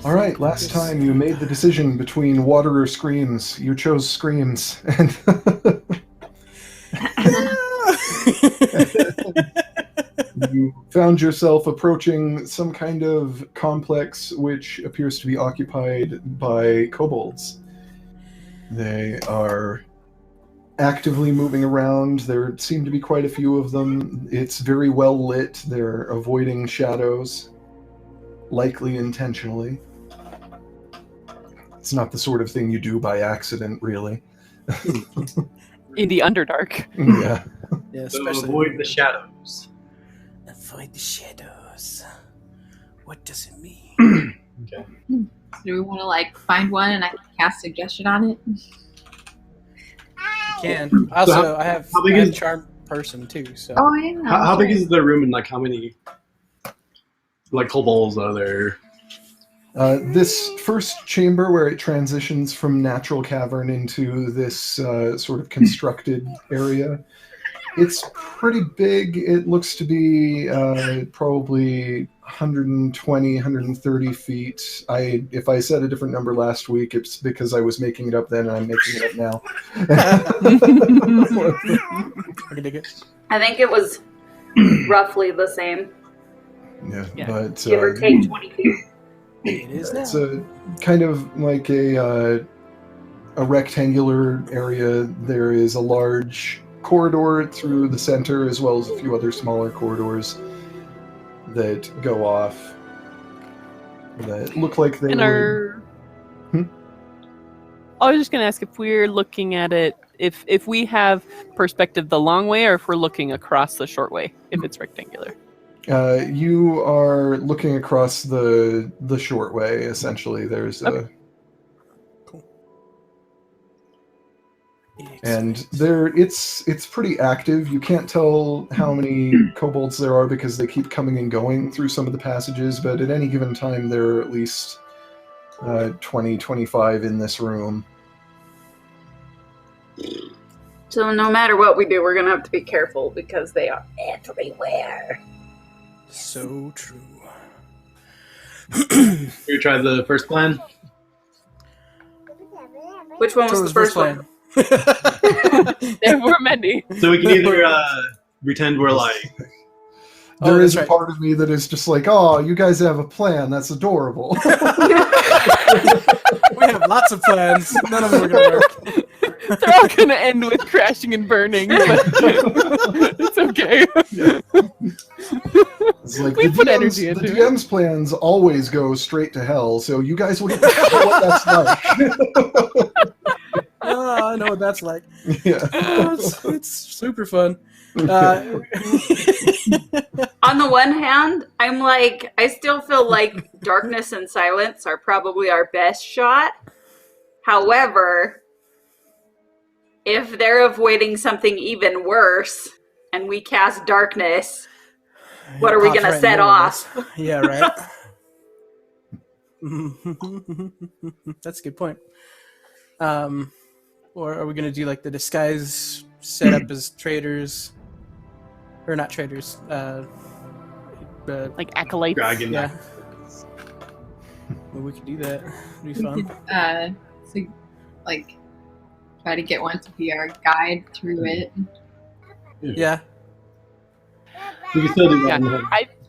All right, last time you made the decision between water or screams. You chose screams. And you found yourself approaching some kind of complex which appears to be occupied by kobolds. They are actively moving around. There seem to be quite a few of them. It's very well lit. They're avoiding shadows, likely intentionally. It's not the sort of thing you do by accident, really. In the Underdark. Yeah. Yeah, So especially avoid the shadows. avoid the shadows. What does it mean? Okay. Do we want to find one and I can cast suggestion on it? You can. Also, I have how big is- charm person too. So Oh yeah. How big is the room and how many kobolds are there? This first chamber where it transitions from natural cavern into this sort of constructed area, it's pretty big. It looks to be probably 120, 130 feet. If I said a different number last week, it's because I was making it up then and I'm making it up now. I can dig it. I think it was roughly the same. Yeah. But Give or take 20 feet. It is now. it's a kind of like a rectangular area. There is a large corridor through the center, as well as a few other smaller corridors that go off that look like they were... I was just going to ask if we're looking at it, if we have perspective the long way, or if we're looking across the short way, if it's rectangular. You are looking across the short way, essentially. There's a... Cool. And it's pretty active. You can't tell how many kobolds there are because they keep coming and going through some of the passages, but at any given time there are at least 20, 25 in this room. So no matter what we do, we're going to have to be careful because they are everywhere. So true. We try the first plan. Which one was the first one? There were many. So we can either pretend we're There is that's a part of me that is just like, oh, you guys have a plan. That's adorable. We have lots of plans. None of them are going to work. They're all going to end with crashing and burning, but it's okay. It's like We the put DM's, energy into the it. DM's plans always go straight to hell, so you guys wouldn't know what that's like. Oh, I know what that's like. Yeah. Oh, it's super fun. On the one hand, I'm like, I still feel like darkness and silence are probably our best shot. However, if they're avoiding something even worse and we cast darkness, what are we going to set off? Yeah, right. That's a good point. Or are we going to do like the disguise setup as traders? Or not traders. Like acolytes. dragon. Yeah. Well, we could do that. It'd be fun. Try to get one to be our guide through it. Yeah. We can still do that. Yeah,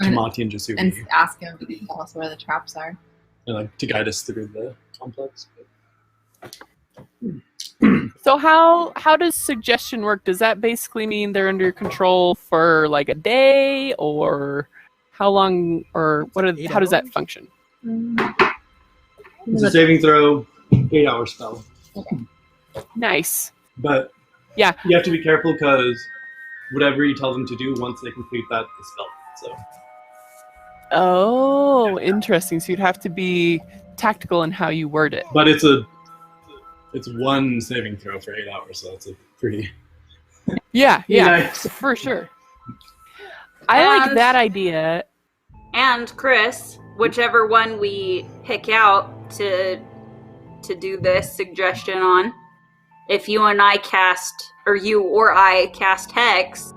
And Tamati and Jasubi. And ask him to tell us where the traps are. And, to guide us through the complex. So how does suggestion work? Does that basically mean they're under your control for like a day, or how long, or how does that function? It's a saving throw, 8-hour spell. Nice. But Yeah. you have to be careful because whatever you tell them to do, once they complete that, the spell. So Oh, interesting. So you'd have to be tactical in how you word it. but it's one saving throw for 8 hours, so it's a pretty Yeah, Nice. for sure. I like And- that idea. And Chris, whichever one we pick out to do this suggestion on, if you and I cast, or you or I cast Hex,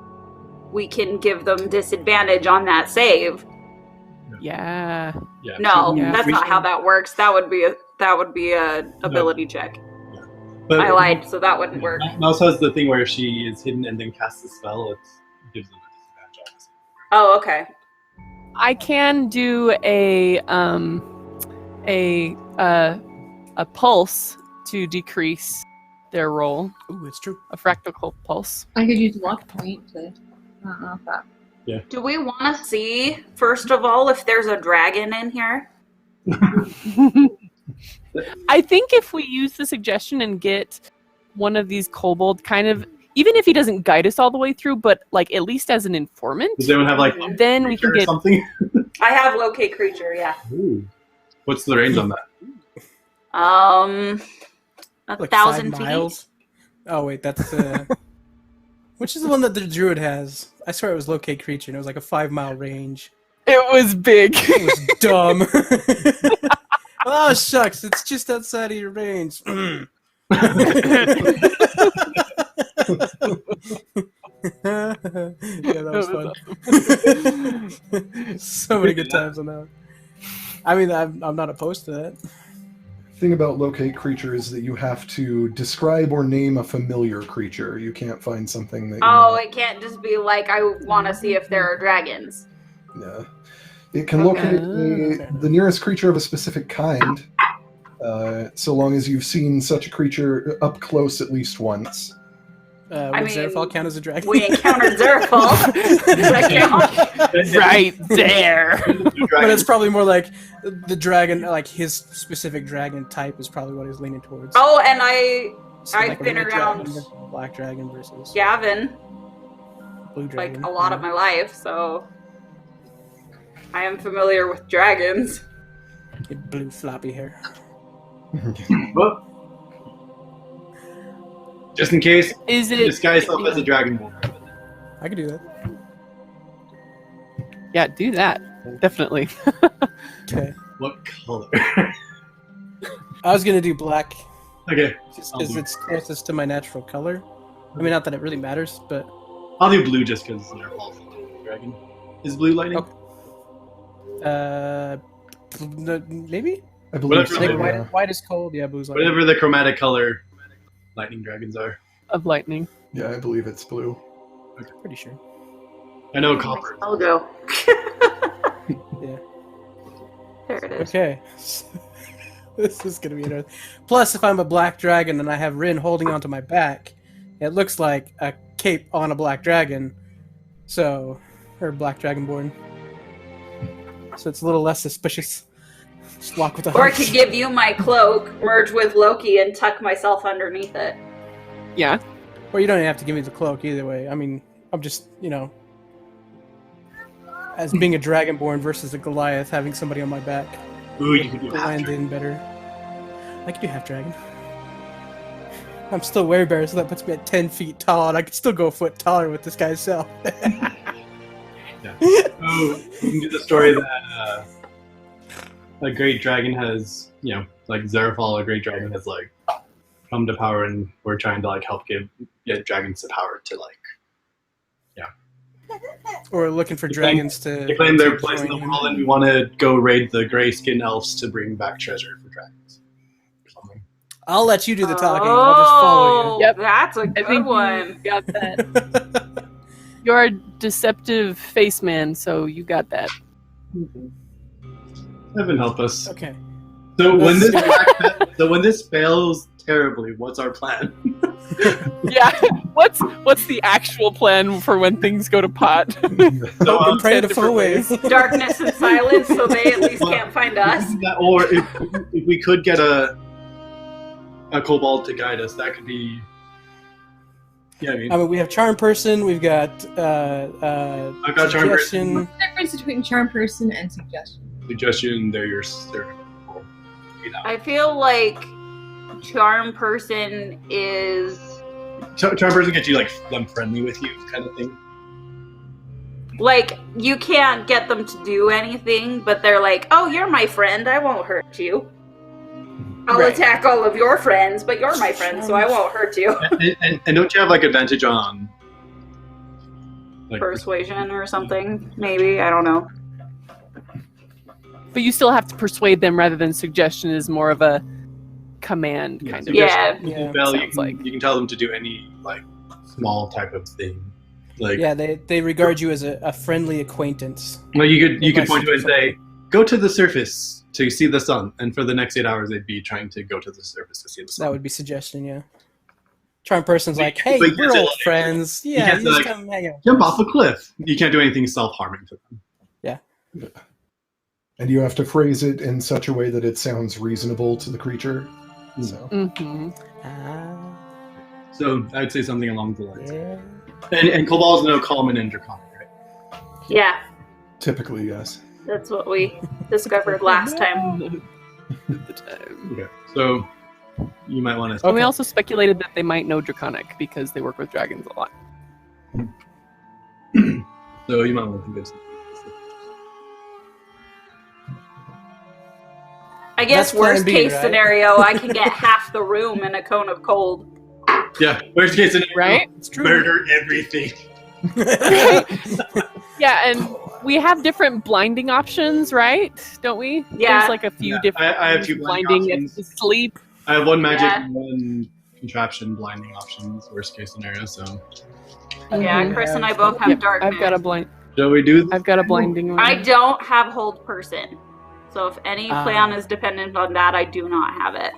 we can give them disadvantage on that save. Yeah. Yeah. No, Yeah. that's not how that works. That would be a ability check. But I lied, so that wouldn't work. Mouse has the thing where she is hidden and then casts a spell. It gives them a disadvantage, obviously. Oh, okay. I can do a pulse to decrease their roll. Ooh, it's true. A fractal pulse. I could use luck point to. I don't know if that. Do we want to see, first of all, if there's a dragon in here? I think if we use the suggestion and get one of these kobold kind of, even if he doesn't guide us all the way through, but like at least as an informant, Does anyone have like then we can or get something? I have locate creature, yeah. Ooh. What's the range on that? 1,000 feet. miles. Oh wait, that's which is the one that the druid has? I swear it was locate creature, and it was like a 5-mile range. it was big. It was dumb. Oh shucks, it's just outside of your range. Yeah, that was fun. So many good times on that one. I mean, I'm not opposed to that. Thing about locate creature is that you have to describe or name a familiar creature. You can't find something that. Oh, it can't just be like, I want to see if there are dragons. Yeah. It can locate the nearest creature of a specific kind, so long as you've seen such a creature up close at least once. Would Zerfall count as a dragon? We encountered Zerfall. Does that count? Right there. But it's probably more like the dragon, like his specific dragon type is probably what he's leaning towards. Oh, and I've like a been red around dragon, black dragon versus Gavin blue dragon. like a lot of my life, so I am familiar with dragons. Get blue floppy hair. Well, just in case, Is it disguise yourself as a dragonborn. I could do that. Yeah, do that. Definitely. Okay. What color? I was gonna do black, Okay, just I'll because do- it's closest to my natural color. I mean, not that it really matters, but I'll do blue just because they're all dragon. Is blue lightning? Okay. Maybe. I believe Whatever. so. I think Yeah. white is cold. Yeah, blue's like. Whatever the chromatic color lightning dragons are. Of lightning. Yeah, I believe it's blue. Pretty sure. I know copper. I'll go. Yeah. There it is. Okay. This is gonna be interesting. Plus, if I'm a black dragon and I have Rin holding onto my back, it looks like a cape on a black dragon. So, or black dragonborn. So it's a little less suspicious. Just walk with the Or I hunch. could give you my cloak, merge with Loki, and tuck myself underneath it. Yeah. Or you don't even have to give me the cloak either way. I mean, I'm just, as being a dragonborn versus a Goliath, having somebody on my back. Ooh, you can do Blend half in better. I can do half dragon. I'm still werebear, so that puts me at 10 feet tall, and I can still go a foot taller with this guy's self. Yeah. Oh, you can do the story that a great dragon has, like Zerfall, a great dragon has like come to power, and we're trying to like help get dragons the power to like. Or looking for dragons to. They claim their to place in the join him. world, and we want to go raid the gray skin elves to bring back treasure for dragons. Or something. I'll let you do the talking. I'll just follow Yep. That's a I good think one. you got that. you. You're a deceptive face man, so you got that. Heaven help us. Okay. So when this fails terribly, what's our plan? Yeah. What's the actual plan for when things go to pot? So, I'm praying to 10 full ways. Darkness and silence, so they at least can't find us. or if we could get a kobold to guide us, that could be. Yeah, I mean, I mean, we have charm person. We've got I've got charm person. suggestion. What's the difference between charm person and suggestion? Suggestion, they're I feel like charm person is charm person gets you like them friendly with you kind of thing. like you can't get them to do anything, but they're like, "Oh, you're my friend. I won't hurt you. I'll Right. attack all of your friends, but you're my friend, so I won't hurt you." And don't you have like advantage on like Persuasion or something, maybe. I don't know. But you still have to persuade them rather than suggestion is more of a command kind of. Yeah. Yeah, Bell, you sounds can, like. you can tell them to do any like small type of thing. Like Yeah, they regard you as a friendly acquaintance. well, you could Unless point to you it and do say, "Go to the surface to see the sun," and for the next 8 hours, they'd be trying to go to the surface to see the sun. That would be suggestion, yeah. Charm person's like, hey, But you we're can't say, old like- friends. you Yeah, can't you say, just like, come hang out. Jump off a cliff. You can't do anything self-harming to them. And you have to phrase it in such a way that it sounds reasonable to the creature. So Mm-hmm. Ah, So I'd say something along the lines. yeah. And Kobolds know common and draconic, right? Yeah, typically, yes. that's what we discovered last time. The time. Okay. So you might want to. And we Okay. also speculated that they might know Draconic because they work with dragons a lot. So you might want to think of something. I guess That's plan worst B, case right? scenario, I can get half the room in a cone of cold. Yeah. Worst case scenario. Right? It's true. Murder everything. Yeah, and we have different blinding options, right? Don't we? Yeah. There's like a few Yeah, different I have two blinding blinding options. if you sleep. I have one magic Yeah. and one contraption blinding options. Worst case scenario. So Yeah, Mhm. Chris and I both have Yep, darkness. I've got a blind. shall we do this? I've got a blinding one. I don't have hold person. So if any Ah. plan is dependent on that, I do not have it.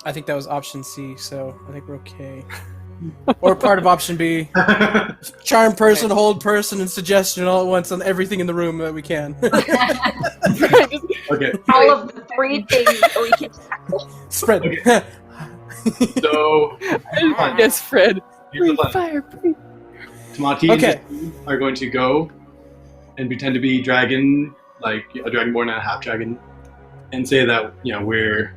I think that was option C, so I think we're okay. Or part of option B. Charm person, hold person, and suggestion all at once on everything in the room that we can. Okay. All of the three things that we can tackle. Spread. Okay. So Yes, Fred. here's the Breathe plan. fire, breathe. Tamati Okay. are going to go and pretend to be dragon, like a dragonborn and a half dragon, and say that we're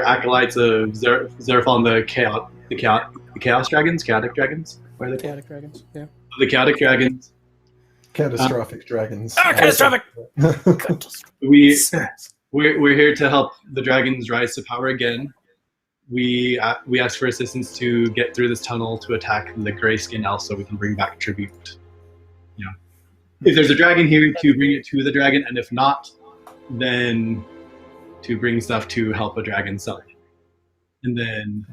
acolytes of Zerafal and the chaos dragons, chaotic dragons. Where are they? Chaotic dragons. Yeah. The chaotic dragons. Catastrophic dragons. Catastrophic! We're here to help the dragons rise to power again. We ask for assistance to get through this tunnel to attack the grayskin elves so we can bring back tribute. If there's a dragon here, to bring it to the dragon, and if not, then to bring stuff to help a dragon sell it. And then,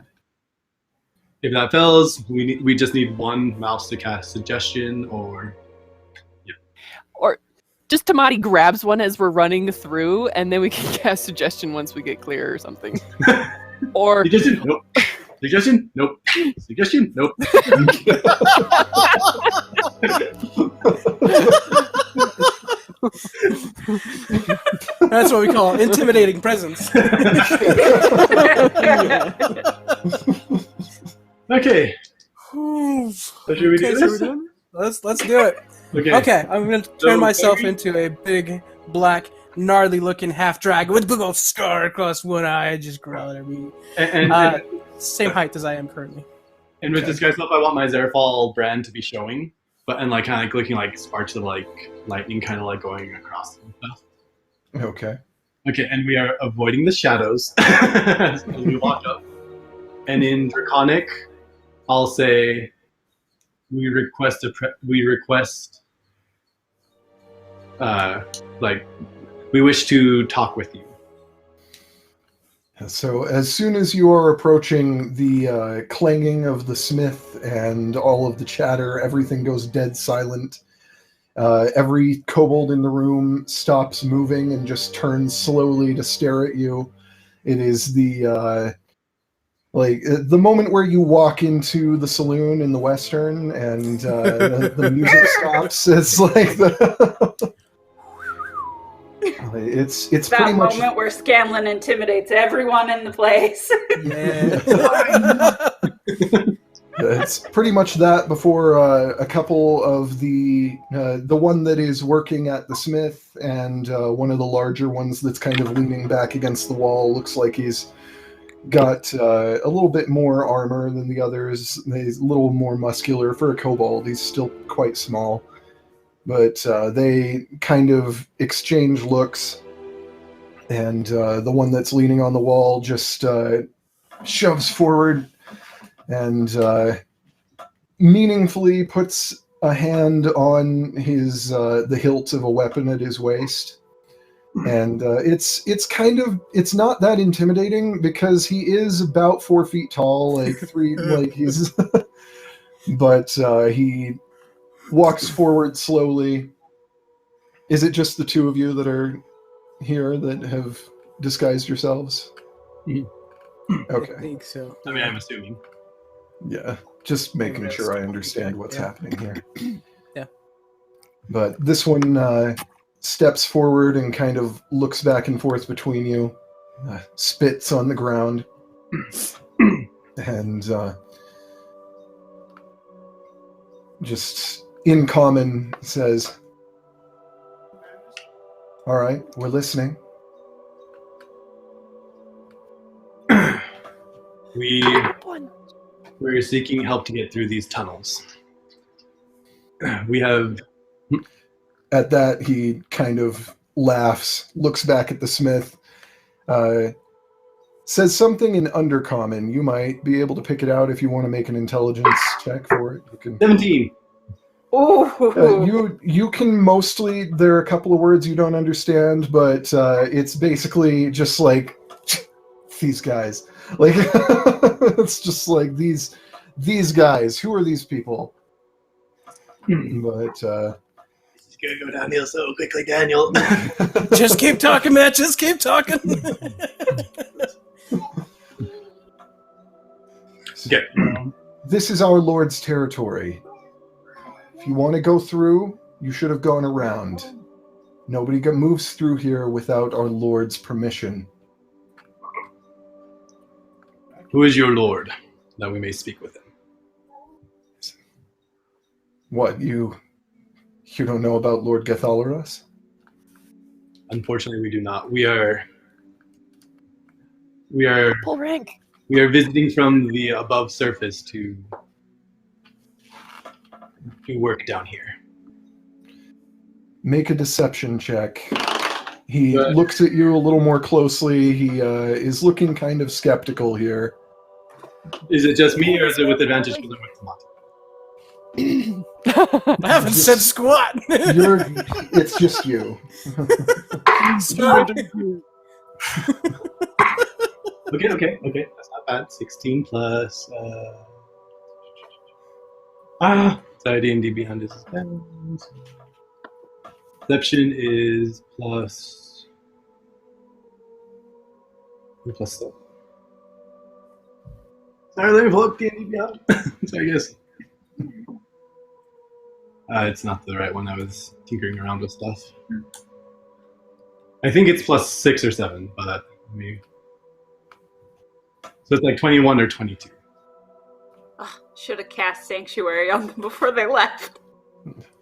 if that fails, we just need one mouse to cast suggestion, or Or just Tamati grabs one as we're running through, and then we can cast suggestion once we get clear or something. Or suggestion. Nope. Suggestion. Nope. Suggestion. Nope. That's what we call intimidating presence. Okay. So should we do Okay, so we're this? done? Let's do it. Okay. Okay, I'm gonna turn So, myself maybe- into a big, black, gnarly looking half dragon with a big old scar across one eye, just growling at me. And Same height as I am currently. and with this guy's stuff, I want my Zerafal brand to be showing, but and like kind of like looking like sparks of like lightning, kind of like going across and stuff. Okay. Okay, and we are avoiding the shadows as we walk up. And in Draconic, I'll say we request like we wish to talk with you. So as soon as you are approaching the clanging of the smith and all of the chatter, everything goes dead silent. Every kobold in the room stops moving and just turns slowly to stare at you. It is the moment where you walk into the saloon in the Western and the music stops. It's like it's That pretty much. moment where Scanlan intimidates everyone in the place. Yeah. It's pretty much that before a couple of the one that is working at the smith and one of the larger ones that's kind of leaning back against the wall looks like he's got a little bit more armor than the others. He's a little more muscular for a kobold. He's still quite small. But they kind of exchange looks, and the one that's leaning on the wall just shoves forward and meaningfully puts a hand on his the hilt of a weapon at his waist, And it's not that intimidating because he is about 4 feet tall, he's, but he walks forward slowly. Is it just the two of you that are here that have disguised yourselves? Okay. I think so. I mean, I'm assuming. Yeah, just making sure I understand what's happening here. Yeah. But this one steps forward and kind of looks back and forth between you, spits on the ground, and just in common says, "All right, we're listening." We're seeking help to get through these tunnels. We have... At that, he kind of laughs, looks back at the smith, says something in Undercommon. You might be able to pick it out if you want to make an intelligence check for it. You can, 17! you can mostly... There are a couple of words you don't understand, but it's basically just like, these guys. Like, it's just like, these guys. Who are these people? But... It's gonna go downhill so quickly, Daniel. Just keep talking, Matt. Just keep talking. Okay. This is our Lord's territory. If you want to go through, you should have gone around. Nobody moves through here without our Lord's permission. Who is your lord, that we may speak with him? What, you don't know about Lord Gathalaras? Unfortunately, we do not. We are Pull rank. We are visiting from the above surface to do work down here. Make a deception check. He looks at you a little more closely. He is looking kind of skeptical here. Is it just me, or is it with advantage because I'm with Tomato? I haven't said squat. It's just you. Okay. That's not bad. 16 plus... sorry, D&D behind this. Deception is plus 7. Sorry, let me pull up D&D behind. Sorry, guys. It's not the right one. I was tinkering around with stuff. I think it's plus 6 or 7, but maybe. So it's like 21 or 22. Oh, should have cast Sanctuary on them before they left.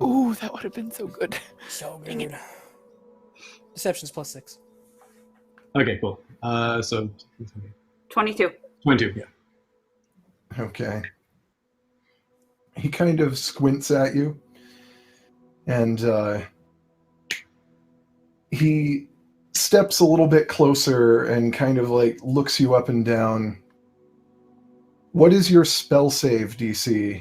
Ooh, that would have been so good. So good. Deception's plus 6. Okay, cool. So 22. 22, yeah. Okay. He kind of squints at you, and he steps a little bit closer and kind of like looks you up and down. What is your spell save DC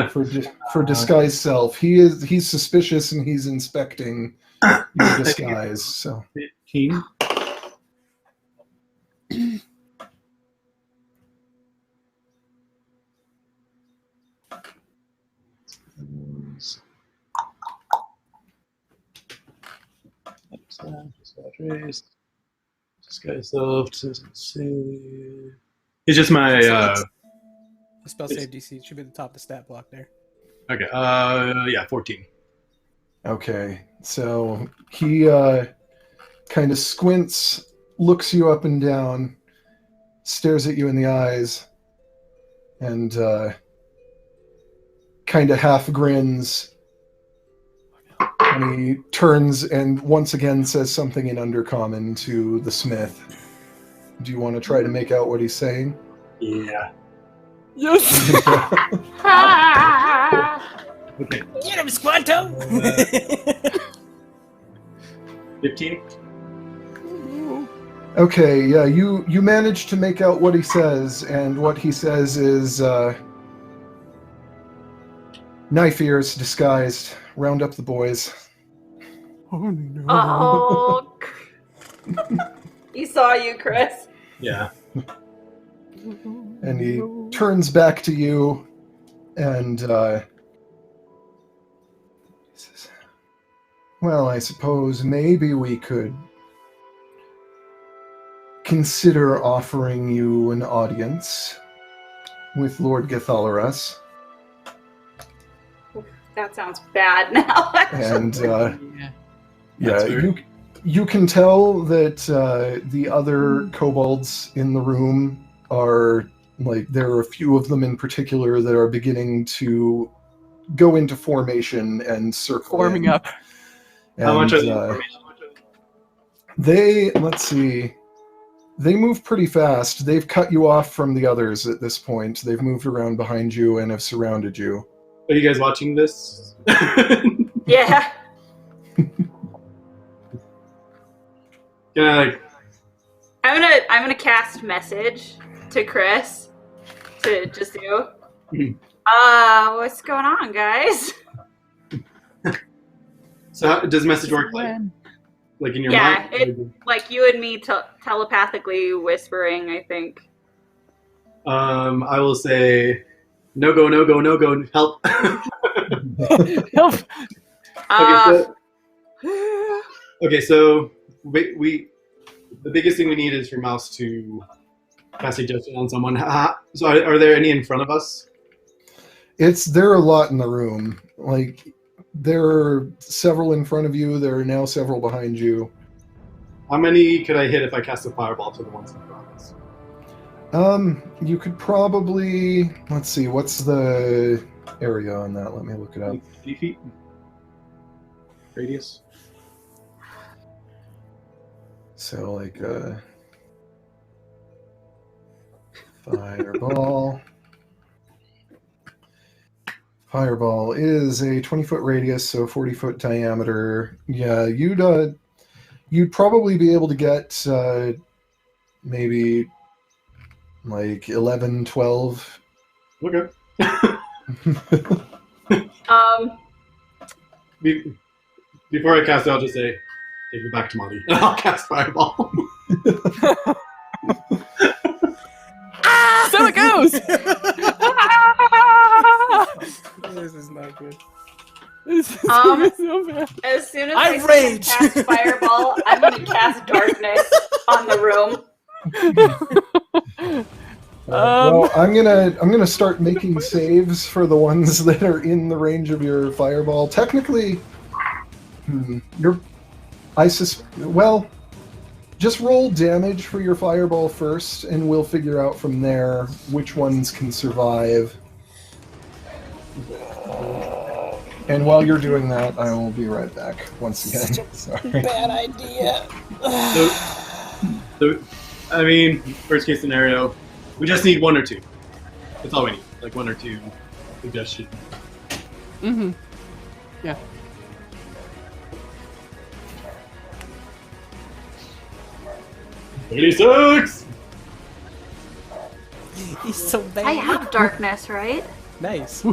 for disguise self? He's suspicious and he's inspecting your disguise. So 15. Disguise self. See. It's just my. The spell save DC should be at the top of the stat block there. Okay. Yeah, 14. Okay, so he kind of squints, looks you up and down, stares at you in the eyes, and kind of half grins. And he turns and once again says something in Undercommon to the smith. Do you want to try to make out what he's saying? Yeah. Yes. Okay. Get him, Squanto! 15. Okay, yeah, you manage to make out what he says, and what he says is, knife ears disguised. Round up the boys. Oh no. Oh. He saw you, Chris. Yeah. And he turns back to you and he says, well, I suppose maybe we could consider offering you an audience with Lord Gathalaras. That sounds bad now. And Yeah. yeah, you can tell that the other kobolds in the room are, like, there are a few of them in particular that are beginning to go into formation and circle Forming in. up. How much are And, the information? let's see. They move pretty fast. They've cut you off from the others at this point. They've moved around behind you and have surrounded you. Are you guys watching this? Yeah. Can I like? I'm gonna cast message to Chris to just do. What's going on, guys? So does message work like in your Yeah, mind? like you and me telepathically whispering, I think. I will say, no go, help. Help. Okay, so we the biggest thing we need is for Mouse to cast suggestion on someone. So are there any in front of us? There are a lot in the room. Like, there are several in front of you. There are now several behind you. How many could I hit if I cast a fireball to the ones in front of us? You could probably, let's see, what's the area on that? Let me look it up. 50 feet radius. So, like, fireball. Fireball is a 20-foot radius, so 40-foot diameter. Yeah, you'd probably be able to get maybe like 11, 12. Okay. Before I cast it, I'll just say, take me back to Molly. And I'll cast fireball. So it goes. This is not good. This is gonna be so bad. As soon as I I rage. cast fireball, I'm gonna cast darkness on the room. Well, I'm gonna start making saves for the ones that are in the range of your fireball. Technically, well, just roll damage for your fireball first, and we'll figure out from there which ones can survive. And while you're doing that, I will be right back once again. Sorry. Bad idea. So, I mean, worst case scenario, we just need one or two. That's all we need. Like one or two suggestions. Mm-hmm. Yeah. $86! He's so bad. I have darkness, right? Nice.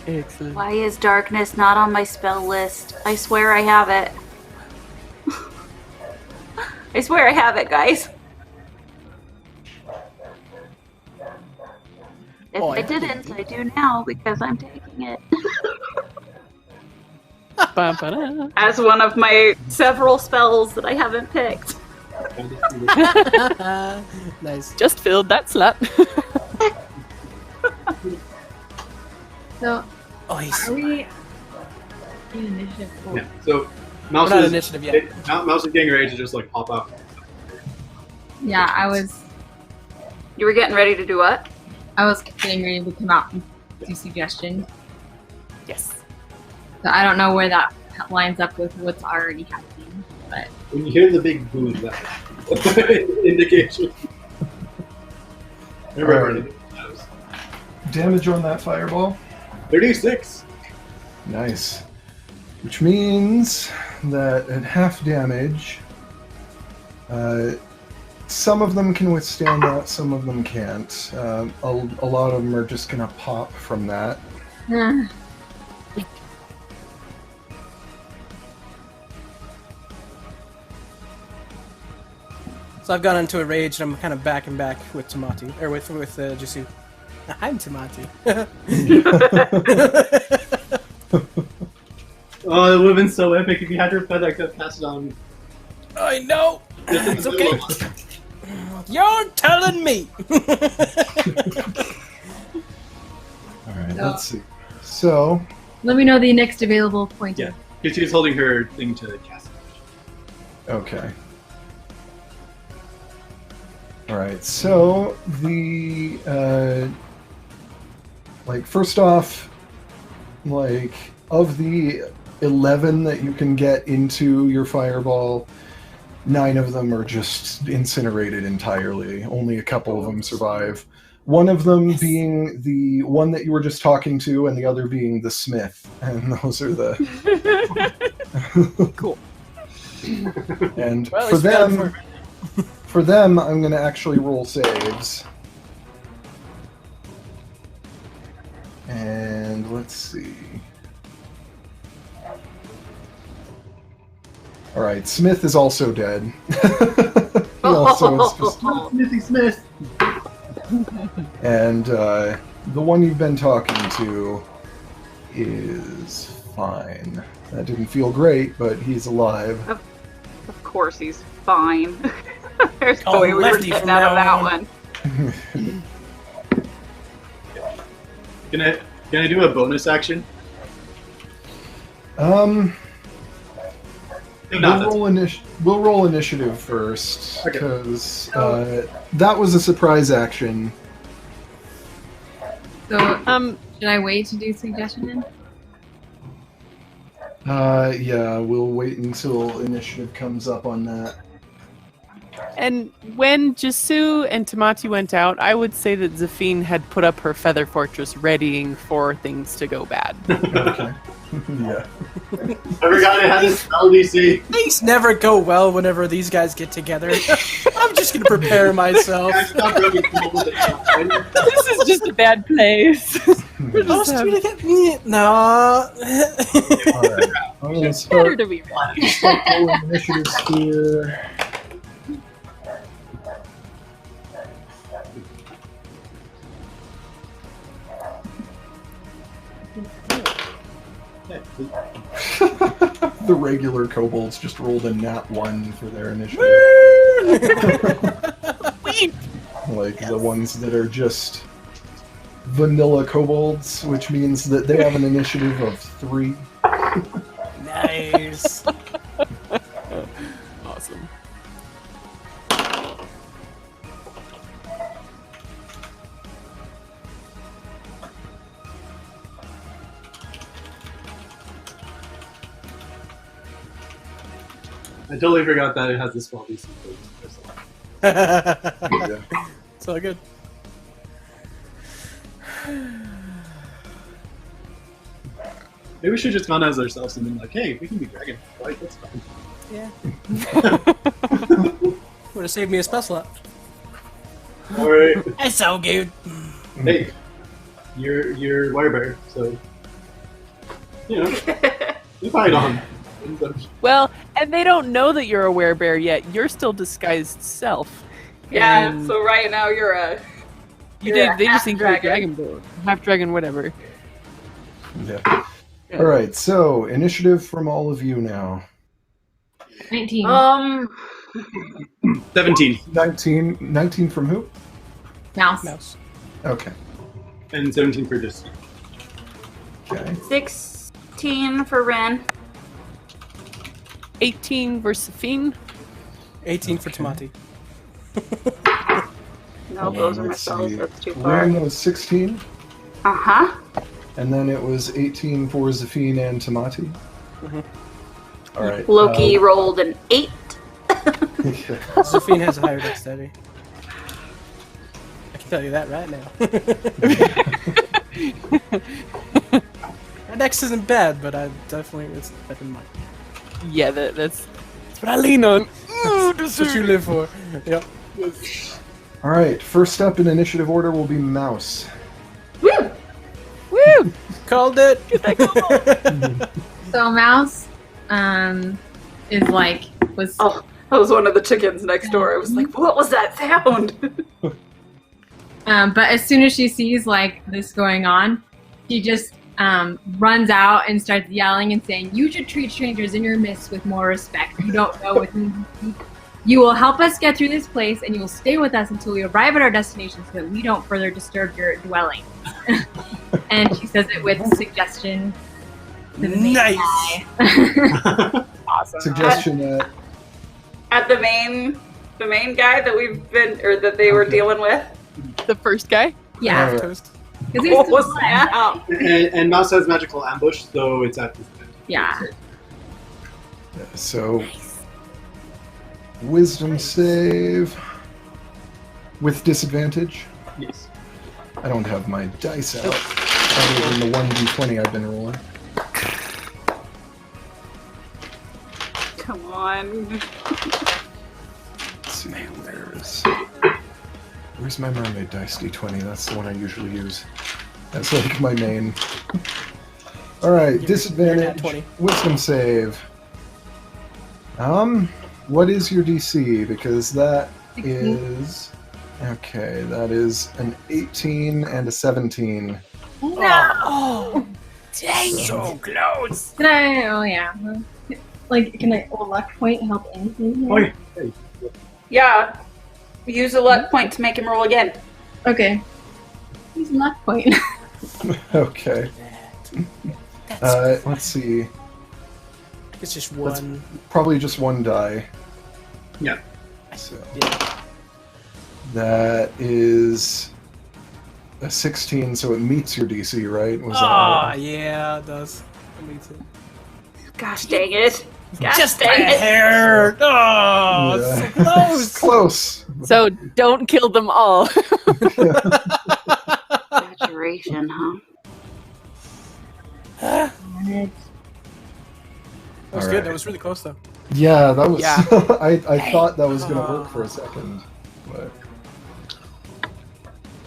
Excellent. Why is darkness not on my spell list? I swear I have it. I swear I have it, guys. If I didn't, I do now because I'm taking it. Ba-ba-da. As one of my several spells that I haven't picked. Nice. Just filled that slot. So, Oh, he's are we in initiative? Four? Yeah. So, We're Mouse not is, initiative yet. Mouse is getting ready to just like pop up. Yeah, I was You were getting ready to do what? getting ready to come out and do suggestion. Yes. So I don't know where that lines up with what's already happening, but When you hear the big boom, that's indication. Remember, Damage on that fireball. 36. Nice. Which means that at half damage, some of them can withstand that, some of them can't. A lot of them are just going to pop from that. So I've gone into a rage and I'm kind of back and back with Tamati, or with Jisu. I'm Tamati. Oh, it would have been so epic if you had your pet that could pass it on. I know. It's okay. You're telling me. All right, let's see. So, Let me know the next available pointer. Yeah. Because she's holding her thing to cast it. okay. All right, so the first off, of the 11 that you can get into your fireball, 9 of them are just incinerated entirely. Only a couple of them survive. One of them being the one that you were just talking to, and the other being the smith. And those are the Cool. And Well, for it's bad them, for them, I'm going to actually roll saves. And let's see. All right, Smith is also dead. He also is just, Smithy Smith! and the one you've been talking to is fine. That didn't feel great, but he's alive. Of course, he's fine. There's no Oh, way we were lefty getting from out of now that on. one. Can I do a bonus action? If not, We'll roll initiative first, Okay. because that was a surprise action. So, should I wait to do suggestion then? Yeah, we'll wait until initiative comes up on that. And when Jisu and Tamati went out, I would say that Zafine had put up her feather fortress readying for things to go bad. Okay. Yeah. I forgot it had a spell DC. Things never go well whenever these guys get together. I'm just gonna prepare myself. I stopped rubbing people with it. This is just a bad place. We're Oh, just having- to get me. No. Alright. I'm gonna better start to be ready. rolling initiatives here. The regular kobolds just rolled a nat 1 for their initiative. Like the ones that are just vanilla kobolds, which means that they have an initiative of 3. Nice. Awesome. I totally forgot that it has a spell DC. Yeah. It's all good. Maybe we should have just gone as ourselves and been like, hey, we can be dragon. Right, that's fine. Yeah. Would have saved me a spell slot. Alright. That's so good. Hey, you're Wirebear, so you know, you fight on. Well, and they don't know that you're a werebear yet. You're still disguised self. Yeah, And so right now you're a. you you're did. a They just think you're a half-dragon. dragon, half dragon, whatever. Yeah. All right. So initiative from all of you now. 19. 17 19 from who? Mouse. Mouse. Okay. and 17 for this. Okay. 16 for Ren. 18 versus Fiend. 18 for Tamati. No, those are my Let's spells. see. That's too far. Ren was 16, Uh-huh. and then it was 18 for Zafine and Tamati. Mhm. All right. Loki rolled an 8. Yeah. Zafine has a higher dexterity. I can tell you that right now. My dex isn't bad, but I definitely it's better than mine. Yeah, that's what I lean on. That's what you live for. Yep. All right. First up in initiative order will be Mouse. Woo! Woo! Called it. So Mouse, was Oh, That was one of the chickens next door. I was like, what was that sound? But as soon as she sees like this going on, she just runs out and starts yelling and saying, "You should treat strangers in your midst with more respect. You don't know what you will help us get through this place, and you will stay with us until we arrive at our destination, so that we don't further disturb your dwelling." And she says it with suggestion. To the main guy. Awesome. Suggestion At the main guy that we've been, or that they were dealing with. The first guy? Yeah, Alright. Toast. because he's What still was alive. that? And Mouse has magical ambush, so it's at this end. Yeah. so wisdom save with disadvantage. Yes. I don't have my dice out other than the 1d20 I've been rolling. Come on. Let's see, where's my mermaid dice d20? That's the one I usually use. That's like my main. Alright, You're disadvantage, at 20. wisdom save. What is your DC? Because that 16. is... Okay, that is an 18 and a 17. No! Dang So close. Can I? Oh yeah. Like, can I? Will luck point help anything here? Oh, yeah. Hey. Yeah. Use a luck point to make him roll again. Okay. Use luck point. Okay. Let's see. It's just That's- one. Probably just one die. Yeah. So Yeah. that is a 16, so it meets your DC, right? Was that Ah, right? yeah, it does. It meets it. Gosh dang it. Gosh Just a dang it. hair. Oh, Yeah. so close. Close. So don't kill them all. Saturation, huh? That Damn it. was All good. right. That was really close, though. Yeah, that was. Yeah. I thought that was gonna work for a second, but.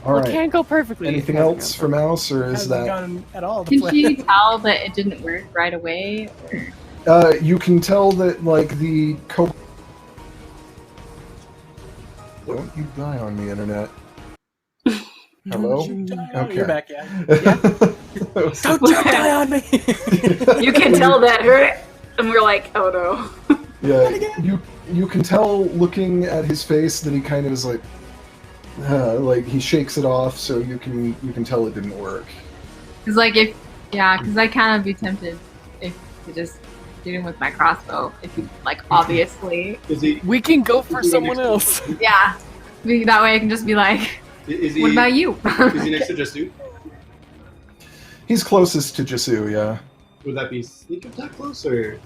All Well, right. it can't go perfectly. Anything It hasn't else gone for Mouse, or is Hasn't that? gone at all. to Did plan. she tell that it didn't work right away? Or... You can tell that like the Don't you die on me, internet. Hello? Oh, you're back, yeah. That Don't was- you die on me! You can tell that hurt. And we're like, oh no. Yeah, you can tell looking at his face that he kind of is like he shakes it off, so you can tell it didn't work. Because like because I kind of be tempted if to just shoot him with my crossbow. If you like, obviously, Is he? We can go for someone else. yeah. That way I can just be like, Is he? what about you? Is he next to Jasu? He's closest to Jasu, yeah. Would that be sneak attack close or?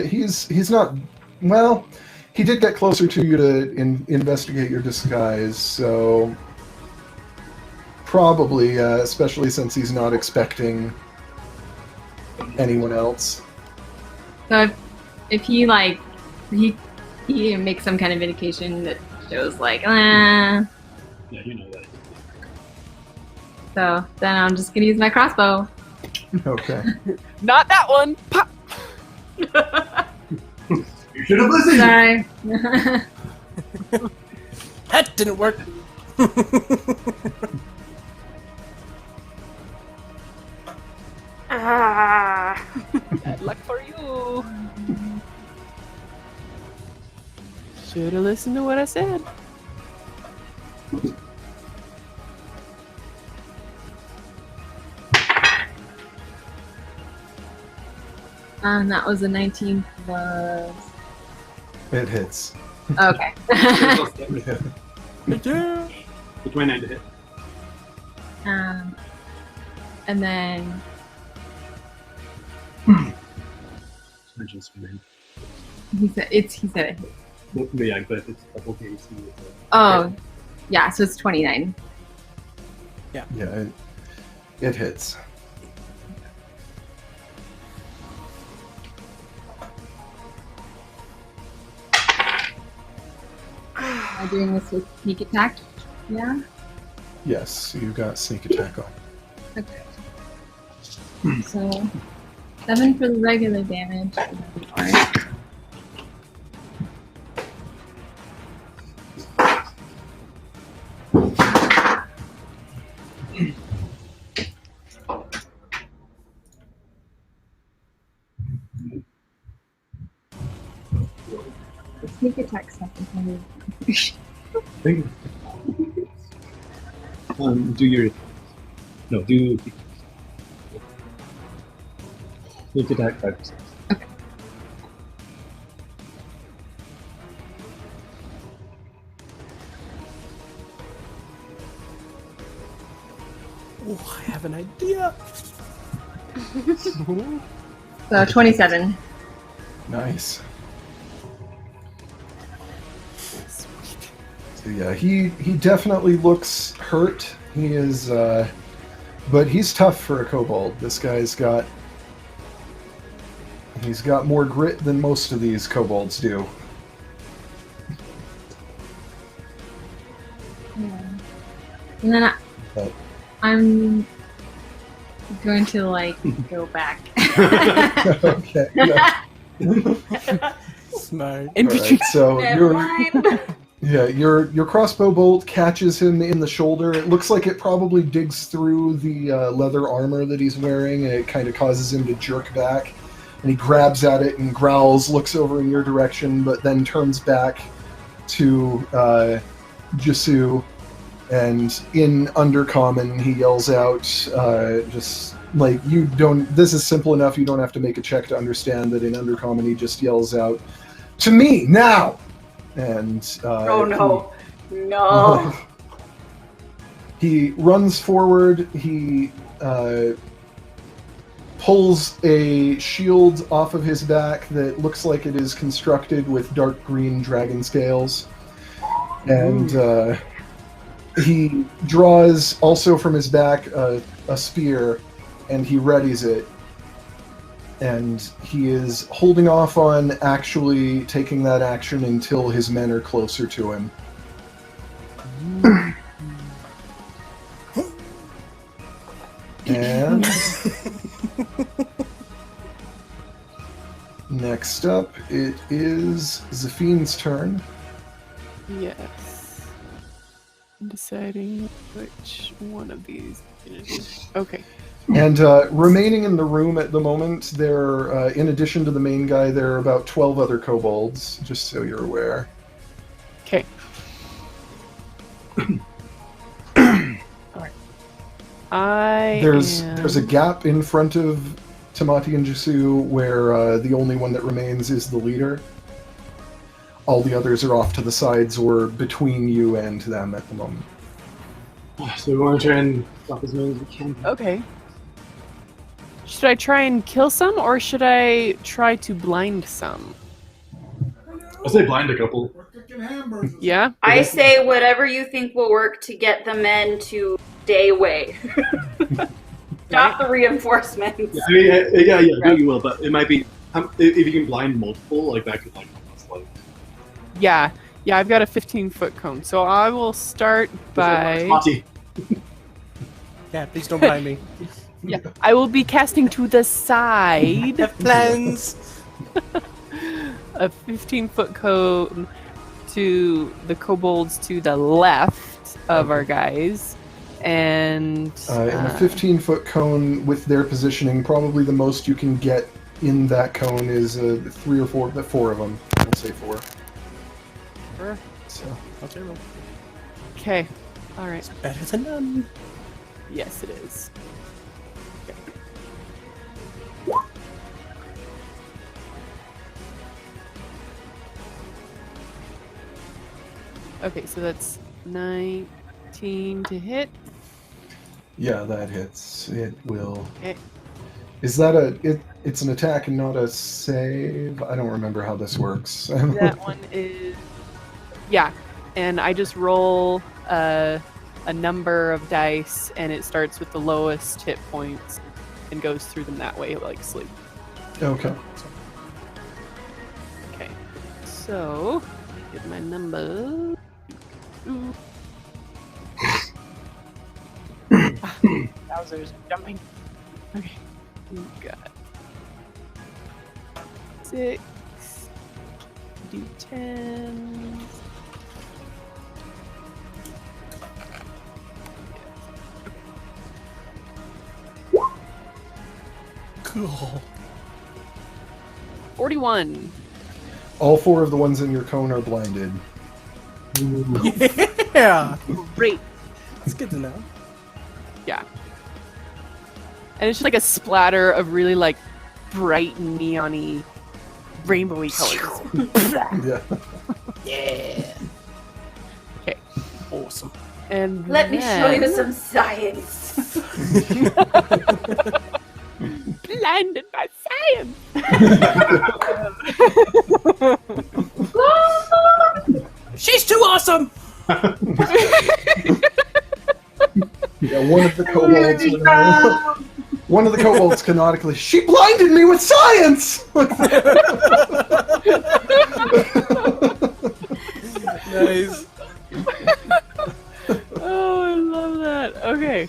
He's not. Well, he did get closer to you to investigate your disguise, so probably, especially since he's not expecting anyone else. So if he like he makes some kind of indication that shows like, Yeah, you know that. so then I'm just gonna use my crossbow. Okay. Not that one. Pop. You should have listened. Sorry. That didn't work. Ah. Bad luck for you. Should have listened to what I said. That was a 19 plus. It hits. Okay. Yeah. Which way 9 to hit? And then Mentions for me. he said it hit. Well, yeah, but it's double KC. Oh, yeah. So it's 29. Yeah, it hits. Am I doing this with sneak attack? Yeah. Yes, you got sneak attack on. Okay. So 7 for the regular damage. Sneak attack second. Think. Do your. No, do. Sneak attack 5%. Oh, I have an idea. So 27. Nice. So yeah, he definitely looks hurt. He is, but he's tough for a kobold. This guy's got more grit than most of these kobolds do. Yeah. And then But- I'm going to like go back. Okay. Yeah. Smart. In All between. right, so Never mind. your crossbow bolt catches him in the shoulder. It looks like it probably digs through the leather armor that he's wearing, and it kind of causes him to jerk back. And he grabs at it and growls, looks over in your direction, but then turns back to Jisu, and in Undercommon he yells out, just like, you don't. This is simple enough. You don't have to make a check to understand that in Undercommon he just yells out, "To me now!" And Oh no. No. he runs forward. He pulls a shield off of his back that looks like it is constructed with dark green dragon scales, and he draws also from his back a spear, and he readies it. And he is holding off on actually taking that action until his men are closer to him. And next up, it is Zephine's turn. Yes. I'm deciding which one of these. Okay. And remaining in the room at the moment, there, in addition to the main guy, there are about 12 other kobolds, just so you're aware. Okay. Alright. There's a gap in front of Tamati and Jisu where the only one that remains is the leader. All the others are off to the sides or between you and them at the moment. So we want to try and stop as many as we can. Okay. Should I try and kill some, or should I try to blind some? I'll say blind a couple. Yeah? I say whatever you think will work to get the men to stay away. Stop the reinforcements. Yeah, I mean, yeah, no, you will, but it might be if you can blind multiple, like that could like almost like. Yeah. Yeah, I've got a 15-foot cone, so I will start by... Spotty. Yeah, please don't blind me. Yeah, I will be casting to the side Have plans. a 15-foot cone to the kobolds to the left of our guys, and And a 15-foot cone with their positioning, probably the most you can get in that cone is 3 or 4, but 4 of them. We'll say 4. Sure. So. What's your roll? Okay, all right. Better than none. Yes, it is. Okay, so that's 19 to hit. Yeah, that hits. It will. Okay. Is that it's an attack and not a save? I don't remember how this works. That one is... Yeah, and I just roll a number of dice, and it starts with the lowest hit points and goes through them that way, like sleep. Okay. Okay, so get my number. Ooh. Bowser's jumping. Okay, we've got 6 D10s. Cool. 41. All 4 of the ones in your cone are blinded. Yeah, Great. it's good to know. Yeah. And it's just like a splatter of really like bright neon-y, rainbowy colors. Yeah. Okay. Awesome. And Let me show you then- some science. blinded by science. She's too awesome. Yeah, one of the kobolds. One of the kobolds canonically. She blinded me with science. Nice. Oh, I love that. Okay.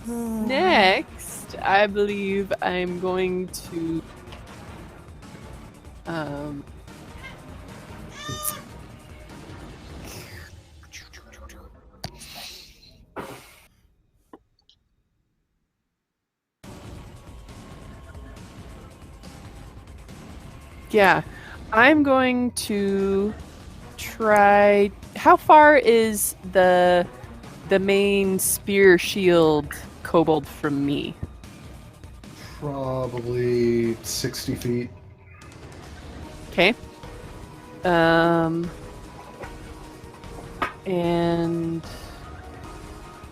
Next, I believe I'm going to yeah, I'm going to try. How far is the main spear shield kobold from me? Probably 60 feet. Okay. And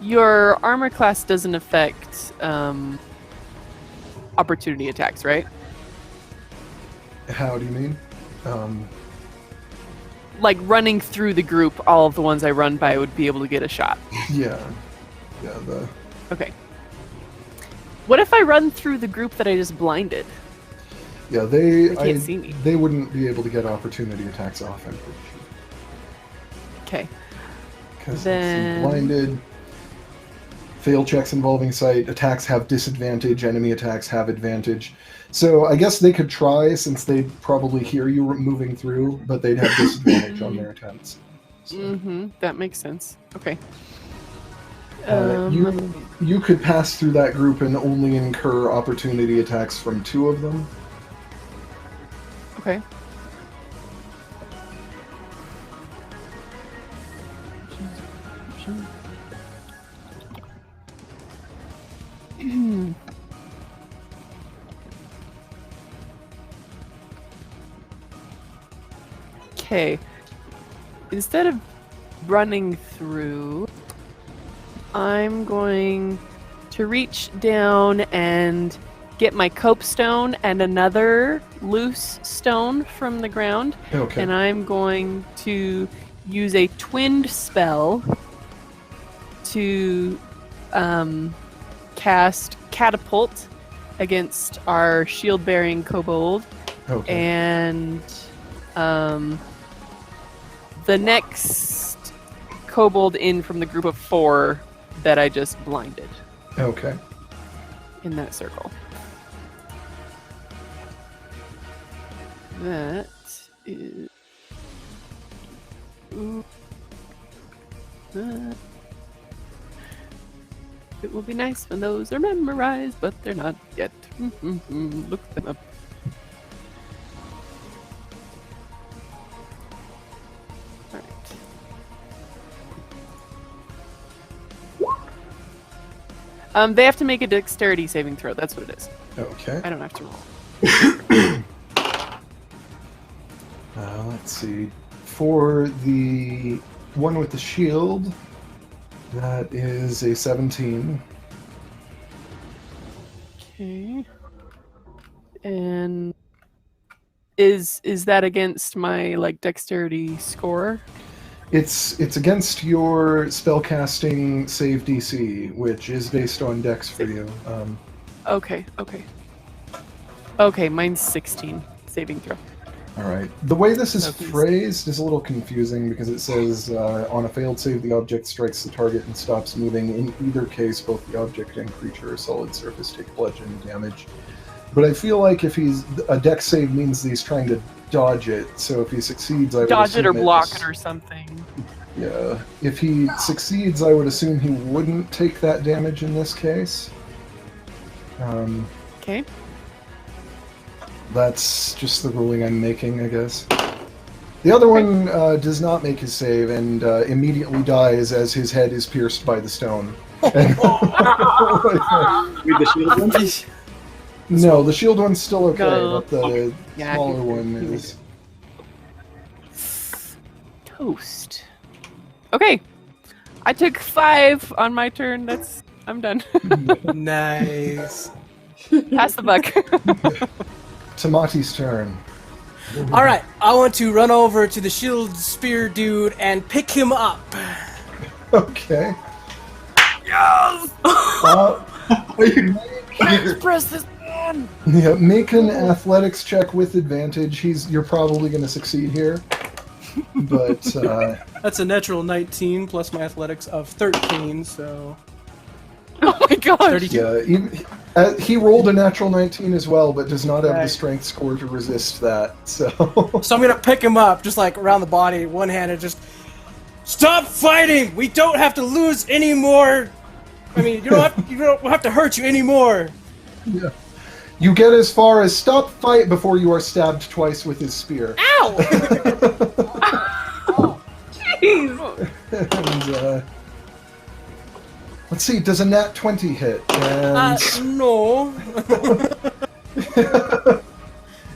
your armor class doesn't affect opportunity attacks, right? How do you mean? Like running through the group, all of the ones I run by would be able to get a shot. Yeah. Okay. What if I run through the group that I just blinded? Yeah, They can't see me. They wouldn't be able to get opportunity attacks off, I'm pretty sure. Okay. Because Then- blinded, fail checks involving sight, attacks have disadvantage, enemy attacks have advantage. So I guess they could try, since they'd probably hear you moving through, but they'd have disadvantage on their attempts. So, Mm-hmm. That makes sense. Okay. you could pass through that group and only incur opportunity attacks from 2 of them. Okay. Okay. Instead of running through, I'm going to reach down and get my copestone and another loose stone from the ground, Okay. and I'm going to use a twinned spell to cast catapult against our shield-bearing kobold, Okay. and the next kobold in from the group of 4 that I just blinded Okay. in that circle. That is. Ooh. It will be nice when those are memorized, but they're not yet. Look them up. Alright. They have to make a dexterity saving throw. That's what it is. Okay. I don't have to roll. Let's see. For the one with the shield, that is a 17. Okay. And is that against my like dexterity score? It's against your spellcasting save DC, which is based on Dex for you. Okay. Okay, mine's 16 saving throw. All right. The way this is Okay. phrased is a little confusing because it says on a failed save, the object strikes the target and stops moving. In either case, both the object and creature or solid surface take bludgeoning damage. But I feel like if he's a Dex save means that he's trying to dodge it. So if he succeeds, I would Dodge it or assume block it's- it or something. Yeah. If he succeeds, I would assume he wouldn't take that damage in this case. Okay. That's just the ruling I'm making, I guess. The other one does not make his save and immediately dies as his head is pierced by the stone. Read the shield one? No, the shield one's still okay, Go. but the Yeah, smaller he- one he is... Toast. Okay. I took 5 on my turn. I'm done. Nice. Pass the buck. Tamati's turn. All right, I want to run over to the shield spear dude and pick him up. Okay. Yes! Press this button. Yeah, make an athletics check with advantage. You're probably going to succeed here. But, That's a natural 19 plus my athletics of 13, so Oh my god. 32. yeah, he rolled a natural 19 as well, but does not have the Right. strength score to resist that, so... So I'm gonna pick him up, just like around the body, one-handed, just stop fighting. We don't have to lose anymore. I mean, you don't have to hurt you anymore. Yeah. You get as far as stop fight before you are stabbed twice with his spear. Ow! Jeez. And, let's see, does a nat 20 hit? And, No.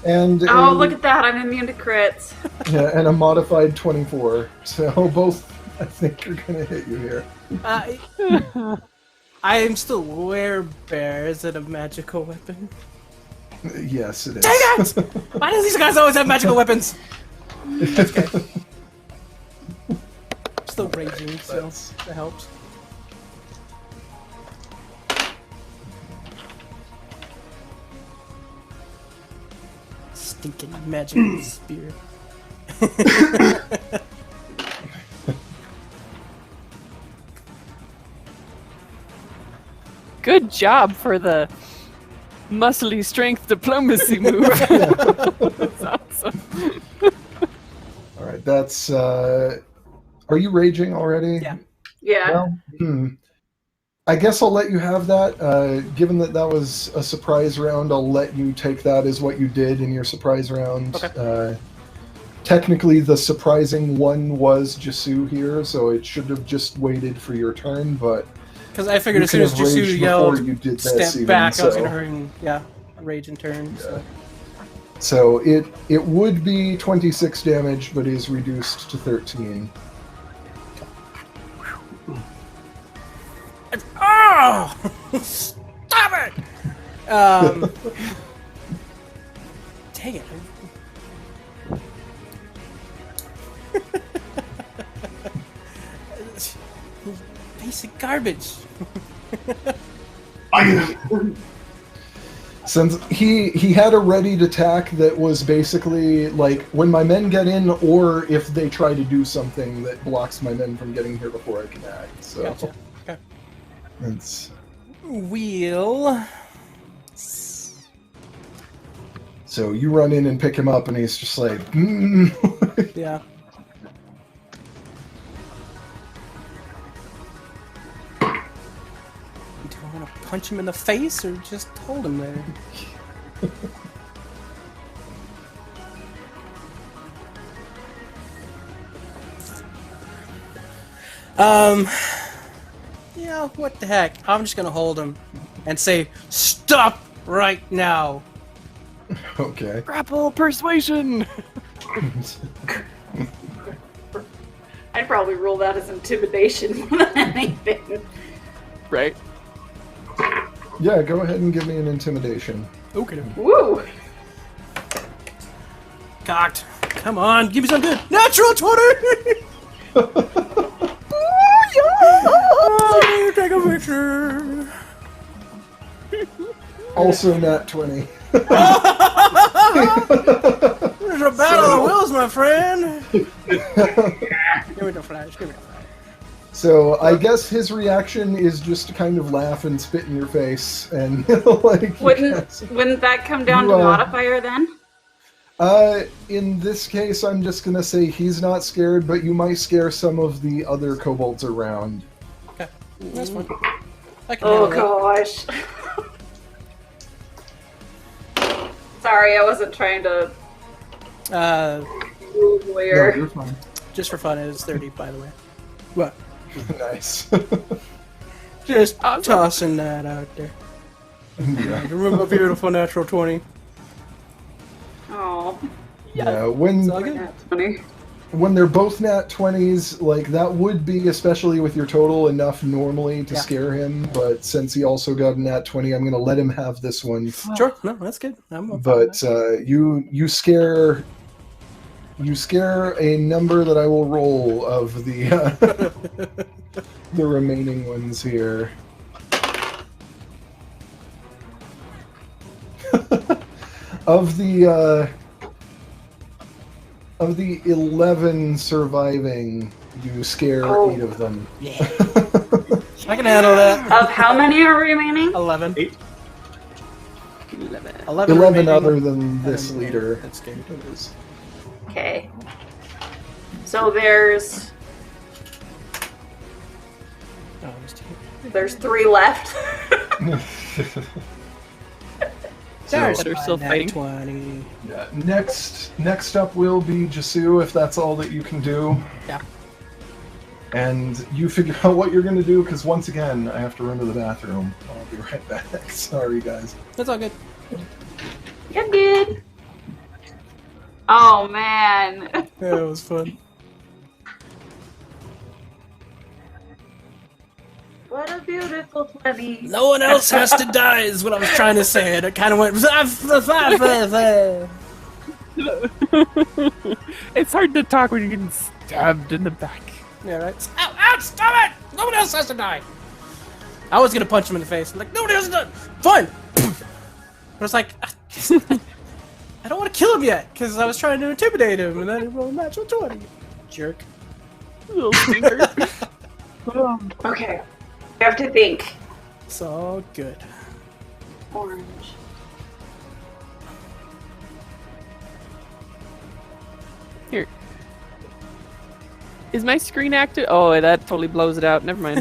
and Oh, look at that! I'm immune to crits. yeah, and a modified 24. So both, I think, are going to hit you here. I am still werebear. Is it a magical weapon? Yes, it is. Dang it! Why do these guys always have magical weapons? Okay. Still raging, so that helps. Stinking magical spear. Good job for the muscly strength diplomacy move. That's awesome. Alright, that's... are you raging already? Yeah. Yeah. Well, I guess I'll let you have that. Given that that was a surprise round, I'll let you take that as what you did in your surprise round. Okay. Technically, the surprising one was Jasu here, so it should have just waited for your turn, but Because I figured you as soon could as have Jasu raged yelled, before you did this, step even, back, I was so- gonna hurt and rage in turn. So. So it would be 26 damage, but is reduced to 13. Oh! Stop it! Dang it. Basic garbage. Since he had a readied attack that was basically like when my men get in, or if they try to do something that blocks my men from getting here before I can act. So Gotcha. Okay. it's Wheel. so you run in and pick him up, and he's just like, Yeah. Do I want to punch him in the face or just hold him there? Yeah, what the heck? I'm just gonna hold him and say, "Stop right now!" okay. Grapple persuasion. I'd probably roll that as intimidation more than anything. Right. Yeah, go ahead and give me an intimidation. Okay. Woo! Cocked. Come on, give me some good. Natural 20! Oh, take a picture. Also nat 20. There's a battle of the wills, my friend. Give me the flash. Give me the flash. So I guess his reaction is just to kind of laugh and spit in your face, and like. Wouldn't that come down You, to modifier then? In this case, I'm just gonna say he's not scared, but you might scare some of the other kobolds around. Okay, that's fine. I can Oh handle gosh. Sorry, I wasn't trying to rule No, lawyer. you're fine. Just for fun, it is 30, by the way. What? Nice. Just Awesome. tossing that out there. Yeah. Remember a beautiful natural 20. Oh, Yeah, when It's all good. that's funny. when they're both nat 20s, like that would be, especially with your total, enough normally to Yeah. scare him. But since he also got a nat 20, I'm going to let him have this one. Sure, no, that's good. I'm fine with But that. you scare a number that I will roll of the the remaining ones here. Of the 11 surviving, you scare Oh. 8 of them. Yeah. I can handle that. Of how many are remaining? 11. 8. 11. 11 11 remaining. other than this And leader. That's good. Okay. So there's Oh, there's 2. 3 left. There's That are my still nat fighting. 20. Yeah, next up will be Jasu, if that's all that you can do. Yeah. And you figure out what you're going to do, because once again, I have to run to the bathroom. I'll be right back. Sorry, guys. That's all good. You're good. Oh man. Yeah, it was fun. What a beautiful 20. No one else has to die is what I was trying to say, and it kind of went. It's hard to talk when you're getting stabbed in the back. Yeah, right. Ow, ow, stop it! No one else has to die. I was gonna punch him in the face. I'm like, nobody else has to die. Fine. But it's like, I don't want to kill him yet because I was trying to intimidate him, and then he rolled a natural 20. Jerk. Little stinker. Okay. You have to think. It's all good. Orange. Here. Is my screen active? Oh, that totally blows it out. Never mind.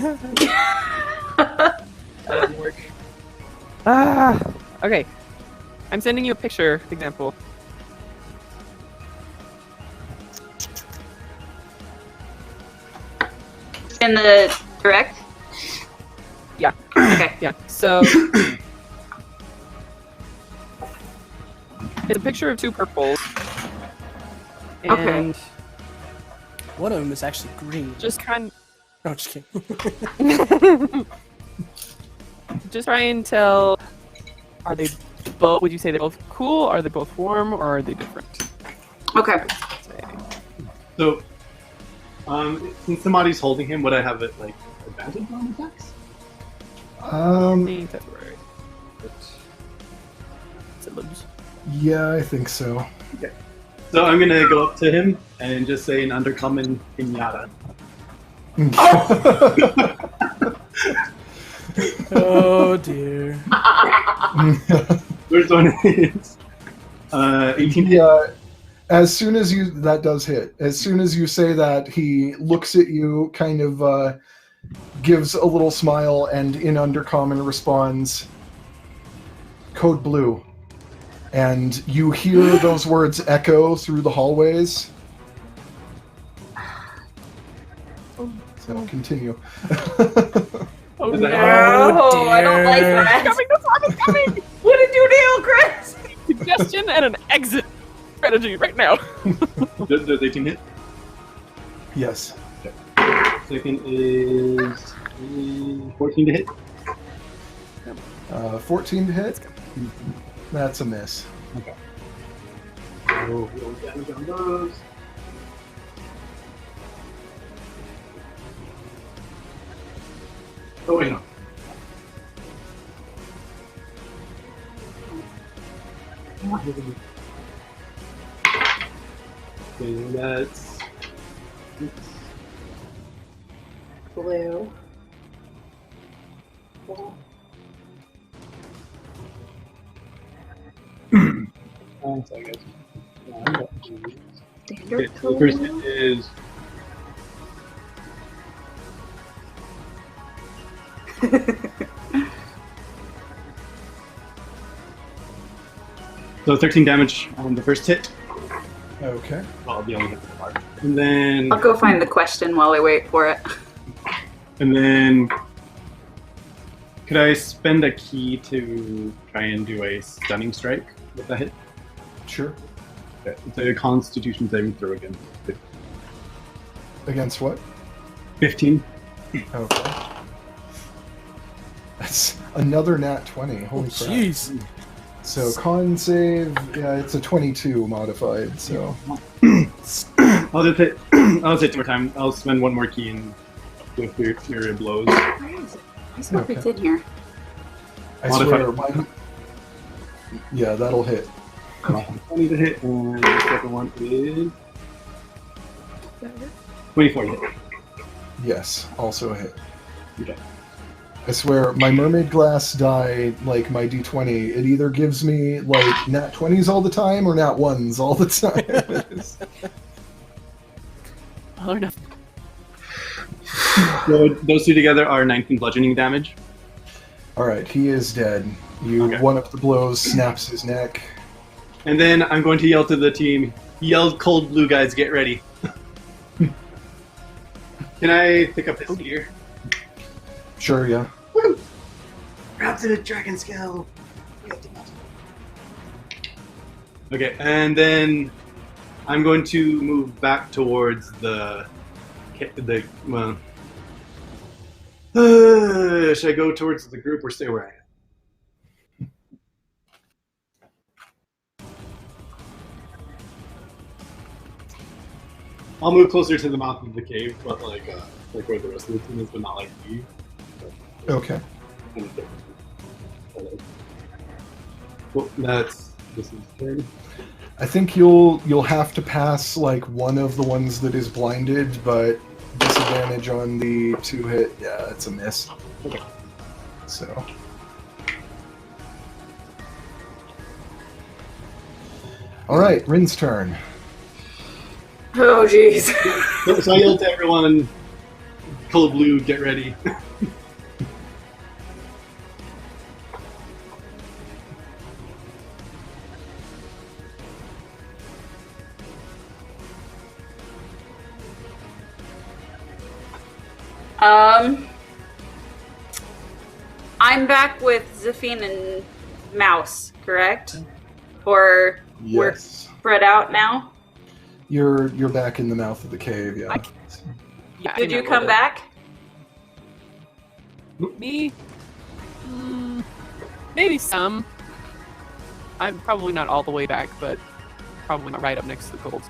That doesn't work. Ah. Okay. I'm sending you a picture example. In the direct? Yeah. Okay. Yeah. So it's a picture of 2 purples. And Okay. One of them is actually green. just kind No, just kidding. just try and tell, are they both, would you say they're both cool, are they both warm, or are they different? Okay. So, since somebody's holding him, would I have it like advantage on attacks? I think that's right. Syllabus. Yeah, I think so. So I'm gonna go up to him and just say an undercommon pinata. Oh dear. First one is 18. Yeah, as soon as you, that does hit. As soon as you say that, he looks at you, kind of gives a little smile, and in Undercommon responds, "Code Blue." And you hear those words echo through the hallways. So continue. Oh Is no! that- Oh, I don't like dear. that. Coming, the song is coming! What did you do, Chris? Suggestion and an exit strategy right now. Does 18 hit? Yes. Second is 14 to hit. 14 to hit. That's a miss. Okay. So roll damage on those. Oh wait, no. Okay, that's Blue. sorry guys. Okay, Standard so the first hit is So 13 damage on the first hit. Okay. Well, the only hit so far. And then I'll go find the question while I wait for it. Could I spend a key to try and do a stunning strike with that hit? Sure. Okay. It's a Constitution saving throw again. Against what? 15. Okay. That's another nat 20. Holy crap. Jeez. So con save, yeah, it's a 22 modified, so... I'll just hit. I'll hit 2 more time. I'll spend 1 more key and with Fury of Blows. Where is it? I swear Okay. it's in here. I Modified. swear, mine... Yeah, that'll hit. 20 to hit, and the second one is 24 to hit. Yes, also a hit. Okay. I swear, my mermaid glass die, like my d20, it either gives me, like, nat 20s all the time or nat 1s all the time. Oh no. So those two together are 19 bludgeoning damage. Alright, he is dead. You Okay. one up the blows, snaps his neck. And then I'm going to yell to the team, yell cold blue guys, get ready. Can I pick up his gear? Sure, yeah. Woo! Grab to the dragon scale. Okay, and then I'm going to move back towards well. Should I go towards the group or stay where I am? I'll move closer to the mouth of the cave, but like where the rest of the team is, but not like you. Okay. Well, this is turn. I think you'll have to pass, like, one of the ones that is blinded, but disadvantage on the 2-hit, yeah, it's a miss. Okay. So... Alright, Rin's turn. Oh, jeez. So I yelled to everyone, cold blue, get ready. I'm back with Zafine and Mouse, correct? Or we're Yes. spread out now? You're back in the mouth of the cave, yeah. Yeah, I Did know you come that. back? Me? Maybe some. I'm probably not all the way back, but probably not right up next to the kobolds.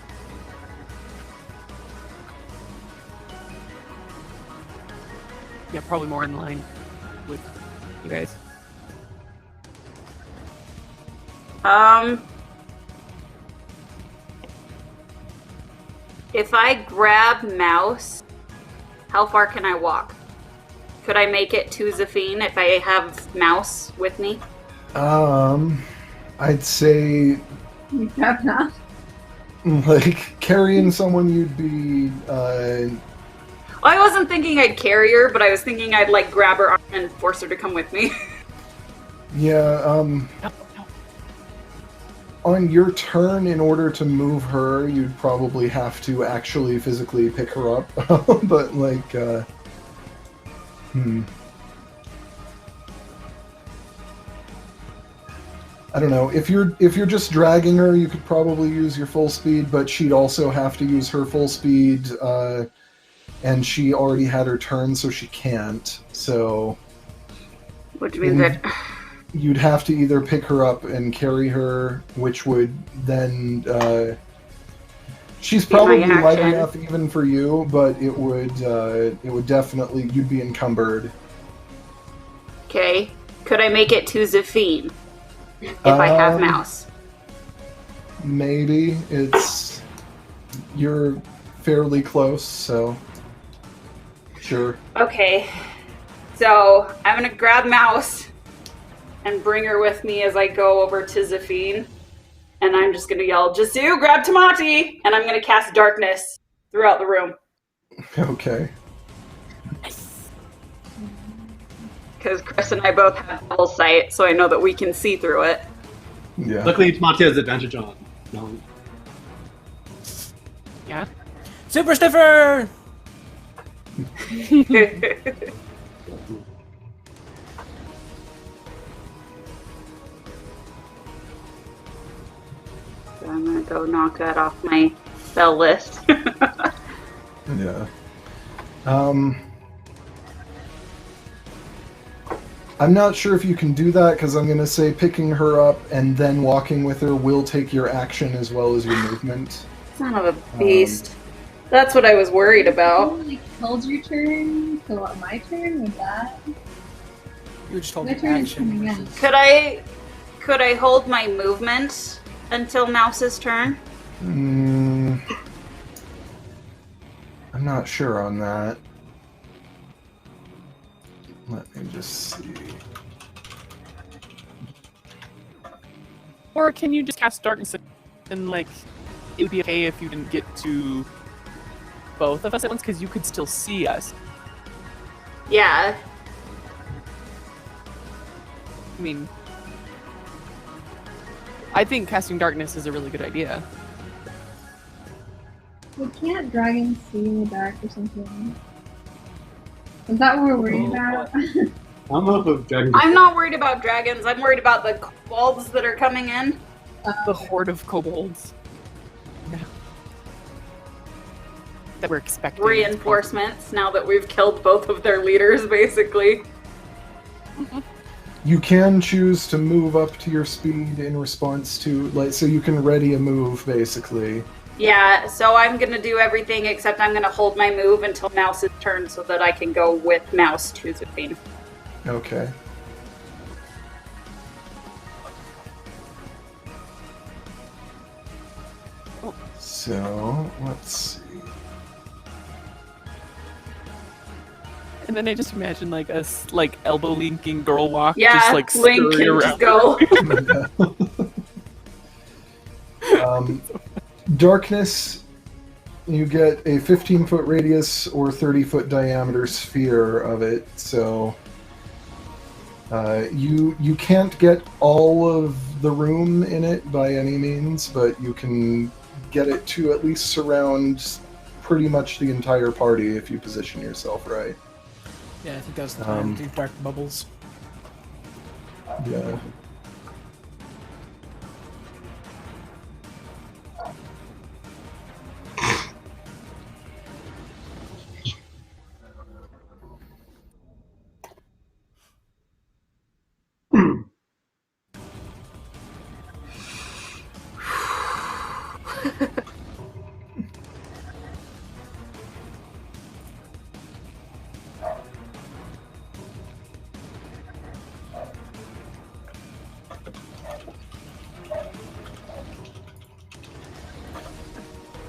Yeah, probably more in line with you guys. If I grab Mouse, how far can I walk? Could I make it to Zafine if I have Mouse with me? I'd say, Perhaps not. like, carrying someone you'd be, Well, I wasn't thinking I'd carry her, but I was thinking I'd like grab her arm and force her to come with me. yeah, No. on your turn, in order to move her, you'd probably have to actually physically pick her up. But, like, I don't know. If you're just dragging her, you could probably use your full speed, but she'd also have to use her full speed, and she already had her turn, so she can't. So Which means that you'd have to either pick her up and carry her, which would then she's Be my probably light action. enough even for you, but it would definitely, you'd be encumbered. okay. Could I make it to Zafine if I have Mouse? Maybe. You're fairly close, so sure. Okay. So I'm gonna grab Mouse and bring her with me as I go over to Zafine. And I'm just gonna yell, Jasu, grab Tamati! And I'm gonna cast darkness throughout the room. Okay. Because Chris and I both have double sight, so I know that we can see through it. Yeah. Luckily, Monty has advantage on. No. Yeah. Super Sniffer! So I'm gonna go knock that off my spell list. Yeah. I'm not sure if you can do that because I'm going to say picking her up and then walking with her will take your action as well as your movement. Son of a beast. That's what I was worried about. Like held your turn, so what, my turn with that? You just told My me turn is action. coming up. versus- Could I hold my movement until Mouse's turn? I'm not sure on that. Let me just see. Or can you just cast darkness and like it would be okay if you didn't get to both of us at once because you could still see us. Yeah. I mean, I think casting darkness is a really good idea. We can't dragons see in the dark or something. Is that what we're worried about? I don't know if dragon. I'm not worried about dragons. I'm worried about the kobolds that are coming in. The horde of kobolds. Yeah. That we're expecting. Reinforcements now that we've killed both of their leaders, basically. You can choose to move up to your speed in response to, like, so you can ready a move, basically. Yeah, so I'm gonna do everything except I'm gonna hold my move until Mouse's turn so that I can go with Mouse to Zafine. Okay. So, let's see. And then I just imagine like us like elbow linking girl walk, Yeah, just like Link scurry can around. just go. Darkness, you get a 15-foot radius or 30-foot diameter sphere of it, so you can't get all of the room in it by any means, but you can get it to at least surround pretty much the entire party if you position yourself right. Yeah, I think that's the time to do dark bubbles. Yeah.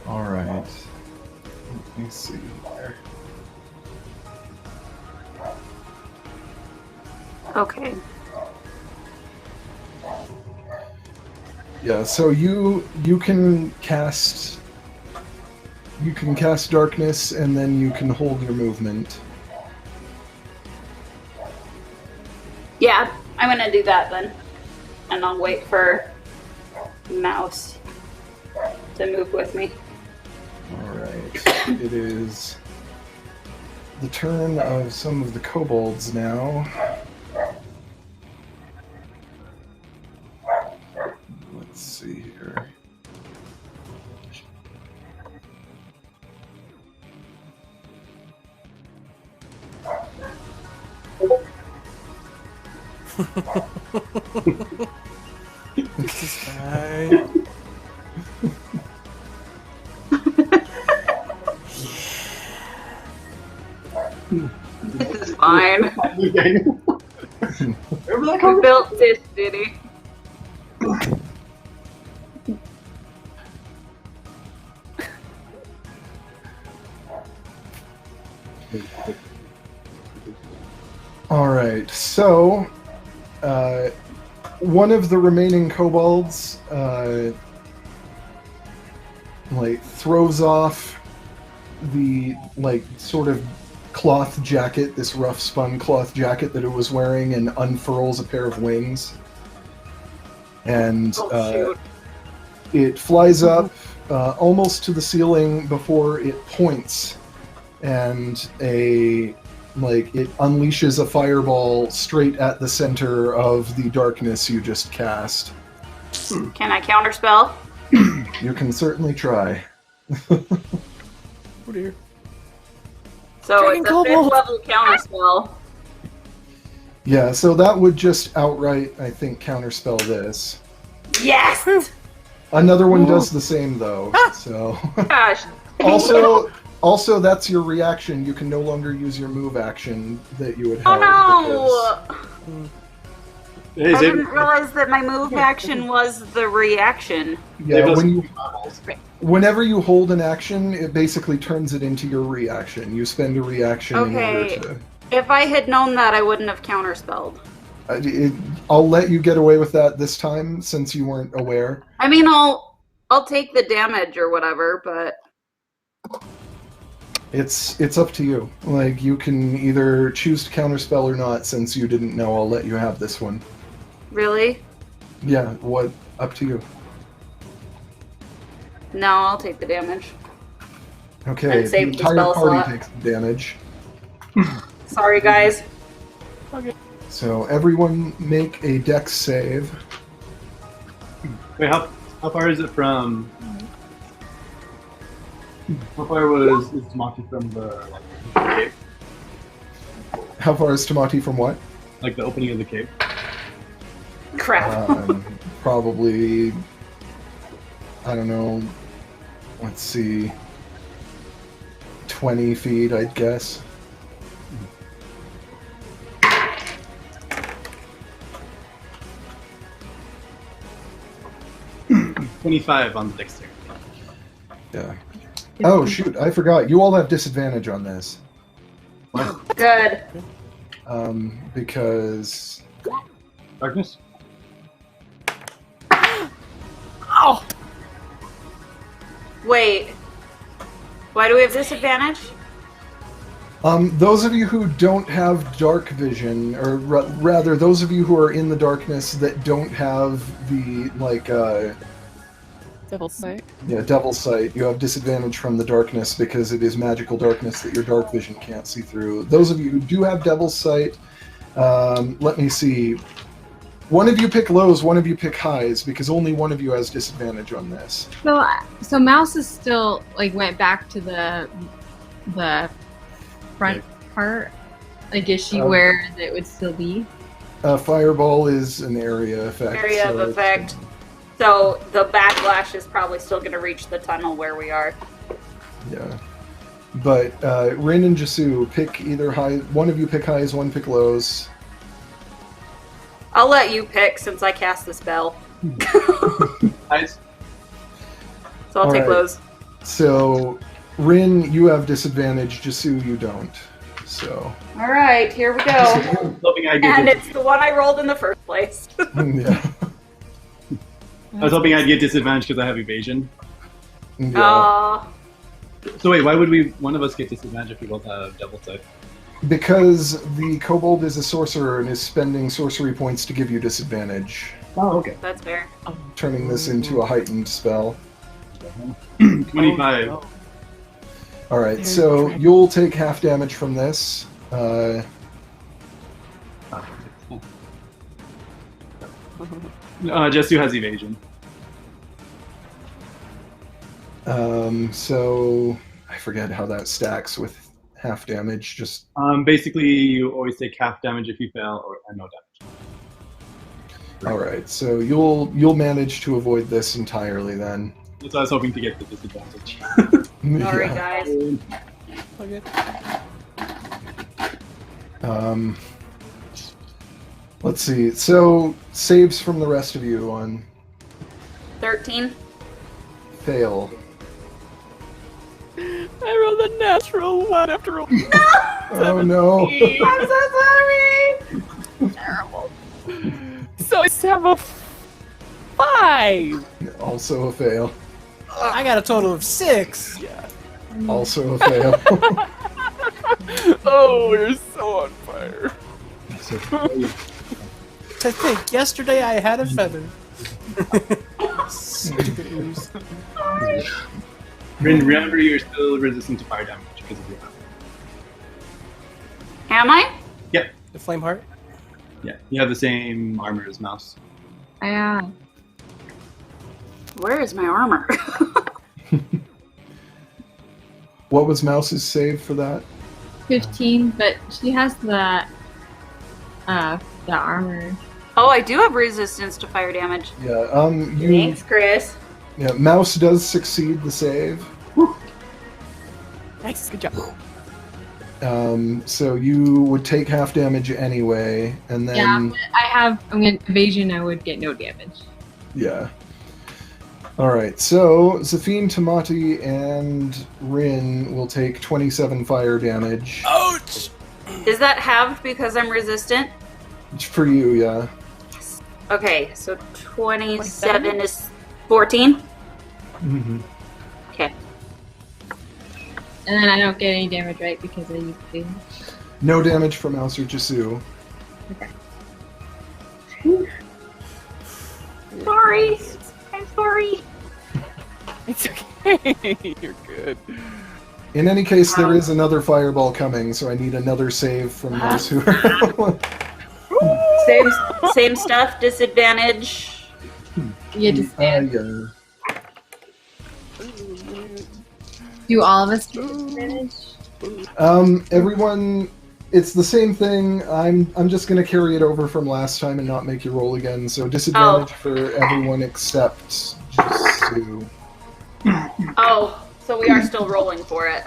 All right. Let me see here. Okay. Yeah, so you can cast darkness and then you can hold your movement. Yeah, I'm gonna do that then. And I'll wait for Mouse to move with me. All right. It is the turn of some of the kobolds now. Let's see here. This guy. This is fine. Wherever that We comes built this city. All right. So, one of the remaining kobolds, throws off the sort of cloth jacket, this rough spun cloth jacket that it was wearing, and unfurls a pair of wings. and shoot. it flies up almost to the ceiling before it points, and it unleashes a fireball straight at the center of the darkness you just cast. Can I counterspell? You can certainly try. Oh dear. So Dragon it's a Kobold. 5th level counterspell. Yeah, so that would just outright, I think, counterspell this. Yes! Another one does the same, though. So Gosh. also, that's your reaction. You can no longer use your move action that you would have. Oh no! Hey, I Xavier, didn't realize that my move action was the reaction. Yeah, Save us when you, some marbles. whenever you hold an action, it basically turns it into your reaction. You spend a reaction in Okay. order to. If I had known that, I wouldn't have counterspelled. I'll let you get away with that this time since you weren't aware. I mean, I'll take the damage or whatever, but It's up to you. Like, you can either choose to counterspell or not. Since you didn't know, I'll let you have this one. really? Yeah, what? Up to you. No, I'll take the damage. Okay, And the save the entire spell party slot. takes the damage. Sorry, guys. So everyone make a dex save. Wait, how far is it from? How far is Tamati from the cave? How far is Tamati from what? Like the opening of the cave? Crap. Probably, I don't know, let's see, 20 feet, I'd guess. $25 on the dexterity. Yeah. Oh, shoot, I forgot. You all have disadvantage on this. Good. Because... Darkness? Wait. Why do we have disadvantage? Those of you who don't have dark vision, or rather, those of you who are in the darkness that don't have the, Devil's sight. yeah, devil sight, you have disadvantage from the darkness because it is magical darkness that your dark vision can't see through. Those of you who do have devil's sight, let me see. One of you pick lows, one of you pick highs, because only one of you has disadvantage on this. So Mouse is still went back to the front part. Is she where it would still be? Fireball is an area effect. Area of effect. So the backlash is probably still going to reach the tunnel where we are. Yeah. But Rin and Jasu, pick either high. One of you pick highs, one pick lows. I'll let you pick since I cast the spell. Nice. So I'll take Alright. those. So, Rin, you have disadvantage. Jasu, you don't. So, All right, here we go. Hoping I'd get And it's the one I rolled in the first place. yeah. I was hoping I'd get disadvantage because I have evasion. Yeah. So wait, why would one of us get disadvantage if we both have double sight? Because the kobold is a sorcerer and is spending sorcery points to give you disadvantage, Oh, okay. That's fair. turning this into a heightened spell. 25. Alright, so you'll take half damage from this. Jesu has evasion. So I forget how that stacks with half damage. Just Basically, you always take half damage if you fail, or no damage. all right. So you'll manage to avoid this entirely then. That's why I was hoping to get the disadvantage. Sorry, Yeah. guys. Okay. Let's see. So saves from the rest of you on 13. fail. I rolled a natural one after all. Oh no! I'm so sorry! Terrible. So I have a 5. Also a fail. I got a total of 6. Also a fail. Oh, you're so on fire. To think, yesterday I had a feather. Stupid ooze. Rin, remember you're still resistant to fire damage because of your armor. Am I? Yeah, The flame heart. yeah. You have the same armor as Mouse. Yeah. Where is my armor? What was Mouse's save for that? 15, but she has the armor. Oh, I do have resistance to fire damage. Yeah. Thanks, Chris. Yeah. Mouse does succeed the save. Nice, good job. So you would take half damage anyway, and then Yeah, but I'm gonna evasion. I would get no damage. yeah. All right. So Zafine, Tamati, and Rin will take 27 fire damage. Ouch! Is that halved because I'm resistant? For you, yeah. Okay, so 27 is 14? Mm-hmm. Okay. And then I don't get any damage, right? Because I use the. No damage from Mouse or Jisu. Sorry. I'm sorry. It's okay. You're good. In any case, there is another fireball coming, so I need another save from those who are. Same stuff, disadvantage. You just yeah. do all of us get advantage? Everyone, it's the same thing. I'm just gonna carry it over from last time and not make you roll again. So disadvantage for everyone except Jisu. Oh, so we are still rolling for it.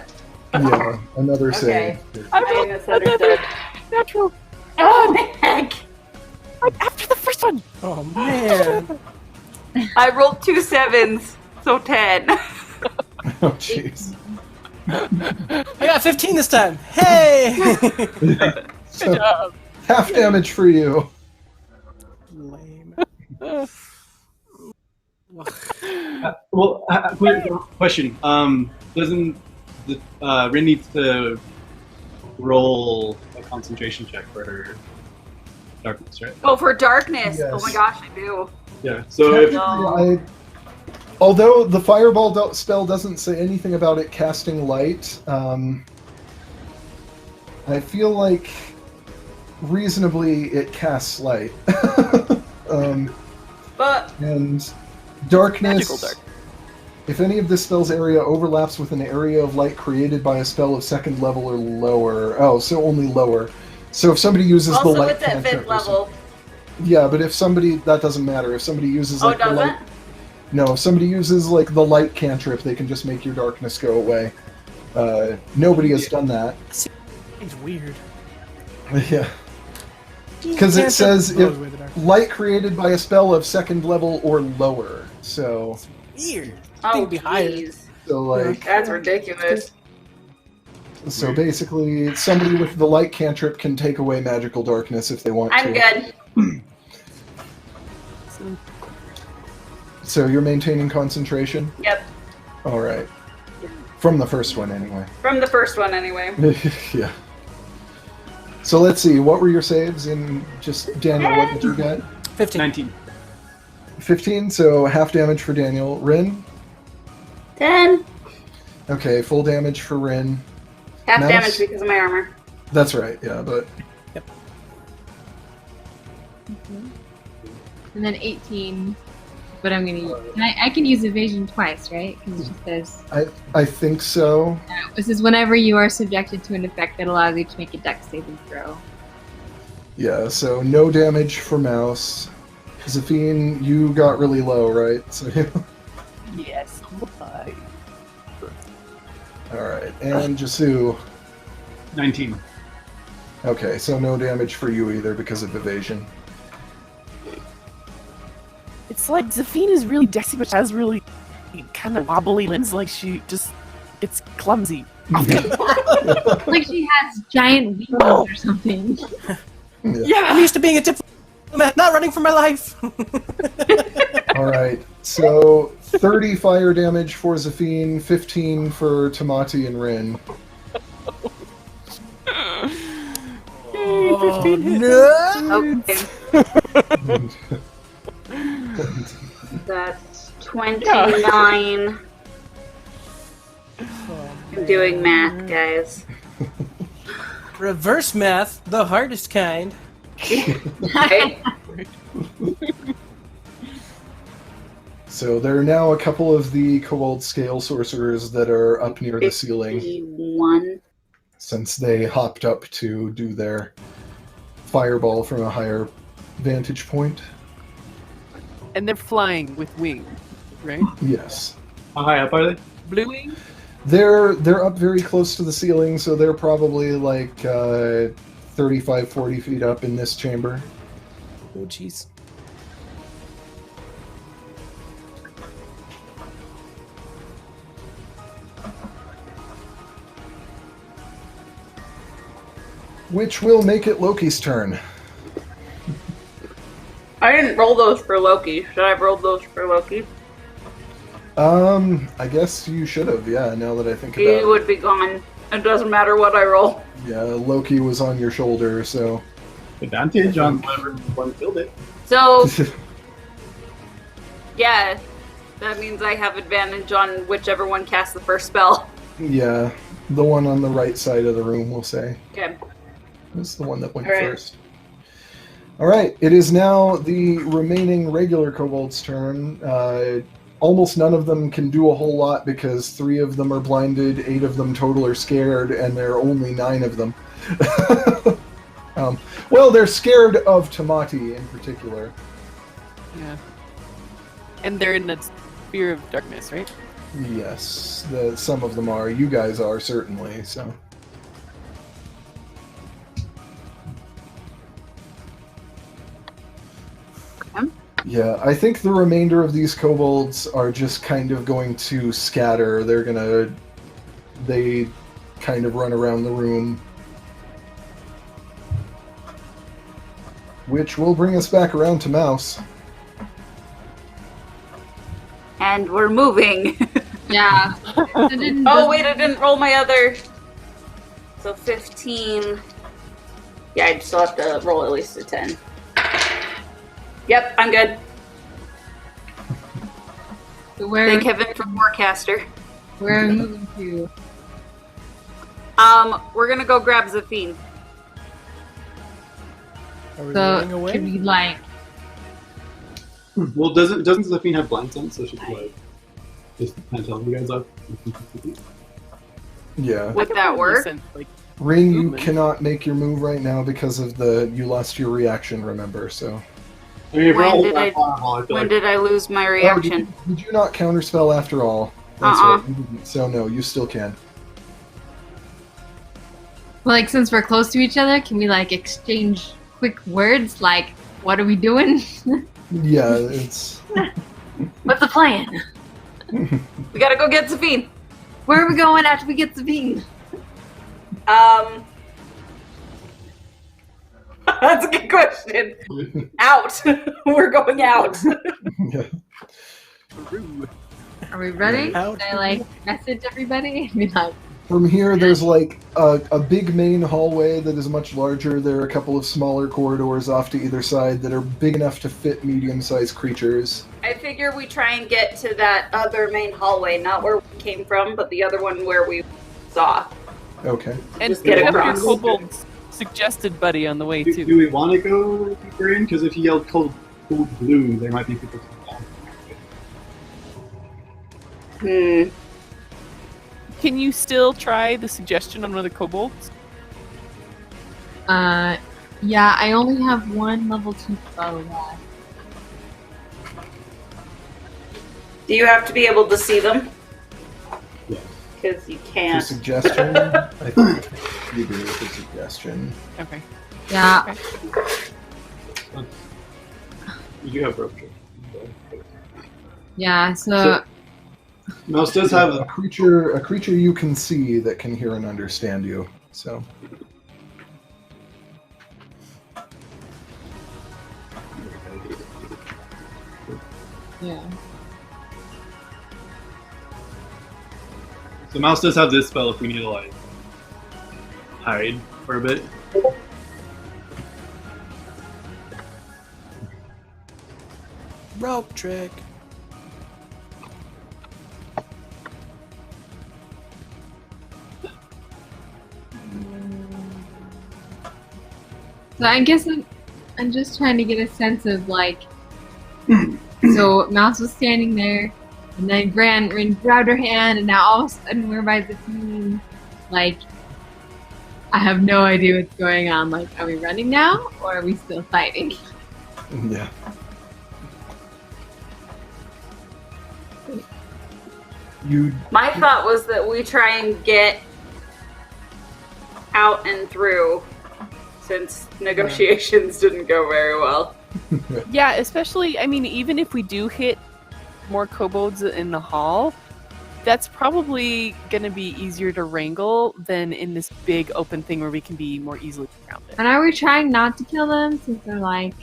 Yeah, another Okay. save. I misunderstood. Natural. Oh, heck. Like after the first one. Oh man. I rolled 2 7s, so 10. Oh jeez. I got 15 this time. Hey! Good So, job. half damage for you. Lame. Well, quick question. Doesn't the Rin needs to roll a concentration check for her darkness, right? Oh, for darkness. Yes. Oh my gosh, I do. Yeah. So if No. Although the fireball spell doesn't say anything about it casting light, I feel like reasonably it casts light. But And darkness. Magical dark. If any of this spell's area overlaps with an area of light created by a spell of second level or lower, so only lower. So if somebody uses also the light it's at cantrip 5th or something- level. Yeah, but if somebody, that doesn't matter. If somebody uses Oh, like it the doesn't? light, no, if somebody uses like the light cantrip, they can just make your darkness go away. Nobody has done that. It's weird. Yeah, because it says Blows if away the dark. light created by a spell of second level or lower. So Weird. I Oh, think it'd be higher. jeez. like That's ridiculous. so basically, somebody with the light cantrip can take away magical darkness if they want I'm to. good. So you're maintaining concentration. Yep. All right. From the first one, anyway. From the first one, anyway. Yeah. So let's see. What were your saves? And just Daniel, what did you get? 15. 19. 15. So half damage for Daniel. Rin. 10. Okay, full damage for Rin. Half Mouse? damage because of my armor. That's right. Yeah, but And then 18. But I'm gonna use. And I can use evasion twice, right? Because it just says I think so. this is whenever you are subjected to an effect that allows you to make a dex saving throw. Yeah. So no damage for Mouse. Zafine, you got really low, right? So Yes. Bye. all right. And Jisu. 19. Okay, so no damage for you either because of evasion. It's like Zafine is really dexy, but has really kind of wobbly limbs. Like she just gets clumsy. Like she has giant wings or something. I'm Yeah. used to being a diplomat, not running for my life. All right, so 30 fire damage for Zafine, 15 for Tamati and Rin. Oh, no! Okay. That's 29. I'm doing math, guys. Reverse math, the hardest kind. Right? So there are now a couple of the Kobold scale sorcerers that are up near the ceiling 51. since they hopped up to do their fireball from a higher vantage point. And they're flying with wings, right? Yes. How high up are they? Blue wing? They're up very close to the ceiling, so they're probably like 35, 40 feet up in this chamber. Oh, jeez. Which will make it Loki's turn. I didn't roll those for Loki. Should I have rolled those for Loki? I guess you should have, yeah, now that I think He about it. would be gone. It doesn't matter what I roll. Yeah, Loki was on your shoulder, so... Advantage on whoever one killed it. So, yeah, that means I have advantage on whichever one casts the first spell. Yeah, the one on the right side of the room, we'll say. Okay. This is the one that went All right. first. Alright, it is now the remaining regular kobolds' turn. Almost none of them can do a whole lot because 3 of them are blinded, 8 of them total are scared, and there are only 9 of them. Well, they're scared of Tamati in particular. Yeah. And they're in the sphere of darkness, right? Yes, some of them are. You guys are, certainly, so... Yeah, I think the remainder of these kobolds are just kind of going to scatter. They kind of run around the room. Which will bring us back around to Mouse. And we're moving. Yeah. Oh, wait, I didn't roll my other. So 15. Yeah, I still have to roll at least a 10. Yep, I'm good. So where Thank heaven for Forecaster. are we moving to? We're gonna go grab Zafine. Are we So running away? can we like? Well, doesn't Zephine have blind sense, so she can like just kind of tell you guys up? Yeah. Would that work? Like, Ring, you movement. cannot make your move right now because of you lost your reaction, remember, so... I mean, if we're When all did that I- fireball, I feel When like did I lose my reaction? Oh, did you not counterspell after all? That's right, you didn't. So no, you still can. Well, like since we're close to each other, can we like exchange quick words? Like, what are we doing? Yeah, it's... What's the plan? We gotta go get Zafine. Where are we going after we get Sabine? That's a good question. Out. We're going out. Yeah. Are we ready? Out. Should I like message everybody? I mean, like, From here, there's like a big main hallway that is much larger. There are a couple of smaller corridors off to either side that are big enough to fit medium-sized creatures. I figure we try and get to that other main hallway, not where we came from, but the other one where we saw. Okay. And Just get have your across. kobolds suggested buddy on the way do too. we want to go deeper in? Because if he yelled cold blue, there might be people coming down. Can you still try the suggestion on one of the kobolds? yeah, I only have one level 2 spell left. Do you have to be able to see them? Yeah. Because you For can't. suggestion, I think you do with the suggestion. Okay. Yeah, You do have rope trick. yeah. So Mouse does have A creature you can see that can hear and understand you. So yeah. So Mouse does have this spell if we need to like hide for a bit. Rope trick. So I guess I'm just trying to get a sense of like. So Mouse was standing there, and then Rin grabbed her hand, and now all of a sudden we're by the team. Like, I have no idea what's going on. Like, are we running now, or are we still fighting? Yeah. My thought was that we try and get out and through, since negotiations didn't go very well. Yeah, especially, I mean, even if we do hit more kobolds in the hall, that's probably going to be easier to wrangle than in this big open thing where we can be more easily surrounded. And are we trying not to kill them since they're like,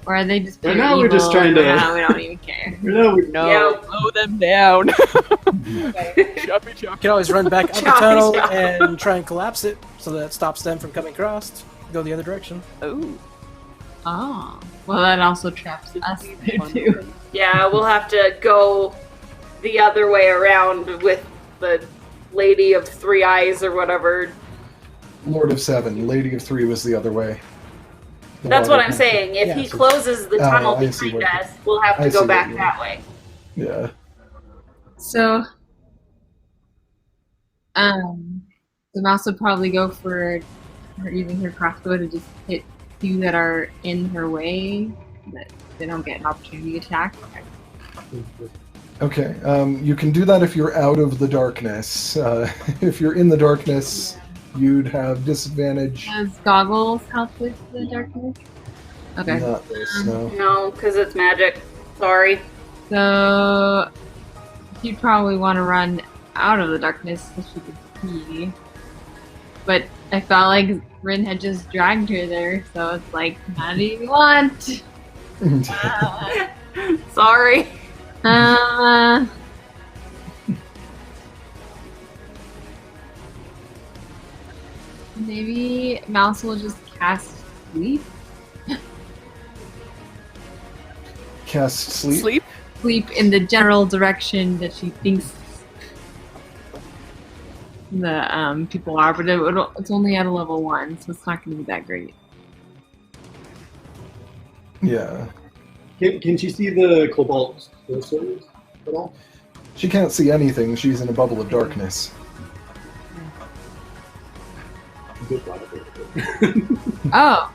or are they just pure now we're evil? just trying to- Yeah, we don't even care. No, Yeah. blow them down. Choppy You can always run back up the tunnel and try and collapse it so that it stops them from coming across. Go the other direction. Oh. Oh, well, that also traps us there too. Yeah, we'll have to go the other way around with the Lady of Three Eyes or whatever. Lord of Seven, Lady of Three was the other way. The That's what water- I'm saying. If Yeah, he so- closes the tunnel I see behind what- us, we'll have I to see go what back you that way. Yeah. So, the mouse would probably go for her using her crossbow to just hit two that are in her way, that they don't get an opportunity to attack. Okay. You can do that if you're out of the darkness. If you're in the darkness, you'd have disadvantage. Does goggles help with the darkness? Okay. Not this, no. No, because it's magic. Sorry. So you'd probably want to run out of the darkness so she could see. But I felt like Rin had just dragged her there, so it's like, how do you want? Sorry. Maybe Mouse will just cast sleep. Cast sleep. Sleep? Sleep in the general direction that she thinks the people are, but it's only at a level 1, so it's not going to be that great. Yeah. Can she see the kobolds at all? She can't see anything. She's in a bubble of darkness. Oh,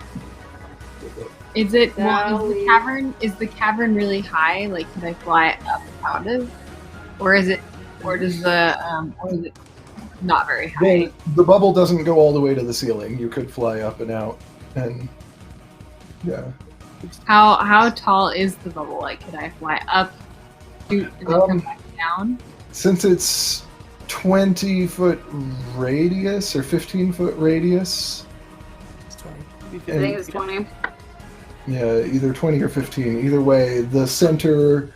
is it? Well, Sally. is the cavern really high? Like, can I fly up out of, or is it, or does or is it not very high? The bubble doesn't go all the way to the ceiling. You could fly up and out, and yeah. How tall is the bubble? Like, could I fly up, shoot, and then come back down? Since it's 20-foot radius or 15-foot radius, It's 20. I think it's 20. yeah, either 20 or 15. Either way, the center,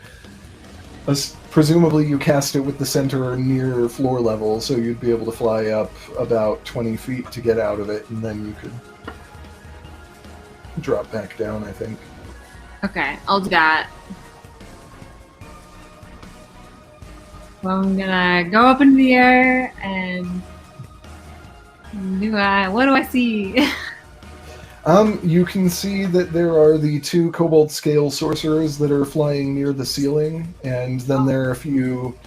presumably you cast it with the center near floor level, so you'd be able to fly up about 20 feet to get out of it, and then you could drop back down, I think. Okay, I'll do that. Well, I'm gonna go up into the air and what do I see? You can see that there are the 2 kobold scale sorcerers that are flying near the ceiling, and then there are a few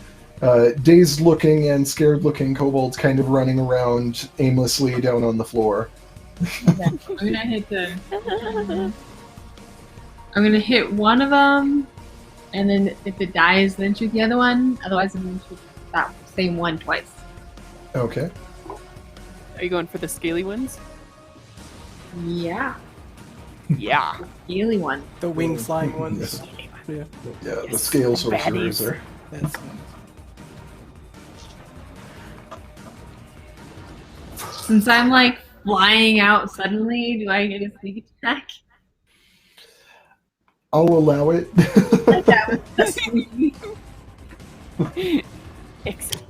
dazed-looking and scared-looking kobolds kind of running around aimlessly down on the floor. Okay, I'm gonna hit I'm gonna hit one of them, and then if it dies, then shoot the other one. Otherwise, I'm gonna shoot that same one twice. Okay. Are you going for the scaly ones? Yeah, Yeah. scaly one. The wing flying ones. Yes. Yeah, Yeah, the Yes, scale the sorcerers baddies. are... that's Since I'm like flying out suddenly, do I get a sneak attack? I'll allow it. Excellent.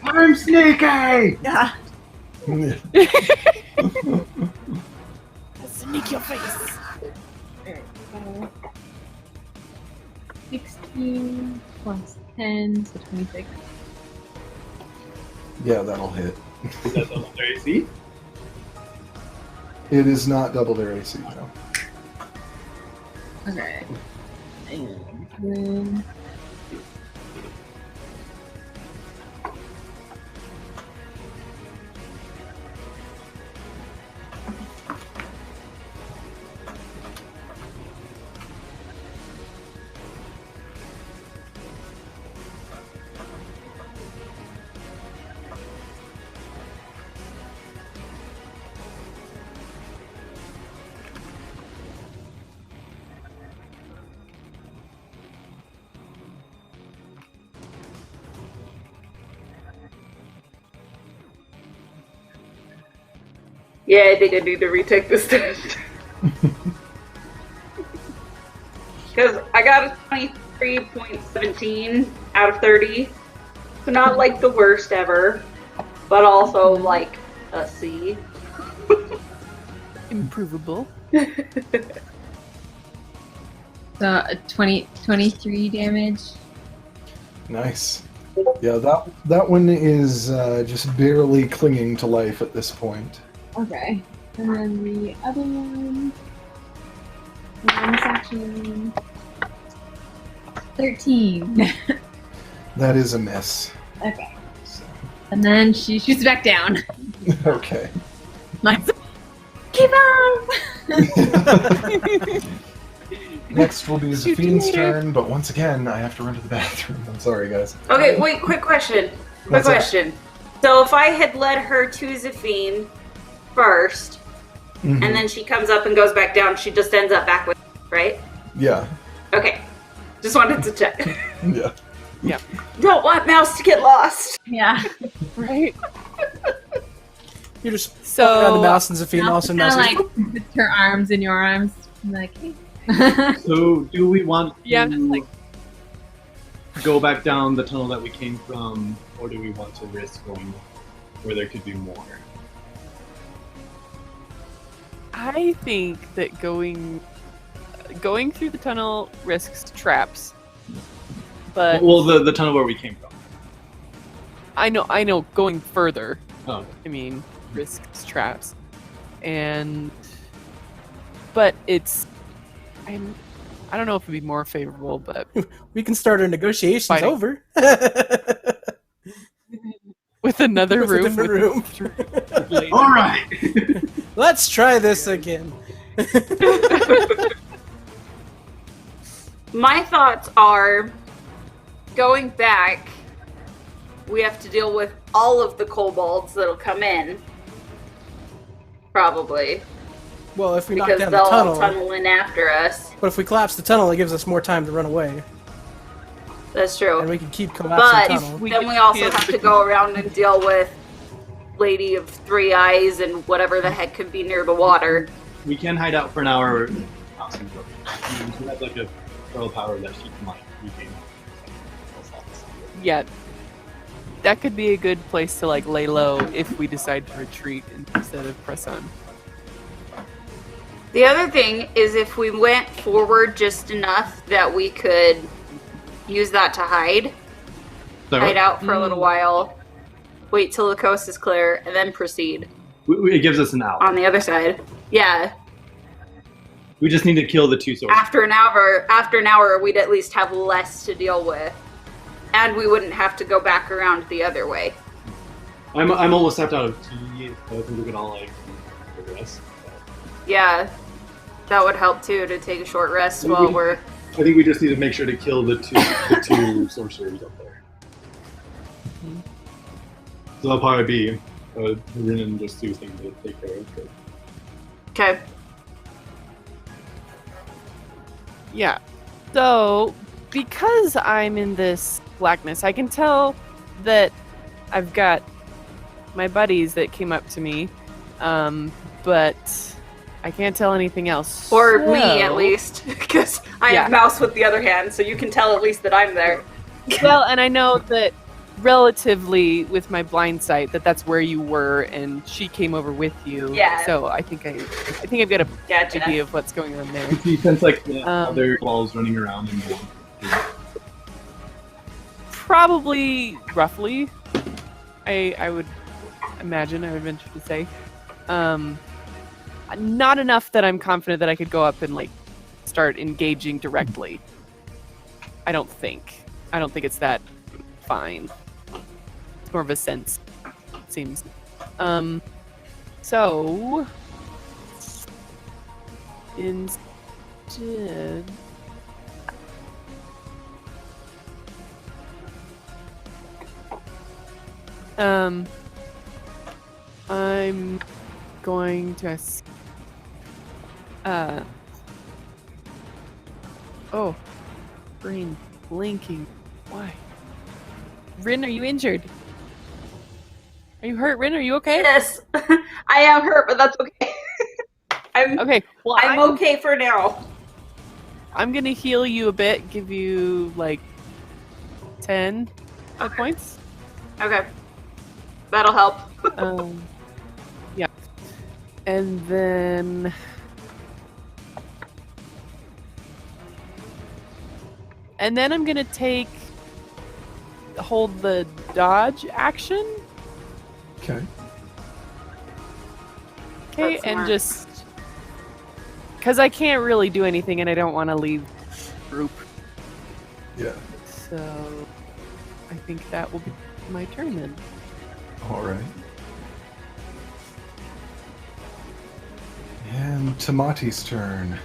I'm sneaky! Yeah. Sneak your face. 16 plus 10, so 26. Yeah, that'll hit. Is that the AC? It is not double their AC, no. Okay. And Yeah, I think I need to retake this test. Because I got a 23.17 out of 30. So not like the worst ever, but also like a C. Improvable. so 23 damage. Nice. Yeah, that one is just barely clinging to life at this point. Okay. And then the other one. Bonus action. 13. That is a miss. Okay. So, And then she shoots back down. okay. Like, keep on! Next will be Zephine's turn, but once again, I have to run to the bathroom. I'm sorry, guys. Okay, wait, quick question. What's up? So if I had led her to Zephine first, Mhm. and then she comes up and goes back down, she just ends up back with me, right? Yeah. Okay. Just wanted to check. Yeah. Don't want Mouse to get lost. Yeah. Right. You just So walk around the mouse and Zafine also Kind of knows. like with her arms in your arms. I'm like, hey. So, do we want Yeah, to I'm just like- go back down the tunnel that we came from, or do we want to risk going where there could be more? I think that going through the tunnel risks traps. But Well, the tunnel where we came from. I know going further, Oh, I mean, risks traps. But it's I don't know if it'd be more favorable, but We can start our negotiations Fighting. over. with another With a room different with room. all right. Let's try this again. My thoughts are going back, we have to deal with all of the kobolds that'll come in. Probably. Well, if we knock Because down they'll the tunnel, tunnel in after us. but if we collapse the tunnel, it gives us more time to run away, That's true. and we can keep But collapsing the tunnel. then we also have to go around and deal with Lady of Three Eyes and whatever the heck could be near the water. We can hide out for an hour. We have like a pearl power that she can like regain. yeah, that could be a good place to like lay low if we decide to retreat instead of press on. The other thing is if we went forward just enough that we could use that to hide out for a little while, wait till the coast is clear, and then proceed It gives us an hour. on the other side. Yeah, We just need to kill the two sources. after an hour, we'd at least have less to deal with, and we wouldn't have to go back around the other way. I'm almost tapped out of tea, so I think we can all like progress. Yeah, that would help too, to take a short rest while we're... I think we just need to make sure to kill the two sorcerers up there. So that'll probably be a Rin and just two things to take care of. But Okay. Yeah. So, because I'm in this blackness, I can tell that I've got my buddies that came up to me, but I can't tell anything else. Or me, So- at least, because I Yeah. have Mouse with the other hand, so you can tell at least that I'm there. Well, and I know that relatively with my blind sight that's where you were, and she came over with you. Yeah. So I think I've got a Gotcha. idea of what's going on there. you sense like the Um, other balls running around and going. Probably roughly. I would imagine, I would venture to say. Not enough that I'm confident that I could go up and like start engaging directly. I don't think it's that fine. It's more of a sense, it seems. So instead, I'm going to ask. Oh, brain blinking. Why? Rin, are you injured? Are you hurt, Rin? Are you okay? Yes, I am hurt, but that's okay. I'm Well, I'm okay for now. I'm gonna heal you a bit. Give you like 10 hit points. Okay, that'll help. Yeah, and then. And then I'm gonna hold the dodge action. Okay. Okay, That's and smart. just because I can't really do anything, and I don't want to leave the group. Yeah. So I think that will be my turn then. All right. And Tamati's turn.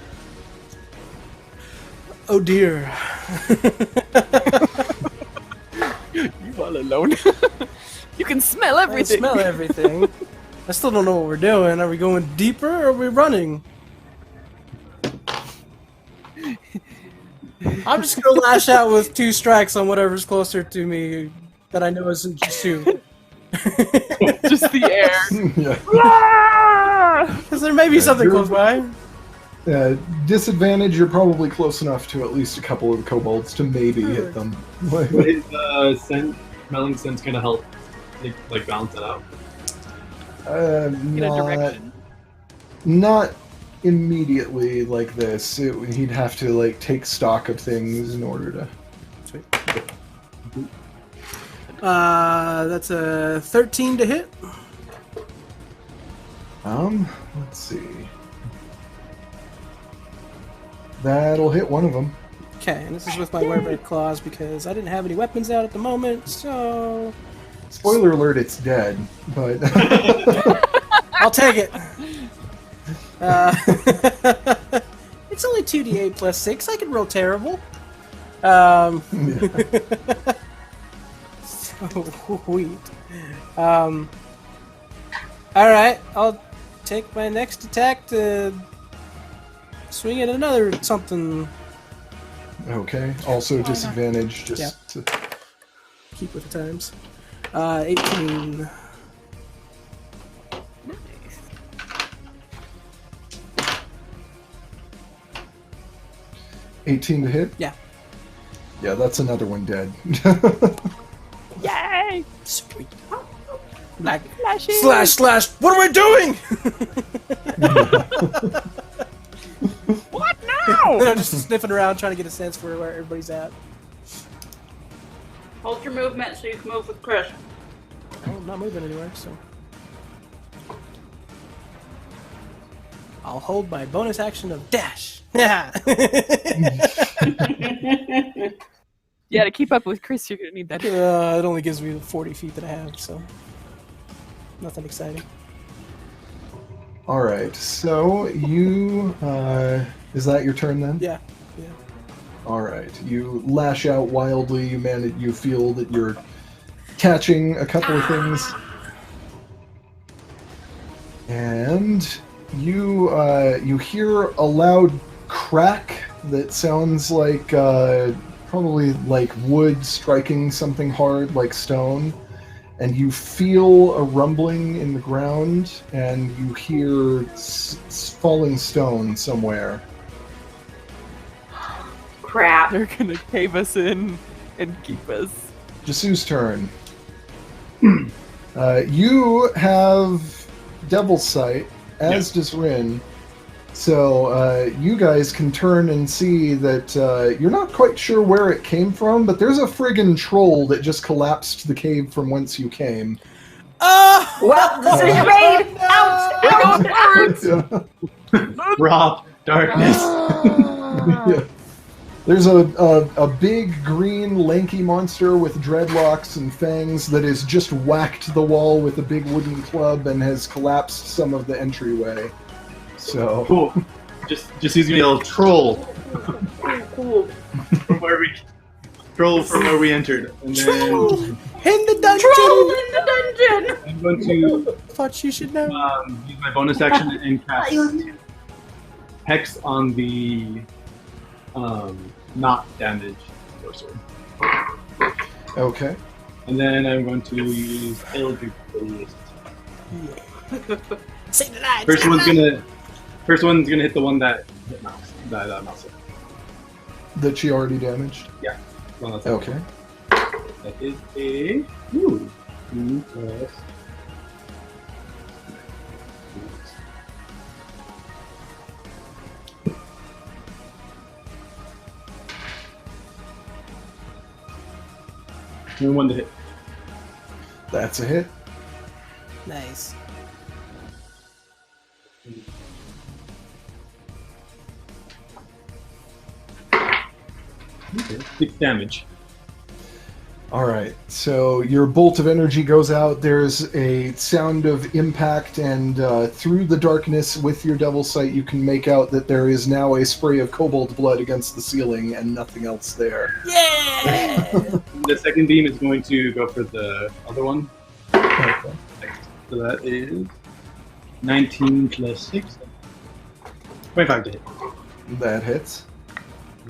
Oh dear. You all alone. You can smell I everything. smell everything. I still don't know what we're doing. Are we going deeper or are we running? I'm just gonna lash out with 2 strikes on whatever's closer to me that I know isn't just 2. Just the air. Yeah. Because there may be something you're- close by. Disadvantage, you're probably close enough to at least a couple of the kobolds to maybe hit them. But is smelling sense gonna help, like balance it out? In a direction. Not immediately like this. He'd have to like take stock of things in order to. Sweet. That's a 13 to hit. Let's see. That'll hit one of them. Okay, and this is with my Werebear Claws because I didn't have any weapons out at the moment, so... Spoiler alert, it's dead, but... I'll take it! It's only 2d8 plus 6, I can roll terrible. So sweet. Alright, I'll take my next attack to swing at another something. Okay, also disadvantage, just to... Keep with the times. 18. 18 to hit? Yeah. Yeah, that's another one dead. Yay! Sweet. Like, Flashing. slash, what am I doing? What now? I'm just sniffing around trying to get a sense for where everybody's at. Hold your movement so you can move with Chris. Oh, I'm not moving anywhere, so. I'll hold my bonus action of dash. Yeah. Yeah, to keep up with Chris, you're gonna need that. It only gives me the 40 feet that I have, so. Nothing exciting. Alright, so you... is that your turn then? Yeah. Alright, you lash out wildly, you feel that you're catching a couple of things. And you hear a loud crack that sounds like probably like wood striking something hard like stone. And you feel a rumbling in the ground, and you hear falling stone somewhere. Crap. They're gonna cave us in and keep us. Jasu's turn. You have Devil's Sight, as does Rin. So you guys can turn and see that you're not quite sure where it came from, but there's a friggin' troll that just collapsed the cave from whence you came. Oh! Well, decision made. Ouch! We're going forward. Rob, darkness. Yeah. There's a big green lanky monster with dreadlocks and fangs that has just whacked the wall with a big wooden club and has collapsed some of the entryway. So Cool. Just use me a troll Cool. from where we entered, and then In the dungeon! Troll in the dungeon. I'm going to Thought you should know. use my bonus action and cast Hex on the not damaged sorcerer. okay. And then I'm going to use Eldritch Blast. Say the line, First say the one's line. gonna hit the one that hit mouse. That mouse hit. That she already damaged. One that's Okay. That is a 2 plus. And 1 to hit. That's a hit. Nice. Okay. 6 damage. All right. So your bolt of energy goes out. There's a sound of impact, and through the darkness with your devil sight, you can make out that there is now a spray of kobold blood against the ceiling and nothing else there. Yeah! The second beam is going to go for the other one. Okay. So that is 19 plus 6. 25 to hit. That hits.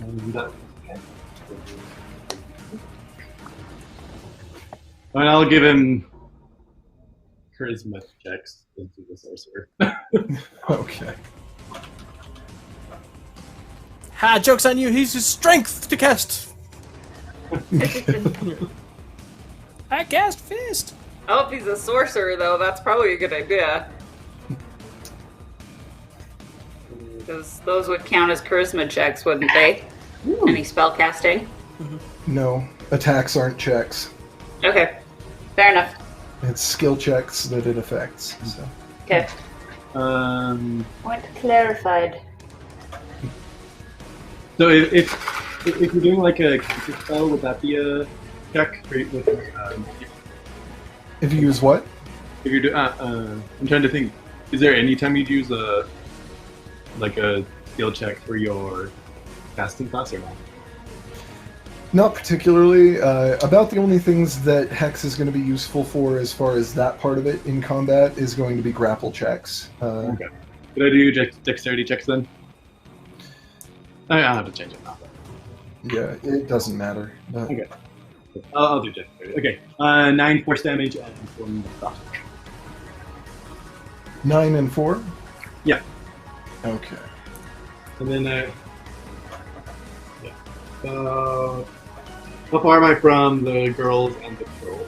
And that, okay. And I'll give him charisma checks into the sorcerer. Okay. Ha, joke's on you, he's his strength to cast. I cast fist. Oh, if he's a sorcerer, though, that's probably a good idea. Because those would count as charisma checks, wouldn't they? Any spell casting? No, attacks aren't checks. Okay, fair enough. It's skill checks that it affects. So. Okay. Point clarified. So if you're doing like a counter spell, would that be a check? With, If you use what? if you're I'm trying to think. Is there any time you'd use a skill check for your casting class or not? Not particularly. About the only things that Hex is going to be useful for as far as that part of it in combat is going to be grapple checks. Okay. Could I do dexterity checks then? I'll have to change it now. Yeah, it doesn't matter. But- Okay. I'll do dexterity. Okay. 9 force damage and 1 buff. 9 and 4? Yeah. Okay. And then how far am I from the girls and the troll?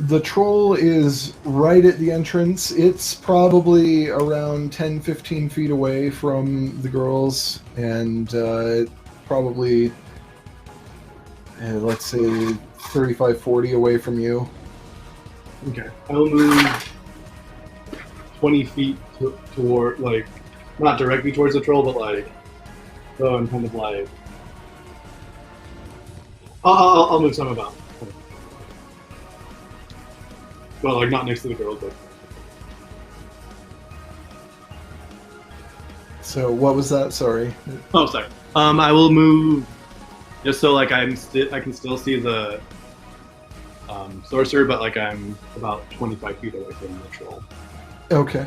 The troll is right at the entrance. It's probably around 10-15 feet away from the girls, and probably, let's say, 35-40 away from you. Okay. I'll move 20 feet toward, like, not directly towards the troll, but like, so I'm kind of like, I'll move some about. Well, like not next to the girls, but So what was that? Sorry. oh, sorry. I will move just so like I can still see the sorcerer, but like I'm about 25 feet away from the troll. Okay.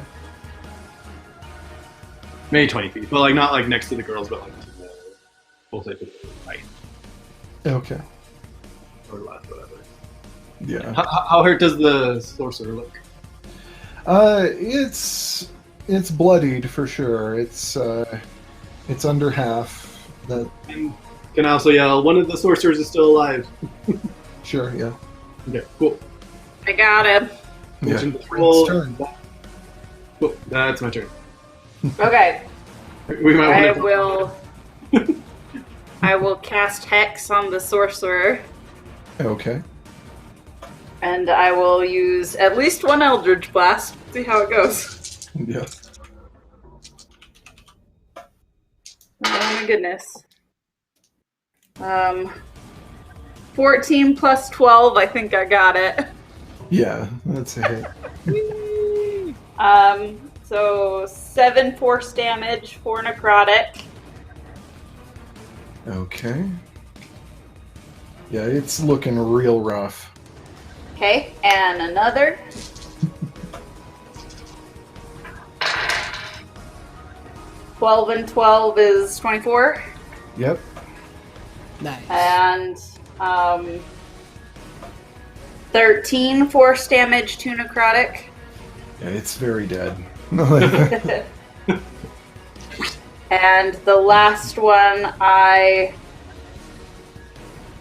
Maybe 20 feet, but like not like next to the girls, but like to the both sides of the right Okay. or left, whatever. Yeah. How hurt does the sorcerer look? It's bloodied for sure. It's under half. That And can I also yell, one of the sorcerers is still alive? sure, yeah. Okay, cool. I got him. Yeah. Mention the It's troll. turn. Cool, that's my turn. Okay, We might I want to. will. I will cast Hex on the sorcerer. Okay. And I will use at least one Eldritch Blast. See how it goes. Yeah. Oh my goodness. 14 plus 12, I think I got it. Yeah, that's a hit. So 7 force damage, 4 necrotic. Okay. Yeah, it's looking real rough. Okay, and another. Twelve and 12 is 24. Yep. Nice. And 13 force damage, 2 necrotic. Yeah, it's very dead. And the last one, I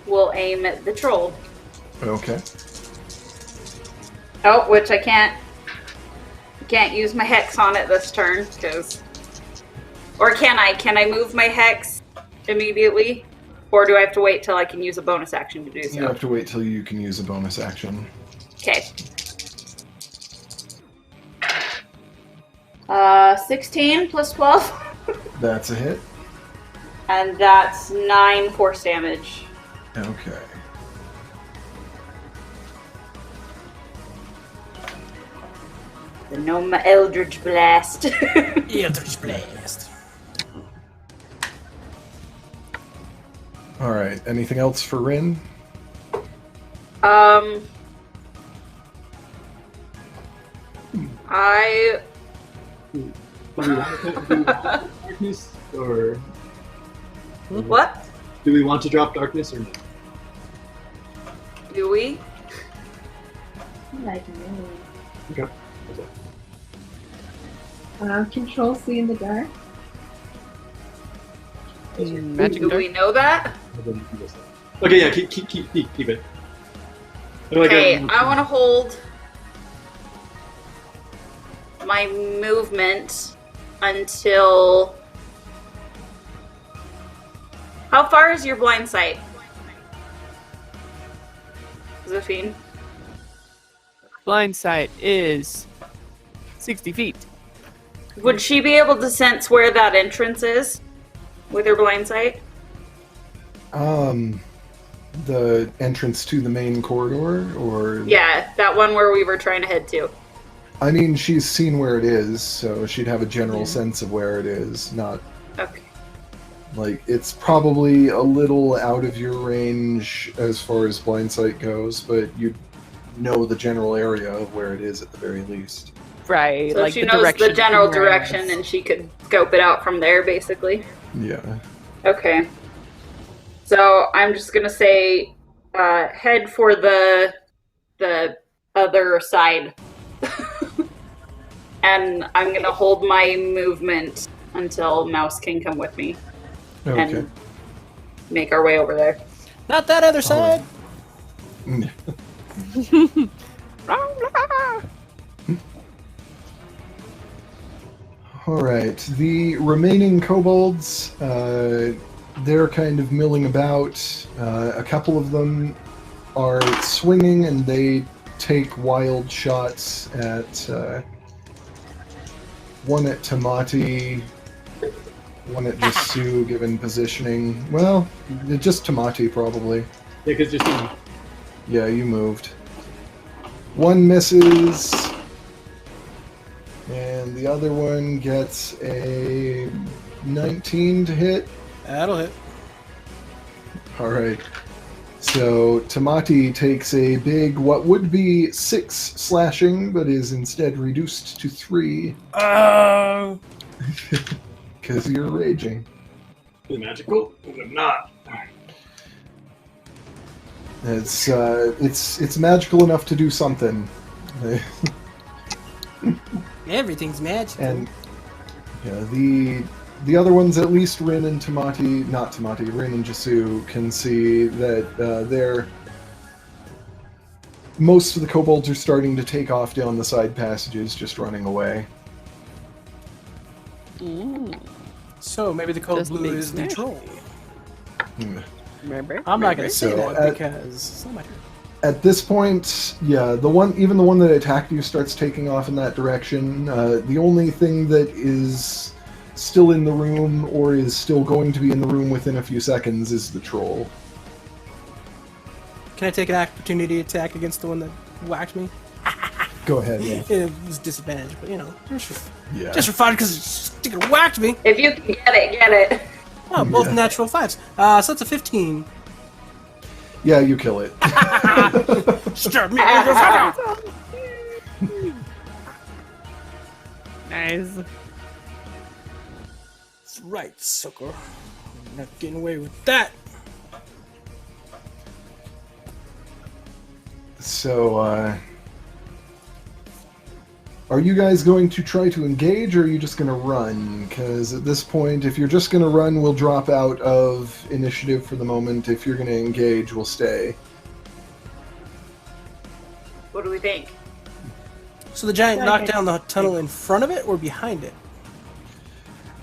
will aim at the troll. Okay. Oh, which I can't use my hex on it this turn, because... Or can I? Can I move my hex immediately? Or do I have to wait till I can use a bonus action to do so? You have to wait till you can use a bonus action. Okay. 16 plus 12. That's a hit. And that's 9 force damage. Okay. The Noma Eldritch Blast. Eldritch Blast. Alright, anything else for Rin? I... Do we want to drop darkness, or What? do we want to drop darkness, or no? Do we? Like me. Okay. Control C in the dark. Magic Do dark. we know that? Okay, yeah, keep it. Okay, I want to hold my movement until... How far is your blind sight? Zafine? Blind sight is 60 feet. Would she be able to sense where that entrance is with her blind sight? The entrance to the main corridor, or... Yeah, that one where we were trying to head to. I mean, she's seen where it is, so she'd have a general sense of where it is, not... Okay. Like, it's probably a little out of your range as far as blind sight goes, but you know the general area of where it is at the very least. Right, So like she the knows direction. the general from where it direction is. and she could scope it out from there, basically. Yeah. Okay. So I'm just gonna say, head for the other side, and I'm gonna hold my movement until Mouse can come with me Okay. and make our way over there. Not that other side. Alright, the remaining kobolds, they're kind of milling about. A couple of them are swinging and they take wild shots at one at Tamati, one at Jasu, given positioning. Well, just Tamati, probably. Yeah, because you're seeing. Yeah, you moved. One misses, and the other one gets a 19 to hit. That'll hit. Alright. So Tamati takes a big, what would be 6 slashing, but is instead reduced to 3. Oh. Because you're raging. Is it magical? I'm not. It's magical enough to do something. Everything's magical. And yeah, the other ones, at least Rin and Tamati, not Tamati, Rin and Jasu, can see that most of the kobolds are starting to take off down the side passages, just running away. So maybe the cold Just blue big is the smash. troll. Hmm. Remember? I'm not gonna say So, that because it's not my turn. At this point, yeah, even the one that attacked you starts taking off in that direction. The only thing that is still in the room or is still going to be in the room within a few seconds is the troll. Can I take an opportunity attack against the one that whacked me? Go ahead. Yeah. It was disadvantage, but Yeah. just for fun because it whacked me. If you can get it, get it. Oh, both Yeah. natural 5s. So that's a 15. Yeah, you kill it. Start me. Nice. That's right, sucker. I'm not getting away with that. So, are you guys going to try to engage, or are you just going to run? Because at this point, if you're just going to run, we'll drop out of initiative for the moment. If you're going to engage, we'll stay. What do we think? So the giant knocked down the tunnel in front of it or behind it?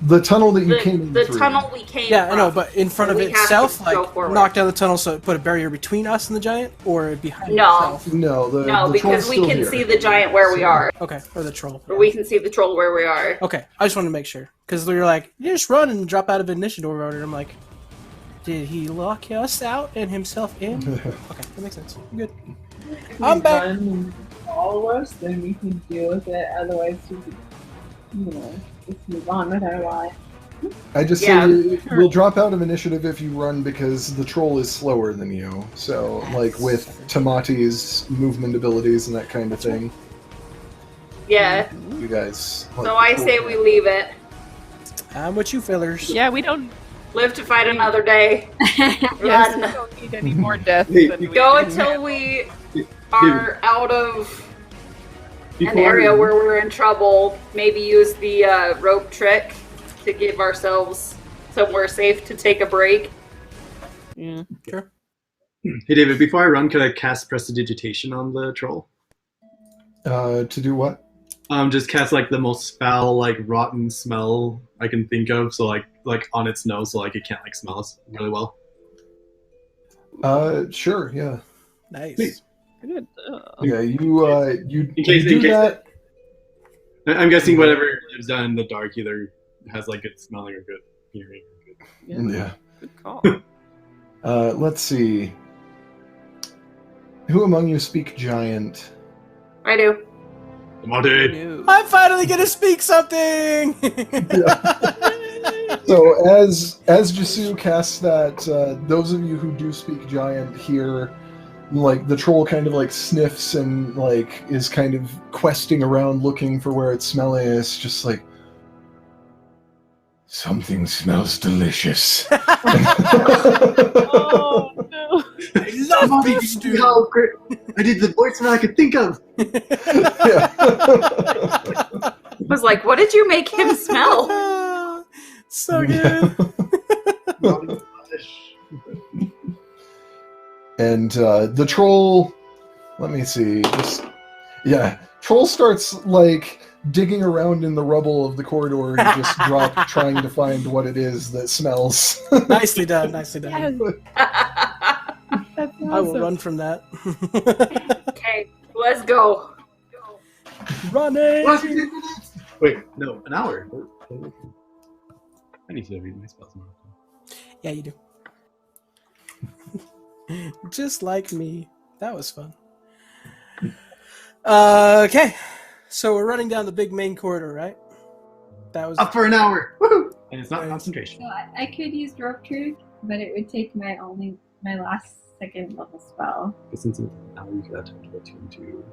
The tunnel that you came in The through. tunnel we came Yeah, I from. know, but in front of We it have itself, to like go forward. knocked down the tunnel so it put a barrier between us and the giant, or behind No. itself? No, the No, the because troll's we still can here. see the giant where we are. Okay, or the troll. Or we can see the troll where we are. Okay, I just wanted to make sure. Because we were like, you just run and drop out of initiative order. And I'm like, did he lock us out and himself in? Okay, that makes sense. Good. If I'm we back. run and all of us, then we can deal with it. Otherwise, just move on with our life. I just Yeah. say we'll drop out of initiative if you run because the troll is slower than you. So, like with Tamati's movement abilities and that kind of thing, Yeah. you guys. So I say we leave it. I'm with you, fellers. Yeah, we don't. Live to fight another day. Yes, we Run. don't need any more death. Hey, than we Go do. until we are out of an Before- area where we're in trouble. Maybe use the rope trick to give ourselves somewhere safe to take a break. Yeah. Sure. Hey David, before I run, could I cast Prestidigitation on the troll? To do what? Just cast like the most foul, like rotten smell I can think of. So like on its nose, so like it can't like smell us really well. Sure, yeah. Nice. Good. Yeah, you In case- do in case that. I'm guessing whatever lives down in the dark either has like good smelling or good hearing. Or good... Yeah. Good call. Let's see. Who among you speak giant? I do. Monty! No. I'm finally gonna speak something. So as Jisu casts that, those of you who do speak giant hear, like the troll kind of like sniffs and like is kind of questing around looking for where it's smelling. It's just like something smells delicious. Oh no. I love beef stew. How great! I did the voice that I could think of. Yeah. I was like, what did you make him smell? So good. And the troll, let me see, troll starts like digging around in the rubble of the corridor he just dropped, trying to find what it is that smells. Nicely done. Nicely done. That's I will awesome. run from that. Okay, let's go. Running. Wait, no, an hour. I need to read my spells more. Yeah, you do. Just like me. That was fun. Okay. So we're running down the big main corridor, right? That was Up for an hour. Woohoo! And it's not Nice. concentration. So I could use rope trick, but it would take my last second level spell. But since it's an hour, you could actually attune to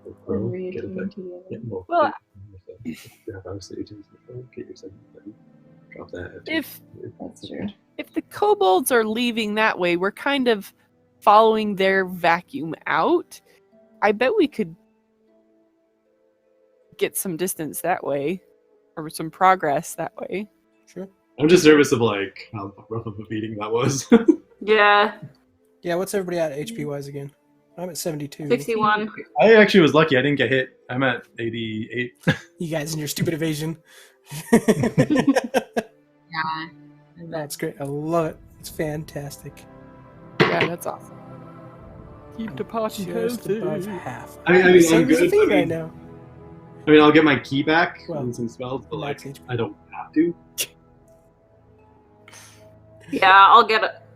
the pro, And get reattune effect. to the other. Yeah, well, Well, you have obviously attuned to the pro, get your second level, drop that. If That's true. if the kobolds are leaving that way, we're kind of following their vacuum out. I bet we could get some distance that way, or some progress that way. sure. I'm just nervous of like how rough of a beating that was. Yeah, Yeah, what's everybody at HP wise again? I'm at 72. 61. I actually was lucky. I didn't get hit. I'm at 88. You guys and your stupid evasion. Yeah. That's great. I love it. It's fantastic. Yeah, that's awesome. Keep the party Just healthy. above half. I mean, Same I'm as good. Fee I right mean, now. I'll get my key back Well, and some spells, but like, max HP. I don't have to. Yeah,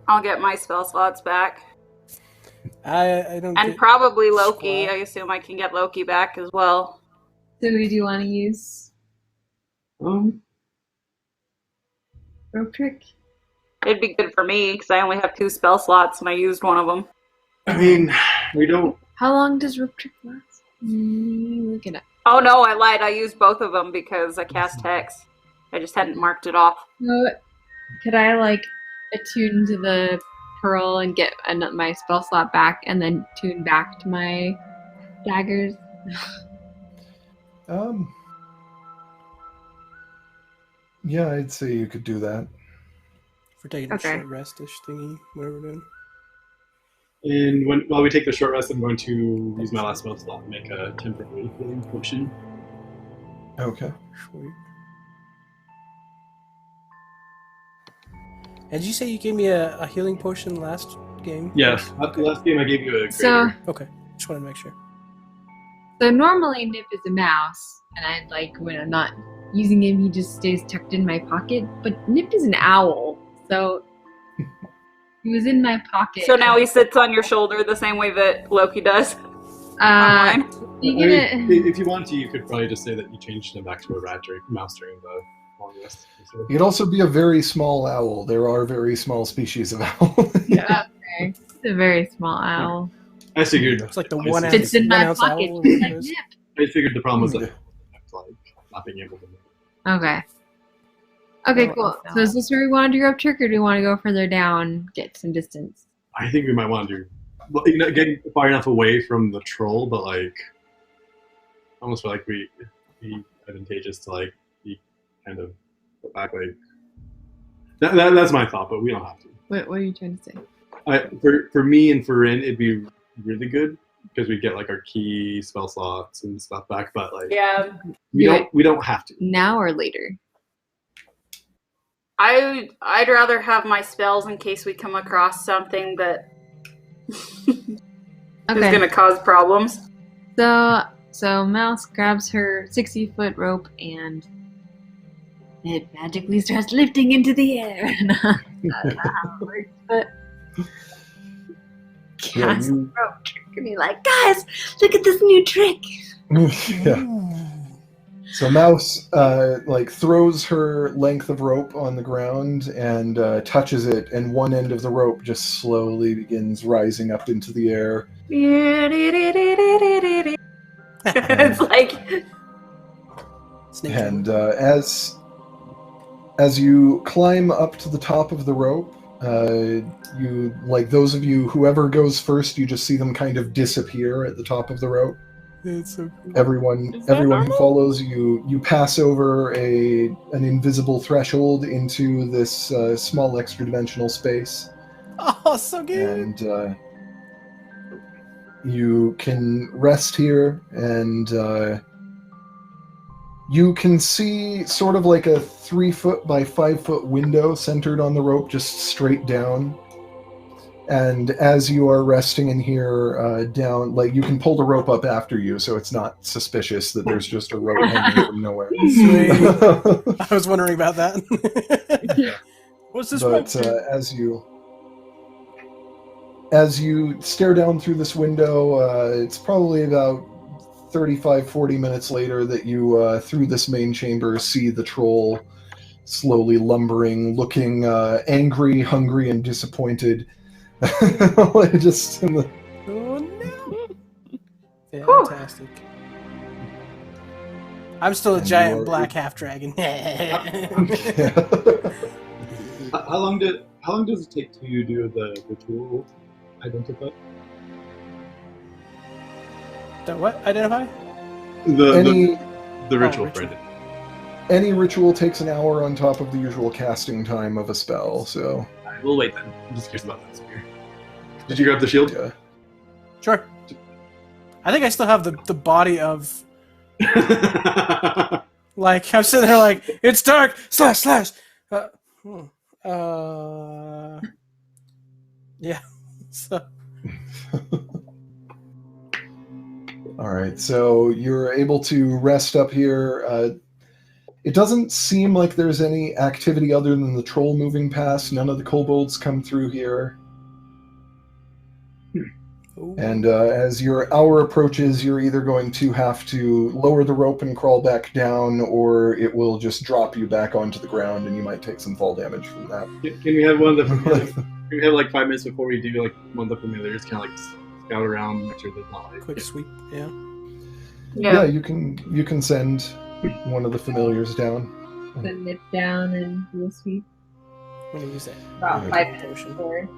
I'll get my spell slots back. I don't And get probably Loki. squat. I assume I can get Loki back as well. So who do you want to use? Um, Rope trick? It'd be good for me because I only have 2 spell slots and I used one of them. I mean, we don't. How long does rope trick last? Look it up. Oh no, I lied. I used both of them because I cast Hex. I just hadn't marked it off. So, could I like attune to the pearl and get my spell slot back, and then tune back to my daggers? Yeah, I'd say you could do that. For taking a Okay. short rest-ish thingy, whatever we're doing. And while we take the short rest, I'm going to use my last spell slot to make a temporary healing potion. Okay. Sweet. And did you say you gave me a healing potion last game? Yes, after the last game I gave you a greater. So, Okay, just wanted to make sure. so normally Nip is a mouse, and I like when I'm not using him, he just stays tucked in my pocket. But Nip is an owl, so he was in my pocket. So now he sits on your shoulder the same way that Loki does. Uh, Online. you I gonna, mean, if you want to, you could probably just say that you changed him back to a rat during mouse during the long rest. You could also be a very small owl. There are very small species of owl. okay. He's a very small owl. I figured It's like the I one see. ounce, Fits in my 1 ounce pocket, owl. just like Nip. I figured the problem was that Yeah. like not being able to move. Okay. Okay, Oh, cool. no. So is this where we want to do rope trick, or do we want to go further down, get some distance? I think we might want to do, well, you know, getting far enough away from the troll, but like almost feel like it'd be advantageous to like be kind of put back like that's my thought, but we don't have to. What are you trying to say? For me and for Rin, it'd be really good because we get like our key spell slots and stuff back, but like Yeah. we don't have to. Now or later? I'd rather have my spells in case we come across something that is Okay. going to cause problems. So Mouse grabs her 60-foot rope and it magically starts lifting into the air. I don't know how it works, but Yeah, cast rope trick and be like, guys, look at this new trick. yeah. So Mouse like throws her length of rope on the ground and touches it, and one end of the rope just slowly begins rising up into the air. It's like, Snake And as you climb up to the top of the rope, you like those of you whoever goes first, you just see them kind of disappear at the top of the rope. It's so cool. Everyone Is that who normal? follows you pass over an invisible threshold into this small extra dimensional space, Oh, so good. and you can rest here, and you can see sort of like a 3-foot by 5-foot window centered on the rope, just straight down. And as you are resting in here, down, like you can pull the rope up after you, so it's not suspicious that there's just a rope hanging from nowhere. Sweet. I was wondering about that. What's this rope? But as you stare down through this window, it's probably about 35-40 minutes later that you, through this main chamber, see the troll slowly lumbering, looking angry, hungry, and disappointed. Just in the... Oh no! Fantastic. I'm still a And giant you're- black half dragon. How long does it take to do the tool identify? The what? Identify? The ritual ritual. for it. Any ritual takes an hour on top of the usual casting time of a spell, so We'll wait then. I'm just curious about that spear. Did you grab the shield? yeah. Sure. I think I still have the body of, like, I'm sitting there like, it's dark, slash. Yeah. So, All right, so you're able to rest up here. It doesn't seem like there's any activity other than the troll moving past. None of the kobolds come through here. Ooh. And as your hour approaches, you're either going to have to lower the rope and crawl back down, or it will just drop you back onto the ground, and you might take some fall damage from that. Can we have one of the? Can we have like 5 minutes before we do like one of the familiars, kind of like scout around, make sure there's not like Quick sweep. Yeah. Yeah, you can send one of the familiars down. Put Nip down and do a sweep. I'm gonna use that. About Yeah. 5 minutes Potion. before.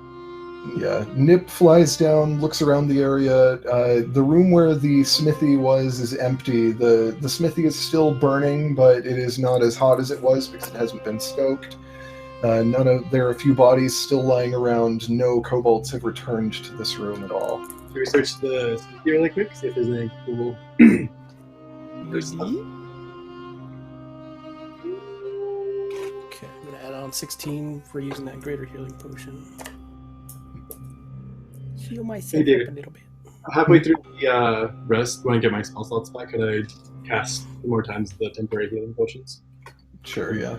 Yeah, Nip flies down, looks around the area. The room where the smithy was is empty. The smithy is still burning, but it is not as hot as it was because it hasn't been stoked. There are a few bodies still lying around. No kobolds have returned to this room at all. Should we search the smithy really quick, see if there's any cool? There's stuff. Okay, I'm gonna add on 16 for using that greater healing potion. Heal myself Hey, David. up a little bit. Halfway through the rest, when I get my spell slots back, could I cast more times the temporary healing potions? Sure, yeah.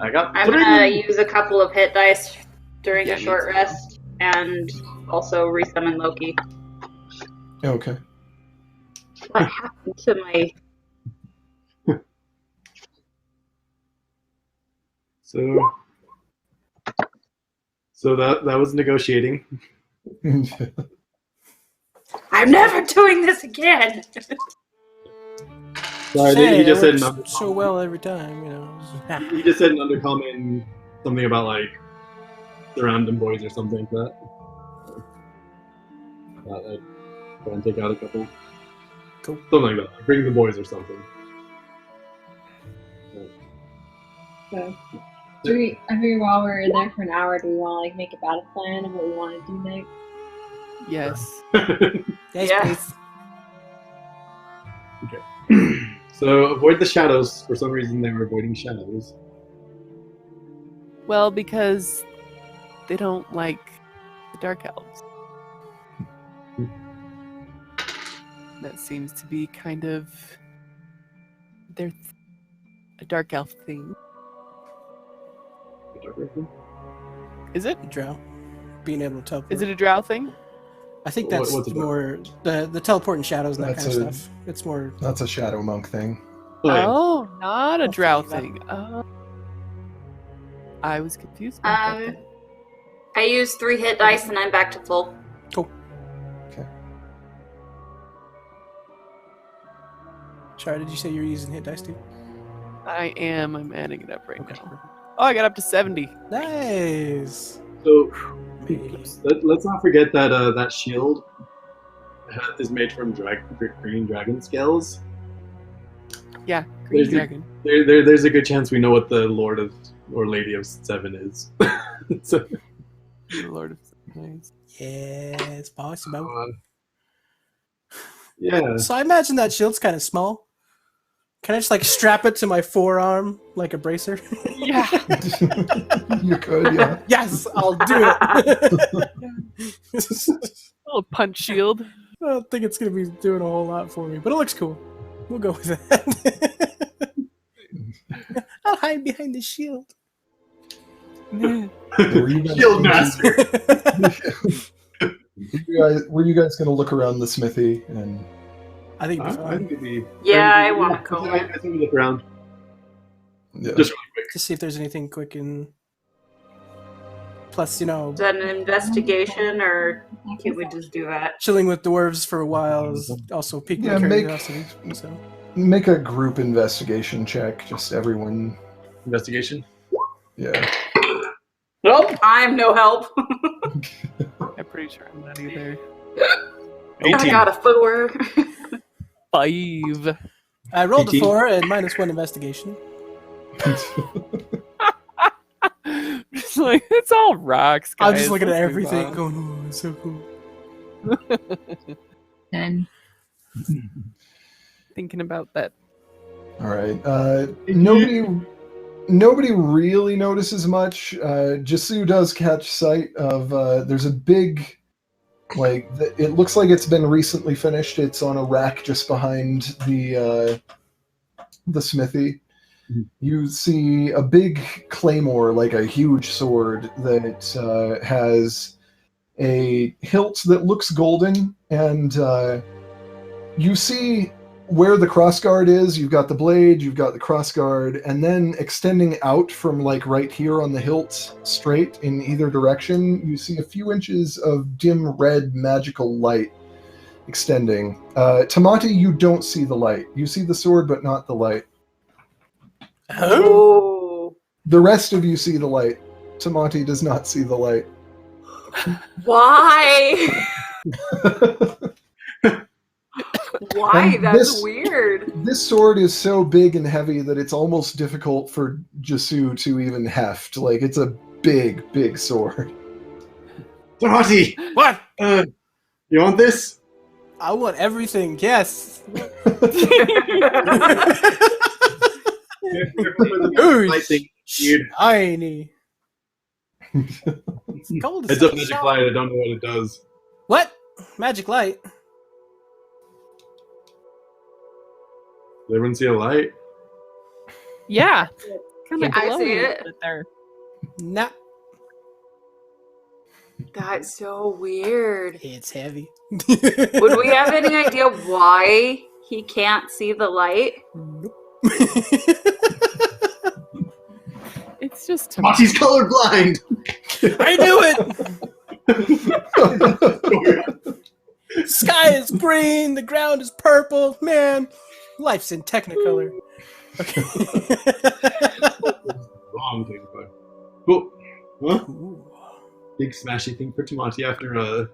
I got. I'm 3. gonna use a couple of hit dice during Yeah, a me short too. rest, and also resummon Loki. Okay. What happened to my? So that was negotiating. I'm never doing this again. Sorry, Say, he just it said works so well every time, you know. He just said an undercommon, something about like the random boys or something like that. I'd try and take out a couple. Cool. Something like that. Bring the boys or something. So, I figure while we're there for an hour, do we want to like make a battle plan of what we want to do next? Yes. Yes, Yeah. please. So avoid the shadows. For some reason, they were avoiding shadows. Well, because they don't like the dark elves. That seems to be kind of a dark elf thing. Is it? Drow. Being able to teleport. Is it a drow thing? I think What- that's what's it more the teleporting shadows and that That's kind of a- stuff. It's more That's a shadow monk thing. Oh, not a I'll drow figure it thing. I was confused about that. I use 3 hit dice, and I'm back to full. Shara, did you say you're using hit dice too? I am. I'm adding it up right now. Oh, I got up to 70. Nice. So Maybe. let's not forget that that shield is made from green dragon scales. Yeah, green There's a- dragon. There's a good chance we know what the Lord of or Lady of Seven is. So, The Lord of Nice. Yes, possible. yeah. So I imagine that shield's kind of small. Can I just like strap it to my forearm like a bracer? Yeah. You could, yeah. Yes, I'll do it. Little punch shield. I don't think it's gonna be doing a whole lot for me, but it looks cool. We'll go with that. I'll hide behind the shield. Were you guys, Shield master. were you guys going to look around the smithy? And I think it'd be I fun think it'd be. Yeah, I wanna go I in. think we look around. yeah. Just really quick. to see if there's anything quick and. Plus, you know, Is that an investigation, or can we just do that? chilling with dwarves for a while is also piqued my Yeah, make- curiosity. So Make a group investigation check. Just everyone. Investigation. Yeah. Nope, I'm no help. I'm pretty sure I'm not either. I got a 4. 5. I rolled a 18. 4 and -1 investigation. Just like, it's all rocks, guys. I'm just looking at Let's move everything, on. going, "Oh, it's so cool." And Thinking about that. All right. Nobody really notices much. Jisu does catch sight of. There's a big Like it looks like it's been recently finished. It's on a rack just behind the smithy. You see a big claymore, like a huge sword that has a hilt that looks golden, and you see where the crossguard is. You've got the blade, you've got the crossguard, and then extending out from like right here on the hilt, straight in either direction, you see a few inches of dim red magical light extending. Tamati, you don't see the light. You see the sword, but not the light. Oh. The rest of you see the light. Tamati does not see the light. Why? Why? And That's this- weird. This sword is so big and heavy that it's almost difficult for Jasu to even heft. Like, it's a big, big sword. Tamati, What? you want this? I want everything. Yes. Ooh, I think, dude. shiny. It's cold as It's a hell. magic light. I don't know what it does. What? Magic light? Does everyone see a light? Yeah. Kind of I below see you, it. but there. Nah. That's so weird. It's heavy. Would we have any idea why he can't see the light? Nope. It's just Tamati's colorblind. I knew it! Sky is green, the ground is purple. Man, life's in Technicolor. Okay. Wrong thing, but cool. Huh? Ooh. Big smashy thing for Tamati after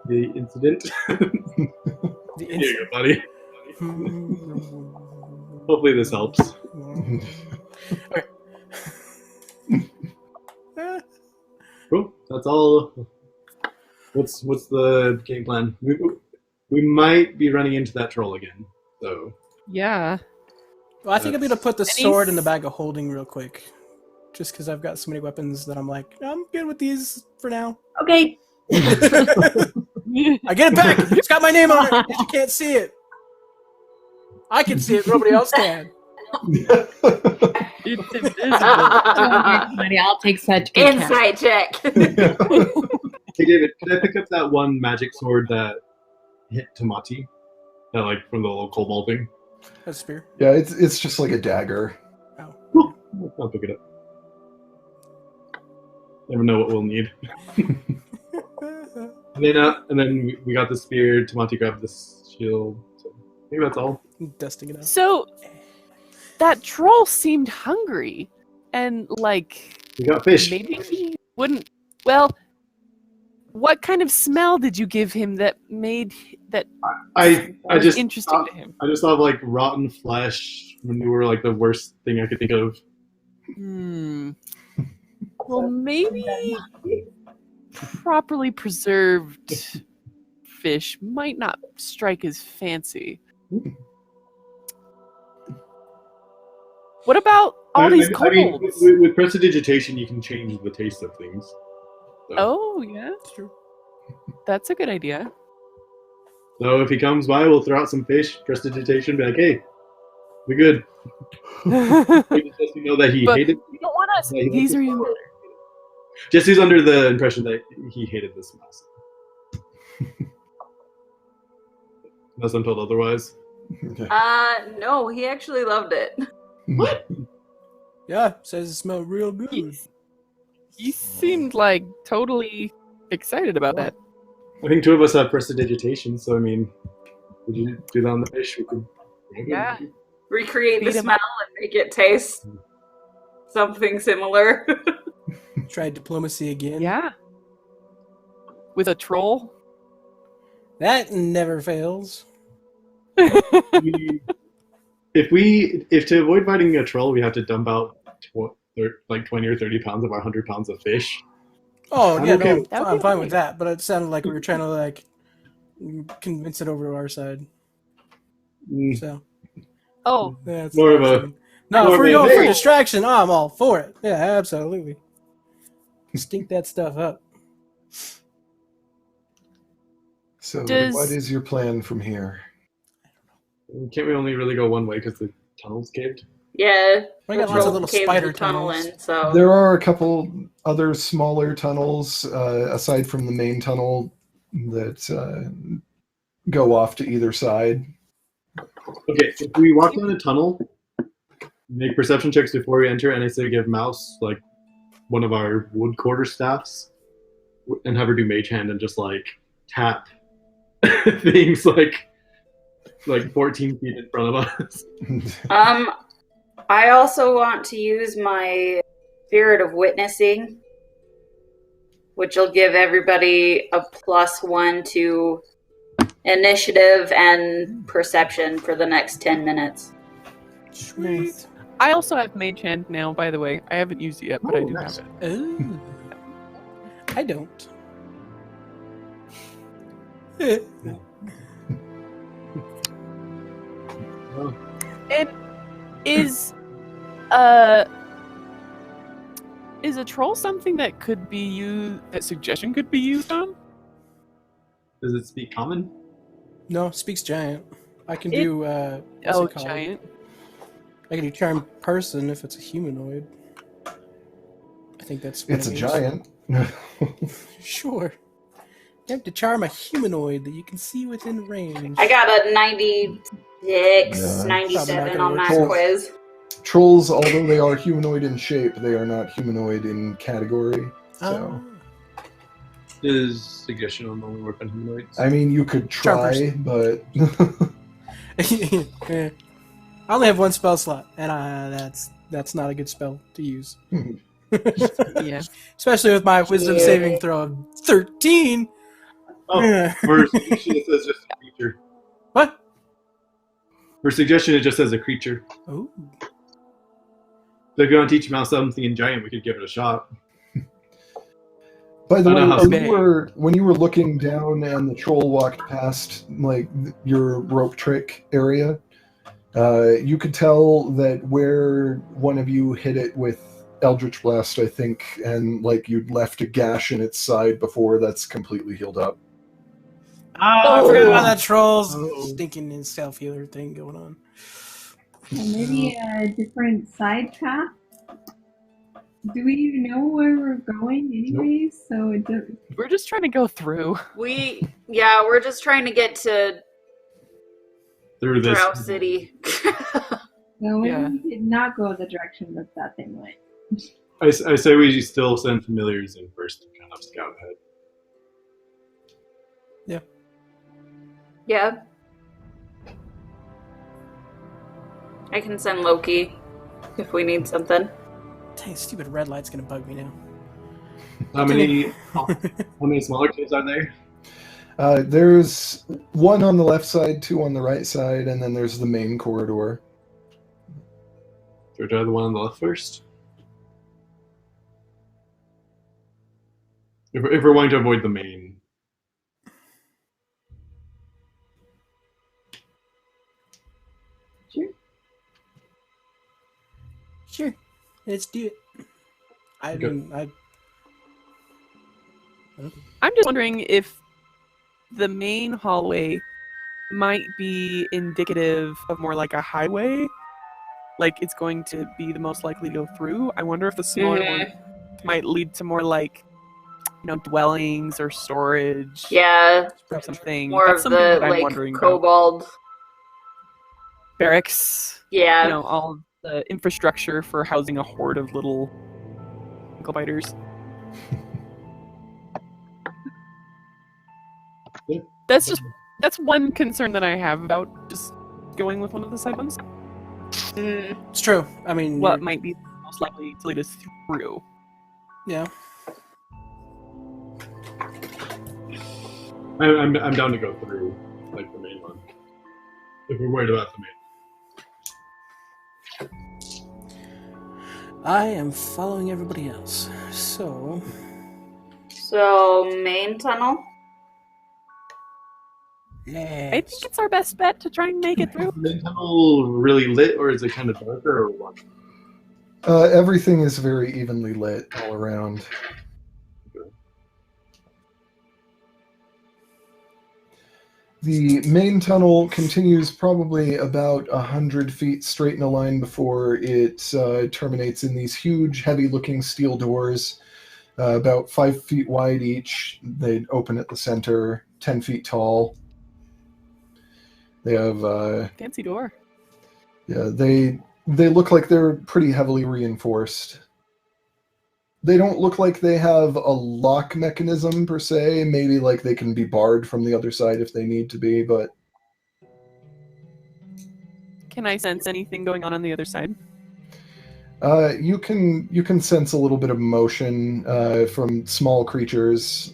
the incident. The Here you go, buddy. Hopefully this helps. Okay. Cool. That's all. What's the game plan? We might be running into that troll again. So yeah. Well, I think I'm gonna put the Any sword in the bag of holding real quick, just because I've got so many weapons that I'm like, I'm good with these for now. Okay. I get it back. It's got my name on it. You can't see it. I can see it. Nobody else can. It's invisible. Buddy, I'll take such good care. Insight check. hey David, can I pick up that one magic sword that hit Tamati? Like from the little kobold thing? A spear. Yeah, it's just like a dagger. Cool. I'll pick it up. Never know what we'll need. And then we got the spear. Tamati grabbed the shield. So maybe that's all. Dusting it up. So that troll seemed hungry, and like We got fish. maybe he wouldn't. Well, what kind of smell did you give him that made that I was just interesting to him? I just thought like rotten flesh, manure, like the worst thing I could think of. Well, maybe properly preserved fish might not strike as fancy. What about all these kobolds? with prestidigitation, you can change the taste of things. So, Oh, yeah, It's true. that's a good idea. so if he comes by, we'll throw out some fish, prestidigitation, be like, hey, we good. You Maybe just to know that he But- hated. don't want us. Yeah, he These likes are it. even better. Just who's under the impression that he hated the smell. Unless I'm told otherwise. No, he actually loved it. What? Yeah, says it smells real good. He seemed like totally excited about that. I think two of us have prestidigitation, so I mean, would you do that on the fish? We could. Yeah. Recreate the Feed him smell and make it taste something similar. Tried diplomacy again. Yeah. With a troll? That never fails. If to avoid fighting a troll, we have to dump out like 20 or 30 pounds of our 100 pounds of fish. Oh, I'm yeah, okay no, with that. I'm fine with that, but it sounded like we were trying to, like, convince it over to our side. So, Oh, yeah, it's More of a- No, more if of we're a, going for hey. distraction, I'm all for it. Yeah, absolutely. Stink that stuff up. So, Does- what is your plan from here? Can't we only really go one way because the tunnel's caved? Yeah. We got the lots of troll little caved spider the tunnel tunnels. in, so There are a couple other smaller tunnels aside from the main tunnel that go off to either side. Okay, if we walk down a tunnel, make perception checks before we enter, and I say give Mouse like one of our wood quarterstaffs, and have her do Mage Hand and just like tap things like 14 feet in front of us. I also want to use my Spirit of Witnessing, which will give everybody a +1 to initiative and perception for the next 10 minutes. Nice. I also have Mage Hand now, by the way. I haven't used it yet, but I do nice. have it. Ooh. I don't. Oh, And uh is a troll something that could be used, that suggestion could be used on? does it speak common? No, speaks giant. I can It- do what's Oh, it called? giant. I can do charm person if it's a humanoid. I think that's what It's a it means. giant. Sure. You have to charm a humanoid that you can see within range. I got a 96, Yeah. 97 on that Probably not gonna work. quiz. Trolls, although they are humanoid in shape, they are not humanoid in category. So, Does suggestion only work on humanoids? I mean, you could Charm try, but Yeah. I only have one spell slot, and that's not a good spell to use. Yeah. Especially with my wisdom Yeah. saving throw of 13. Oh, for suggestion it says just a creature. What? For suggestion it just says a creature. Oh. So if you want to teach Mouse something in giant, we could give it a shot. by the I know way, how when you were looking down and the troll walked past your rope trick area, you could tell that where one of you hit it with Eldritch Blast, I think, and you'd left a gash in its side before, that's completely healed up. I forgot about that troll's Oh. stinking self-healer thing going on. Maybe a different side path. Do we even know where we're going, anyways? So it does. We're just trying to go through. We're just trying to get to Through this. Drow City. No, maybe Yeah. we did not go the direction that thing went. I say we still send familiars in first to kind of scout ahead. Yeah. I can send Loki if we need something. Dang, stupid red light's gonna bug me now. How many smaller caves are there? There's one on the left side, two on the right side, and then there's the main corridor. So try the one on the left first. If we're wanting to avoid the main. Sure. Sure, let's do it. I Okay. mean, I'm just wondering if the main hallway might be indicative of more like a highway. Like it's going to be the most likely to go through. I wonder if the smaller one might lead to more like, dwellings or storage Yeah, or something. more That's of something the that I'm wondering about. kobold. Barracks. Yeah. All of the infrastructure for housing a horde of little ankle biters. Yeah. That's one concern that I have about just going with one of the side ones. it's true. I mean, What might be most likely to lead us through? yeah. I'm down to go through the main one. If we're worried about the main. I am following everybody else. So, So, main tunnel? I let's... think it's our best bet to try and make it through. Is the tunnel really lit, or is it kind of darker, or what? Everything is very evenly lit all around. The main tunnel continues probably about 100 feet straight in a line before it terminates in these huge, heavy-looking steel doors, about 5 feet wide each. They open at the center, 10 feet tall. They have Fancy door. yeah, they look like they're pretty heavily reinforced. They don't look like they have a lock mechanism per se. Maybe like they can be barred from the other side if they need to be, but Can I sense anything going on the other side? you can sense a little bit of motion from small creatures,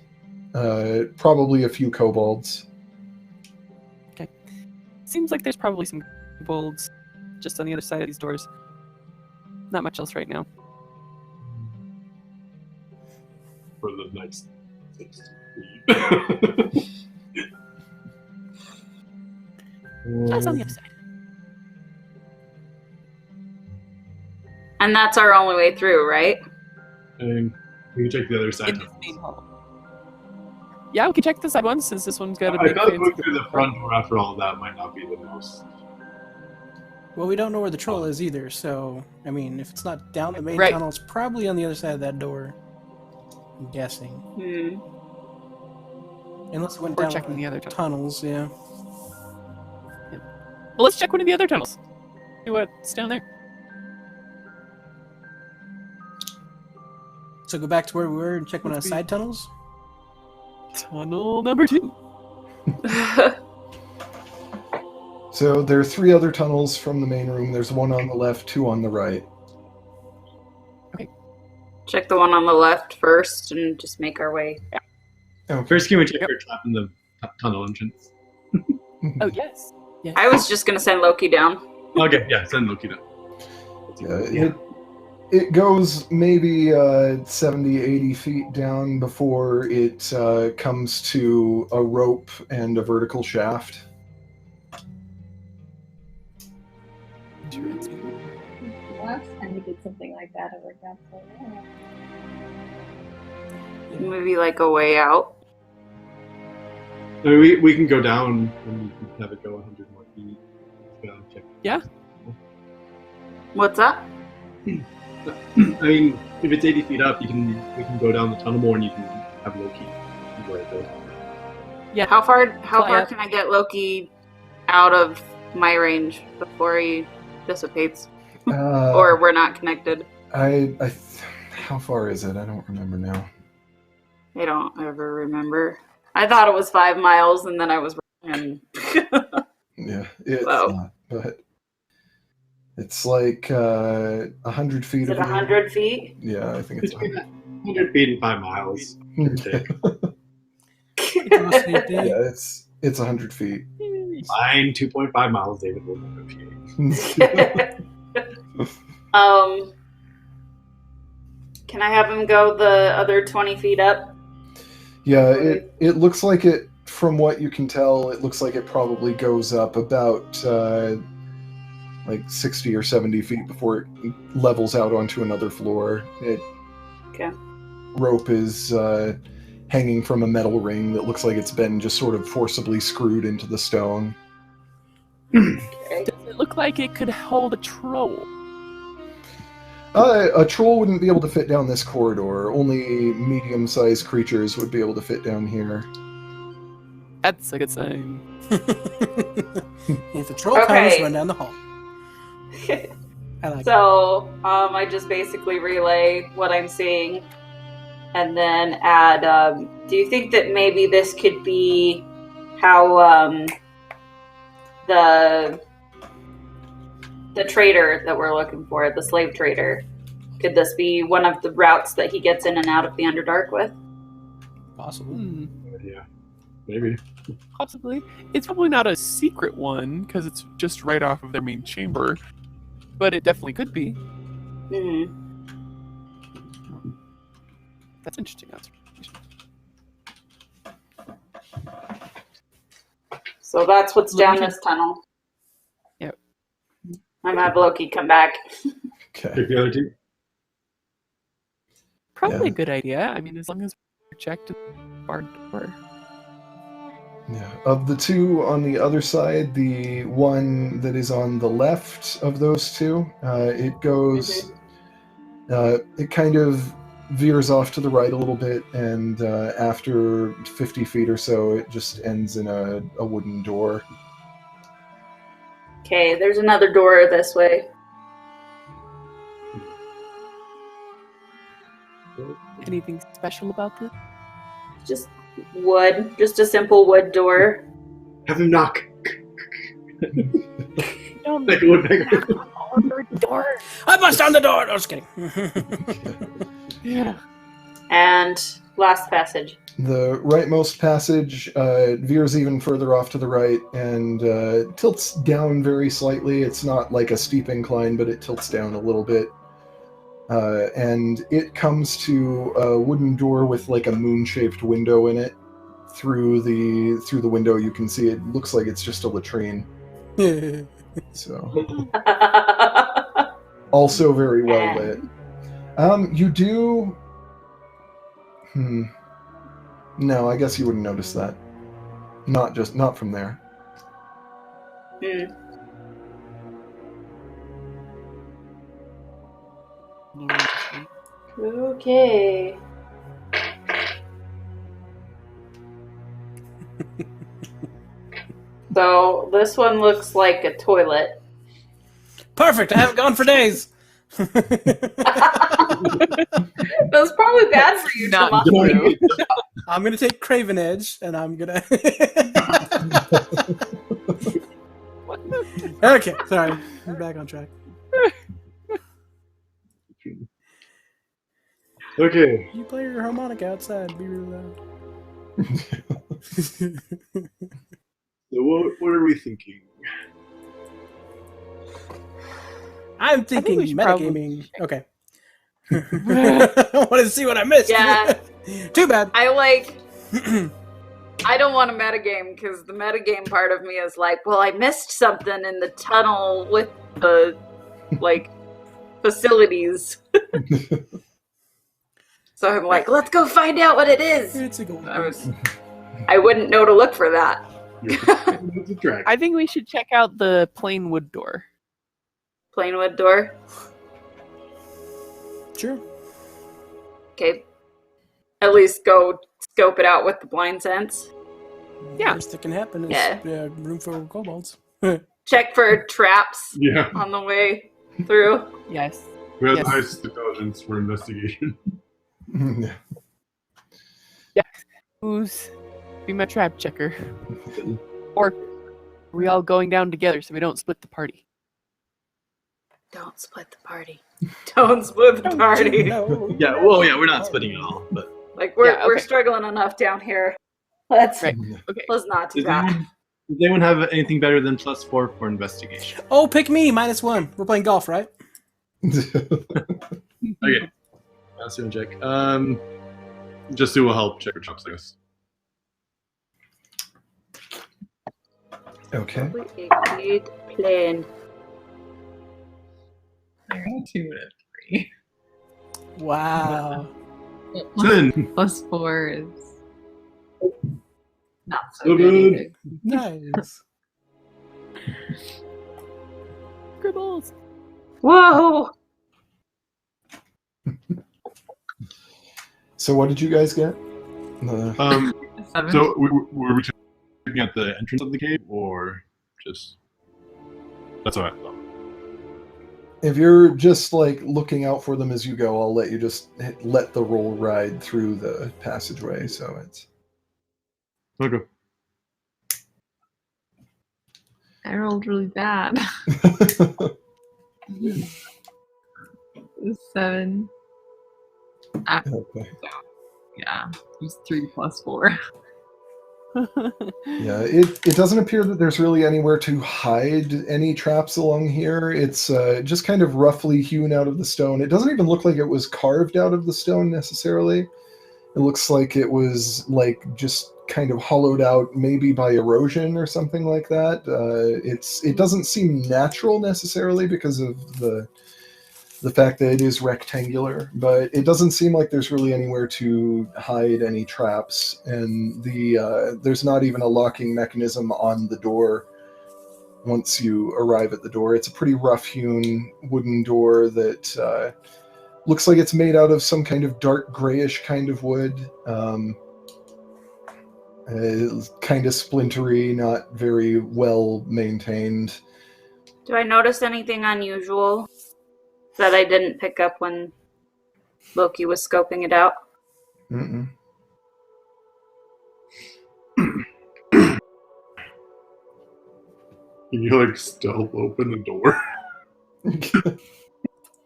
probably a few kobolds. Seems like there's probably some kobolds just on the other side of these doors. Not much else right now. For the next 60 feet. Just on the other side. And that's our only way through, right? And we can check the other side. In this main hall. Yeah, we can check the side one since this one's got a I big thought fancy going through the front door after all that might not be the most. Well, we don't know where the troll is either, so I mean, if it's not down the main Right. tunnel, it's probably on the other side of that door. I'm guessing, Hmm. unless it went We're down checking the other tunnel. tunnels. Yeah. Well, let's check one of the other tunnels. See what's down there. So go back to where we were and check one of the Let's side tunnels. Tunnel number 2. So there are 3 other tunnels from the main room. There's one on the left, 2 on the right. Check the one on the left first and just make our way. Okay. First, can we check Yep. your trap in the tunnel entrance? Oh, yes. Yes. I was just gonna send Loki down. Okay, yeah, send Loki down. Yeah, it goes maybe 70, 80 feet down before it comes to a rope and a vertical shaft. Last time we did something like that, it worked out so well. Maybe like a way out. I mean, we can go down and we can have it go 100 more feet. Check. Yeah. What's up? I mean, if it's 80 feet up, we can go down the tunnel more and you can have Loki where it goes. Yeah. How far Fly up. can I get Loki out of my range before he dissipates? Or we're not connected? How far is it? I don't remember now. I don't ever remember. I thought it was 5 miles and then I was wrong. And Yeah, it's Wow. not, but it's like 100 feet. is it of 100 feet? Yeah, I think it's Between 100. 100 feet and 5 miles. yeah, Yeah. it's 100 feet. Fine, 2.5 miles, David will negotiate. Can I have him go the other 20 feet up? Yeah, it looks like it. From what you can tell, it looks like it probably goes up about like 60 or 70 feet before it levels out onto another floor. Okay. Rope is hanging from a metal ring that looks like it's been just sort of forcibly screwed into the stone. Okay. Does it look like it could hold a troll? A troll wouldn't be able to fit down this corridor. Only medium-sized creatures would be able to fit down here. That's a good sign. If the troll Okay. comes, run down the hall. I like it. So, I just basically relay what I'm seeing and then add, do you think that maybe this could be how, the trader that we're looking for, the slave trader, could this be one of the routes that he gets in and out of the Underdark with? Possible. Yeah, maybe. Possibly. It's probably not a secret one because it's just right off of their main chamber, but it definitely could be. Mm-hmm. That's interesting observation. So that's what's down Loki- this tunnel. Yep. I'm gonna have Loki come back. Okay. Pick the other two. Probably Yeah. a good idea. I mean, as long as we're checked the barred door. Yeah. Of the two on the other side, the one that is on the left of those two, it goes. It kind of veers off to the right a little bit, and after 50 feet or so, it just ends in a wooden door. Okay, there's another door this way. Anything special about this? Just wood. Just a simple wood door. Have him knock. Don't Make it look bigger. knock on our door. I bust down the door. No, just kidding. Yeah. And last passage. The rightmost passage veers even further off to the right and tilts down very slightly. It's not like a steep incline, but it tilts down a little bit. And it comes to a wooden door with like a moon-shaped window in it. Through the window, you can see it looks like it's just a latrine. So, also very well lit. You do. No, I guess you wouldn't notice that. Not from there. Okay. So this one looks like a toilet. Perfect. I haven't gone for days. That's probably bad for you, Not Tomas. true. I'm gonna take Craven Edge, and I'm gonna. Okay, sorry. I'm back on track. Okay. You play your harmonica outside. Be really loud. So what are we thinking? I'm think thinking we should probably- metagaming. Okay. I want to see what I missed. Yeah. Too bad. I don't want to metagame because the metagame part of me is like, well, I missed something in the tunnel with the facilities. So I'm like, let's go find out what it is. It's a gold. I wouldn't know to look for that. It's a dragon. I think we should check out the plain wood door. Plain wood door. Sure. Okay. At least go scope it out with the blind sense. Yeah. Worst that can happen is Yeah. room for kobolds. Check for traps Yeah. on the way through. Yes. Who has Yes. the highest intelligence for investigation? Yeah. Who's be my trap checker? Or are we all going down together so we don't split the party? Don't split the party. Don't split the party. No. Yeah, well, yeah, we're not splitting it all, but Like we're Yeah, we're okay. struggling enough down here. Let's Right. Okay. let's not do does that. anyone have anything better than +4 for investigation? Oh, pick me. -1. We're playing golf, right? Okay. That's doing check. Just do a help check or chops, I guess. Okay. Agreed plan. I got 2 and a 3. Wow. 10. +4 is not so So good. good. either. Nice. Scribbles. Whoa! So what did you guys get? The- A 7. So were we looking at the entrance of the cave, or just? That's what I thought. If you're just like looking out for them as you go, I'll let you just let the roll ride through the passageway. So it's Okay. I rolled really bad. 7. okay. Yeah, it's 3 + 4. Yeah, it doesn't appear that there's really anywhere to hide any traps along here. It's just kind of roughly hewn out of the stone. It doesn't even look like it was carved out of the stone necessarily. It looks like it was like just kind of hollowed out, maybe by erosion or something like that. It doesn't seem natural necessarily because of the the fact that it is rectangular, but it doesn't seem like there's really anywhere to hide any traps, and there's not even a locking mechanism on the door once you arrive at the door. It's a pretty rough-hewn wooden door that looks like it's made out of some kind of dark grayish kind of wood. Kind of splintery, not very well maintained. Do I notice anything unusual that I didn't pick up when Loki was scoping it out? Mm-mm. Can you like stealth open the door?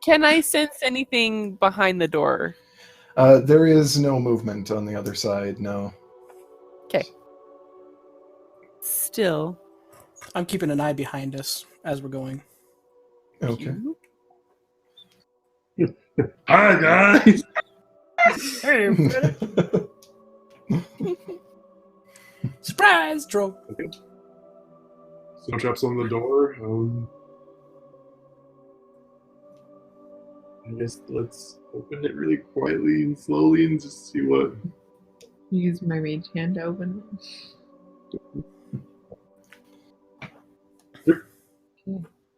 Can I sense anything behind the door? There is no movement on the other side, no. Okay. Still. I'm keeping an eye behind us as we're going. Okay. Hi guys. Hey, surprise, troll. Okay. So traps on the door. I guess let's open it really quietly and slowly and just see what. Use my mage hand to open it.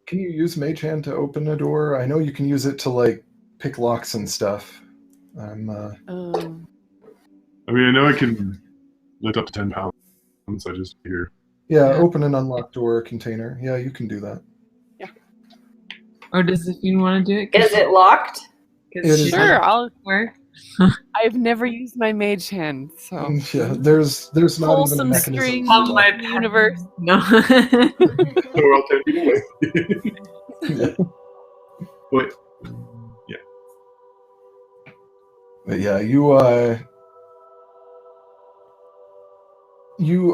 Can you use Mage Hand to open a door? I know you can use it to like pick locks and stuff. I mean, I know I can lift up to 10 pounds. I just here. Yeah, open an unlocked door container. Yeah, you can do that. Or does the fiend want to do it? Is it locked? It is. Sure, I'll. Work. I've never used my mage hand, so. Yeah, there's not even a Wholesome mechanism. string Oh, my universe. No. So we're all 10 feet away. Yeah. Wait. But yeah, you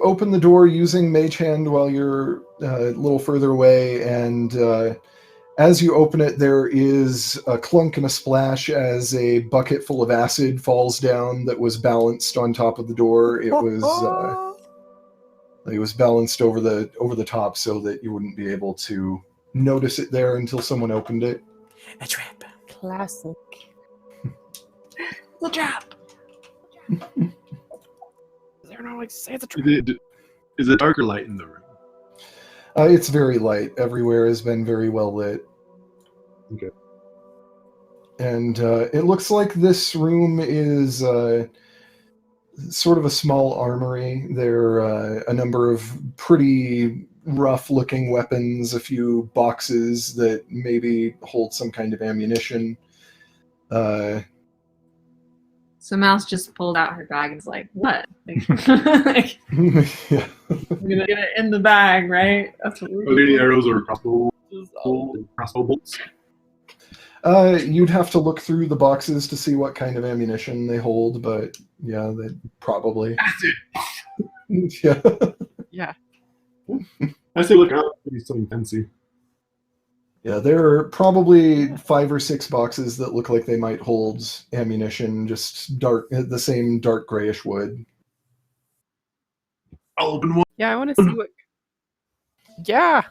open the door using Mage Hand while you're a little further away, and as you open it, there is a clunk and a splash as a bucket full of acid falls down that was balanced on top of the door. It was balanced over the top so that you wouldn't be able to notice it there until someone opened it. A trap. Classic. The trap. They're not like say it's a trap. Is it dark or light in the room? It's very light. Everywhere has been very well lit. Okay. And it looks like this room is sort of a small armory. There are a number of pretty rough-looking weapons, a few boxes that maybe hold some kind of ammunition. So Mouse just pulled out her bag and is like, what? Like, Yeah. we're gonna get it in the bag, right? That's what Are there any we're arrows or crossbow bolts? You'd have to look through the boxes to see what kind of ammunition they hold, but yeah, they probably. Yeah. Yeah. I say look out. Maybe something fancy. Yeah, there are probably 5 or 6 boxes that look like they might hold ammunition, just the same dark grayish wood. I'll open one. Yeah, I want to see what. Yeah.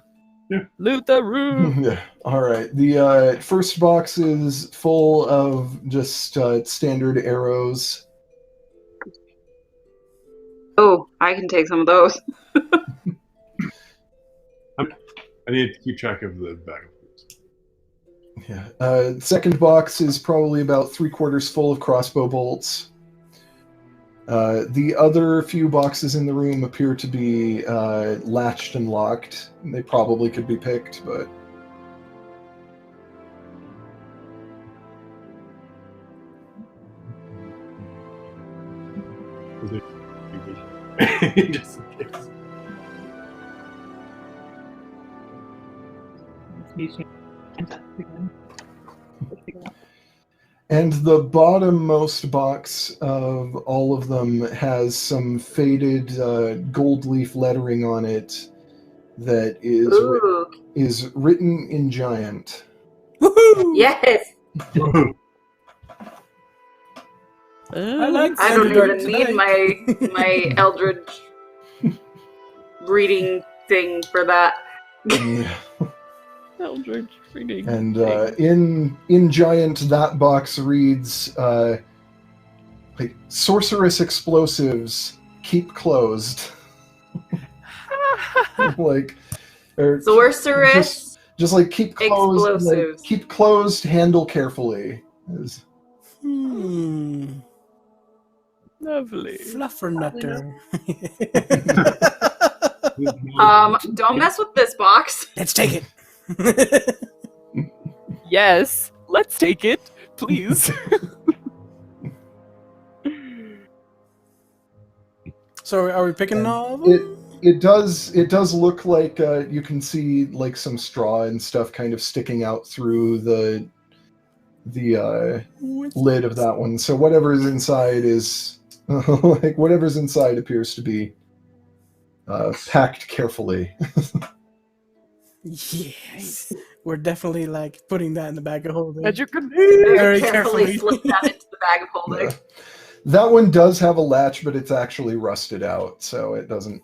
Loot the room. Yeah. All right. The first box is full of just standard arrows. Oh, I can take some of those. I need to keep track of the bag of foods. Yeah. Second box is probably about 3/4 full of crossbow bolts. The other few boxes in the room appear to be latched and locked. They probably could be picked, but... Just in case. And the bottommost box of all of them has some faded gold leaf lettering on it that is written in giant. Woohoo! Yes! I like I don't Thunderdark even need my Eldritch reading thing for that. Yeah. Eldritch reading. And in giant, that box reads like sorceress explosives keep closed. Like or Sorceress just like keep closed. Like, explosives. keep closed. Handle carefully. Lovely. Fluffernutter. Don't mess with this box. Let's take it. Yes, let's take it, please. So are we picking all of them? It does look like you can see like some straw and stuff kind of sticking out through the lid of that one. So whatever's inside is like whatever's inside appears to be packed carefully. Yes. We're definitely like putting that in the bag of holding. Magic grenade. Very carefully carefully. slip that into the bag of holding. Yeah. That one does have a latch, but it's actually rusted out, so it doesn't.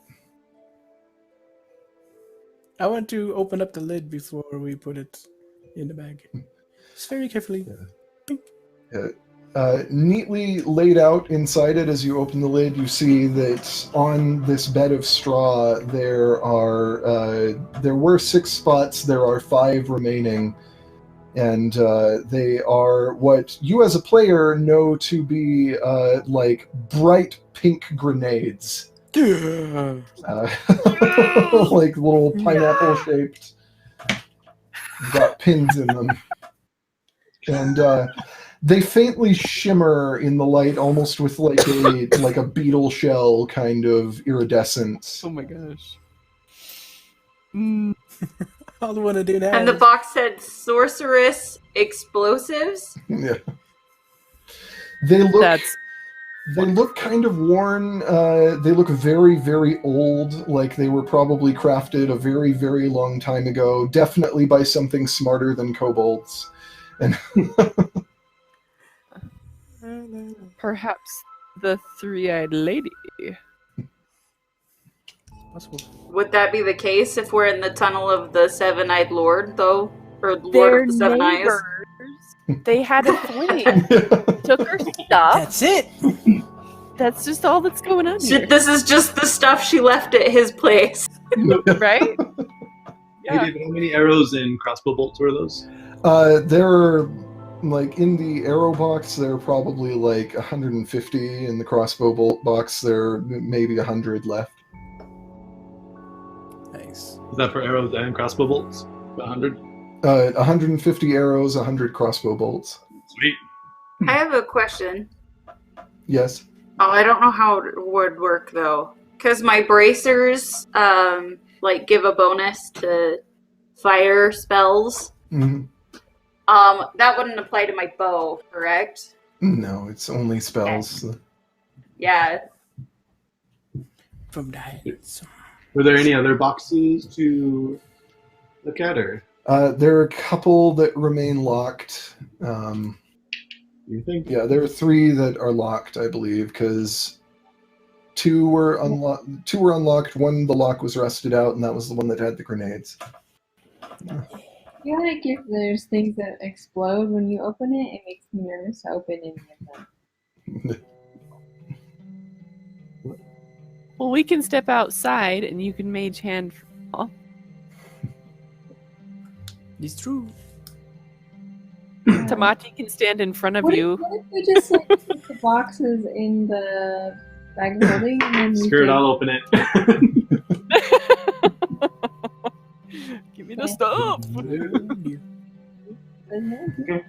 I want to open up the lid before we put it in the bag. Just very carefully. Neatly laid out inside it, as you open the lid, you see that on this bed of straw there were 6 spots. There are 5 remaining, and they are what you as a player know to be like bright pink grenades. Like little pineapple shaped, got pins in them, and they faintly shimmer in the light, almost with like a beetle shell kind of iridescence. Oh my gosh. All I want to do now. And the box said sorceress explosives. Yeah. They look kind of worn. They look very, very old, like they were probably crafted a very, very long time ago, definitely by something smarter than kobolds. And Perhaps the three-eyed lady. Possible. Would that be the case if we're in the tunnel of the Seven-Eyed Lord, though? Or Lord Their of the Seven neighbors. Eyes? They had a fling. Took her stuff. That's it. That's just all that's going on here. This is just the stuff she left at his place. Right? Hey, David, how many arrows and crossbow bolts were those? there are, like, in the arrow box, there are probably like 150. In the crossbow bolt box, there are maybe 100 left. Nice. Is that for arrows and crossbow bolts? 100? 150 arrows, 100 crossbow bolts. Sweet. I have a question. Yes. Oh, I don't know how it would work, though. Because my bracers, like, give a bonus to fire spells. Mm-hmm. That wouldn't apply to my bow, correct? No, it's only spells. Yeah. From diets. Were there any other boxes to look at, or There are a couple that remain locked. you think? Yeah, there are 3 that are locked, I believe, because 2 were unlocked. 2 were unlocked. One, the lock was rusted out, and that was the one that had the grenades. I feel like if there's things that explode when you open it, it makes me nervous to open any of them. Well, we can step outside and you can mage hand. It's true. Tamati can stand in front of you. What if we just like put the boxes in the bag of holding and then we Skirt, can... I'll open it. Give me the stuff. Okay.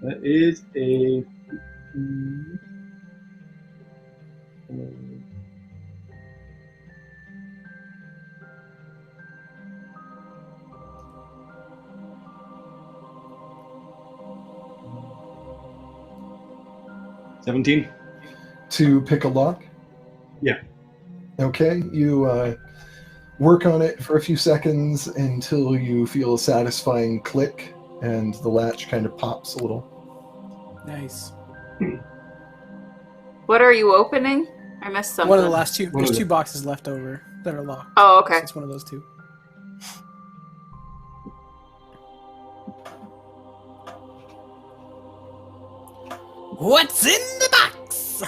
That is a. $17. To pick a lock? Yeah. Okay, you work on it for a few seconds until you feel a satisfying click, and the latch kind of pops a little. Nice. What are you opening? I missed something. One of the last 2. One There's of 2 the- boxes left over that are locked. Oh, okay. So it's one of those 2. What's in the box?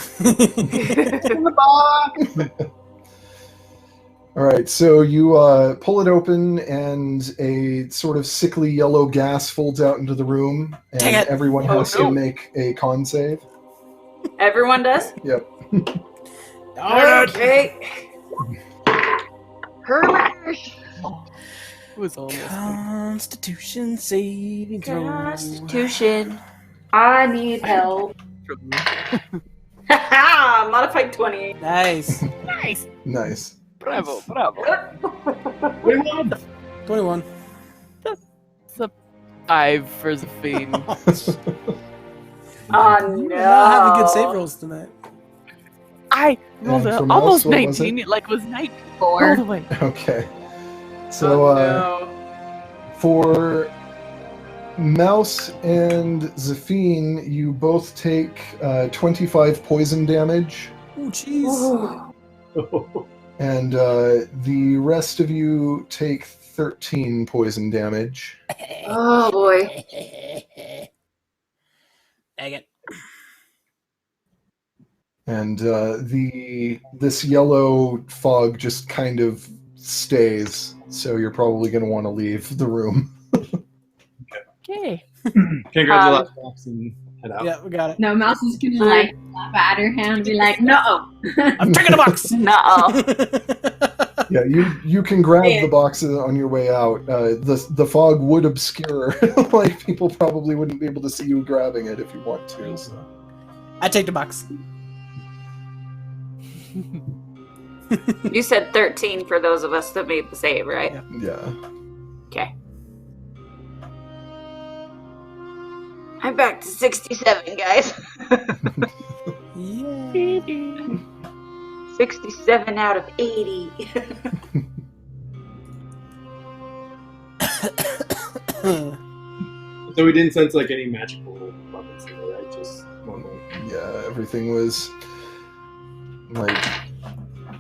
All right, so you pull it open, and a sort of sickly yellow gas folds out into the room, and Dang it. everyone Oh, has no. to make a con save. Everyone does? Yep. Darn it. Okay. Hurry. It was almost like Constitution saving throw. Constitution. I need help. Haha! Modified 20. Nice. nice. Nice. Bravo, bravo. 21. It's a 5 for Zafine. Oh You no. are not having good save rolls tonight. I rolled And a, for Mouse, almost what was 19. It like was 19 all 4. the way. Okay. So Oh, no. for Mouse and Zafine, you both take 25 poison damage, Oh, jeez. and the rest of you take 13 poison damage. Oh boy. Dang it. And this yellow fog just kind of stays, so you're probably going to want to leave the room. Okay. Can I grab the last box and head out? Yeah, we got it. No, Mouse is gonna like slap at her hand and be like, no. I'm taking the box. No. Yeah, you can grab the boxes on your way out. The fog would obscure, like people probably wouldn't be able to see you grabbing it if you want to. So. I take the box. You said 13 for those of us that made the save, right? Yeah. Okay. I'm back to 67, guys. Yeah. 67 out of 80. So we didn't sense like any magical weapons in there, right? Just normal. Yeah, everything was like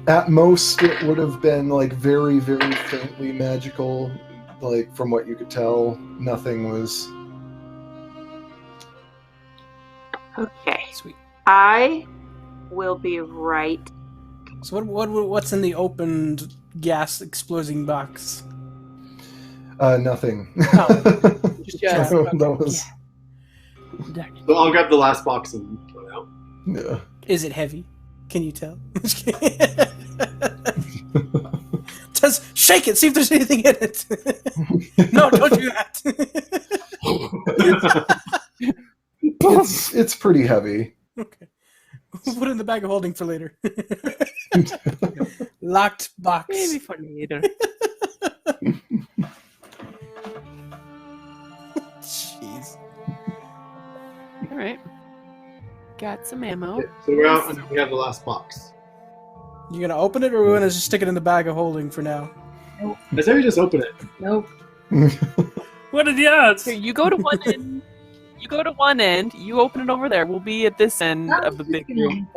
at most it would have been like very, very faintly magical. Like from what you could tell, nothing was. Okay. Sweet. I will be right. So what's in the opened gas exploding box? Nothing. Just that was. So I'll grab the last box and throw it out. Yeah. Is it heavy? Can you tell? Just shake it, see if there's anything in it. No, don't do that. It's pretty heavy. Okay. We'll put it in the bag of holding for later. Locked box. Maybe for later. Jeez. All right. Got some ammo. So we're out and we have the last box. You gonna open it, or we're gonna just stick it in the bag of holding for now? I say we just open it. Nope. What are the odds? Here, you go to one end. You go to one end. You open it over there. We'll be at this end of the big room.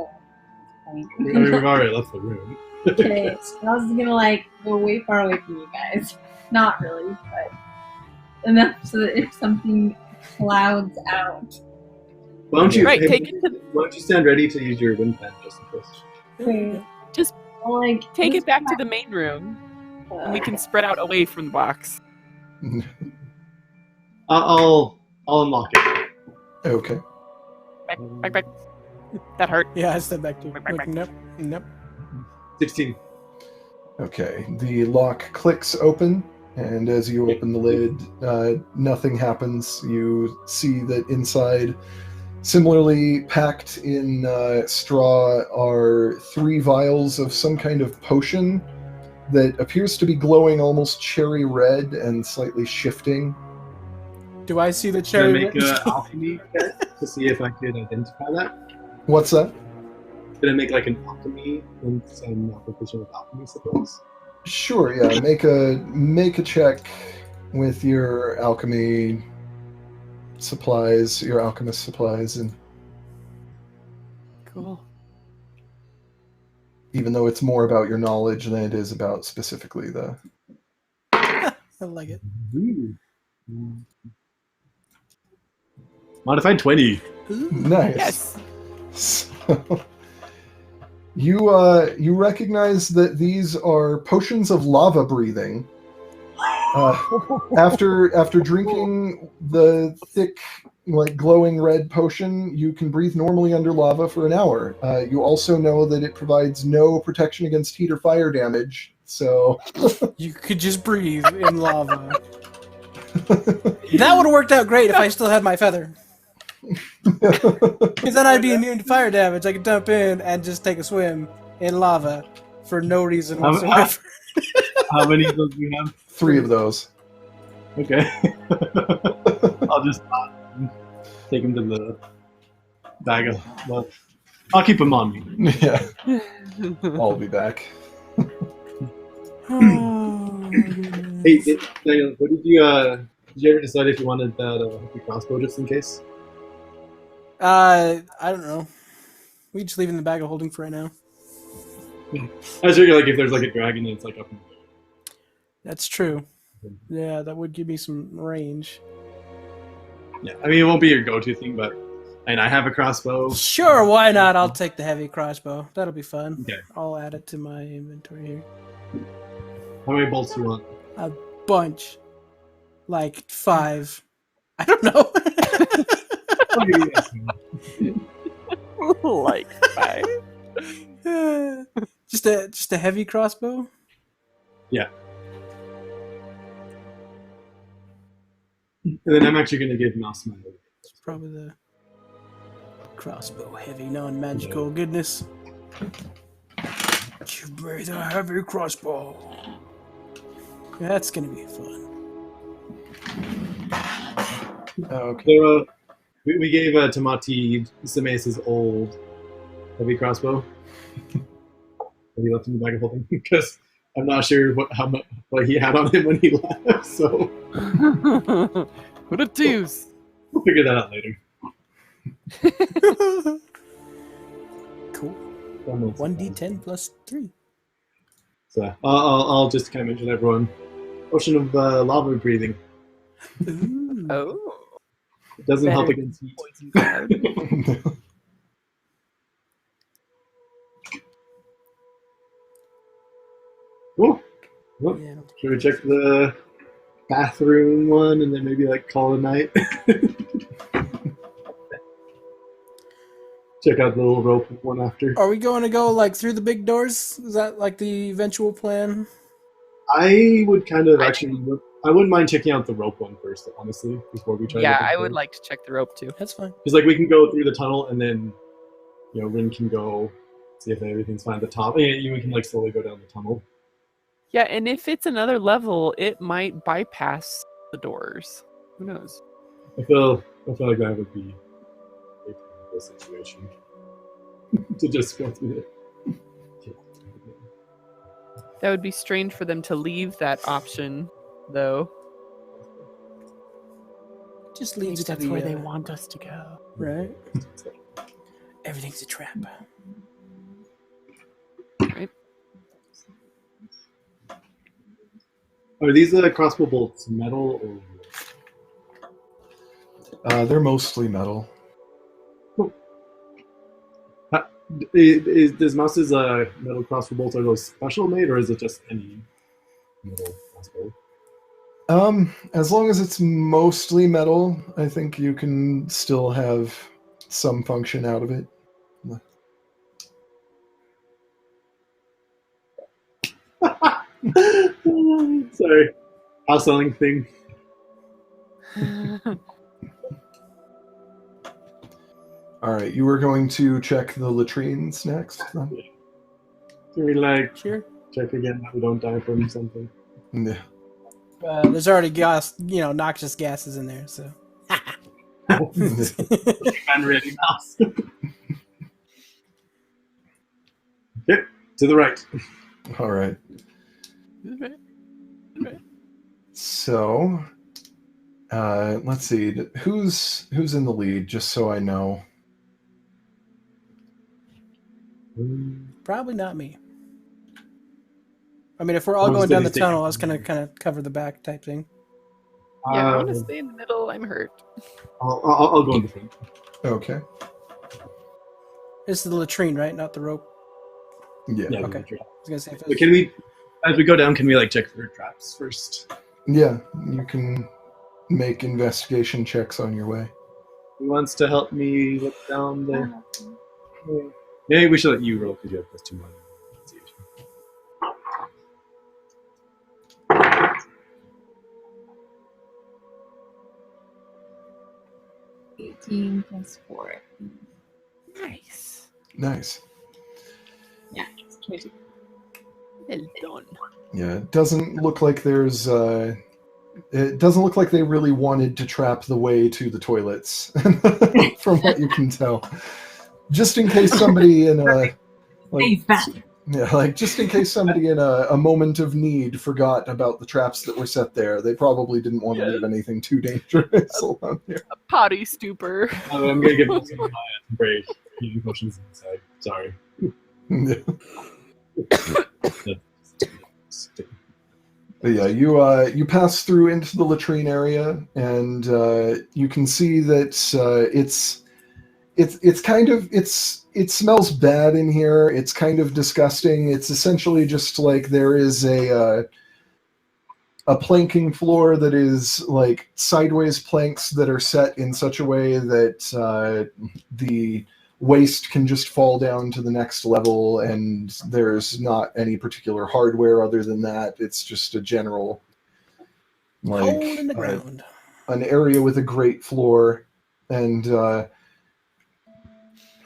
I mean, we've already left the room. Okay, so I was gonna like go way far away from you guys. Not really, but enough so that if something clouds out. Why don't you, Right, take it to why don't you stand ready to use your wind pen just in case? Okay. Just Well, like take this it back to the main room, and we can spread out away from the box. I'll unlock it. Okay. Back. That hurt. Yeah, I stepped back too. Like, nope. 16. Okay. The lock clicks open, and as you open the lid, nothing happens. You see that inside, similarly packed in straw, are 3 vials of some kind of potion that appears to be glowing almost cherry red and slightly shifting. Do I see the Can I cherry? make an alchemy check to see if I could identify that? What's that? Can I make like an alchemy and some application of alchemy supplies? Sure, yeah. Make a check with your alchemy supplies, your alchemist supplies, and Cool. even though it's more about your knowledge than it is about specifically the. I like it. Ooh. Modified 20. Nice. Yes. So, you recognize that these are potions of lava breathing. After drinking the thick, like glowing red potion, you can breathe normally under lava for an hour. You also know that it provides no protection against heat or fire damage. So You could just breathe in lava. That would have worked out great if I still had my feather. Because then I'd be immune to fire damage. I could dump in and just take a swim in lava for no reason whatsoever. How many of those do you have? 3 of those. Okay. I'll just take him to the bag of. Well, I'll keep him on me. Yeah, I'll be back. Hey, Daniel, what did you ever decide if you wanted that heavy crossbow just in case? I don't know. We just leave it in the bag of holding for right now. I was thinking like if there's like a dragon and it's like up in the air. That's true. Yeah, that would give me some range. Yeah, I mean it won't be your go-to thing, but and I have a crossbow. Sure, why not? I'll take the heavy crossbow. That'll be fun. Okay. I'll add it to my inventory here. How many bolts do you want? A bunch. Like 5. I don't know. Like 5. Just a heavy crossbow? Yeah. And then I'm actually going to give Mouse my. It's probably the crossbow heavy, non-magical goodness. Give me the heavy crossbow. That's gonna be fun. Okay. So we gave Tamati Samace's old heavy crossbow. And he left in the bag of holding because I'm not sure what he had on him when he left. So What a deuce. we'll figure that out later. Cool. 1d10 plus 3. So I'll just kind of mention everyone. Ocean of lava breathing. Ooh. Oh. It doesn't help Better against heat. poison cloud. Cool. Well, Yeah. should we check the bathroom one and then maybe like call it a night? Check out the little rope one after. Are we going to go like through the big doors? Is that like the eventual plan? I would kind of actually. I wouldn't mind checking out the rope one first, honestly, before we try. Yeah, I would like to check the rope too. That's fine. Because like we can go through the tunnel and then, Rin can go see if everything's fine at the top. And we can like slowly go down the tunnel. Yeah, and if it's another level, it might bypass the doors. Who knows? I feel like that would be a painful situation to just go through it. That would be strange for them to leave that option, though. Just Maybe leads to that's the, where they want us to go. right? Everything's a trap. Right? Are these crossbow bolts metal or? They're mostly metal. Does Mouse's metal crossbow bolts, are those special made or is it just any metal crossbow? As long as it's mostly metal, I think you can still have some function out of it. Sorry, house selling thing. All right, you were going to check the latrines next? Then? Can we like Sure. check again that we don't die from something? Yeah. There's already gas, noxious gases in there, so. Unready mouse. Okay, to the right. All right. So, let's see. Who's in the lead? Just so I know. Probably not me. I mean, if we're all I'm going down the steady tunnel, I was sticking. gonna kind of cover the back type thing. Yeah, I want to stay in the middle. I'm hurt. I'll go in the front. Okay. This is the latrine, right? Not the rope. Yeah. Yeah, Okay. okay. I was gonna say. If it But was... can we, as we go down, can we like check for traps first? Yeah, you can make investigation checks on your way. Who wants to help me look down the? Maybe we should let you roll because you have +2 on investigation. 18 plus 4. Nice. Nice. Yeah, it's 22. Well done. Yeah, it doesn't look like there's. It doesn't look like they really wanted to trap the way to the toilets, from what you can tell. Just in case somebody in a Safe bathroom. yeah, like just in case somebody in a moment of need forgot about the traps that were set there, they probably didn't want to leave anything too dangerous alone here. A potty stupor. I'm gonna give them some of my brave healing potions inside. Sorry. Yeah, you pass through into the latrine area, and you can see that it smells bad in here. It's kind of disgusting. It's essentially just like there is a planking floor that is like sideways planks that are set in such a way that the waste can just fall down to the next level, and there's not any particular hardware other than that. It's just a general Hole in the ground. an area with a grate floor, and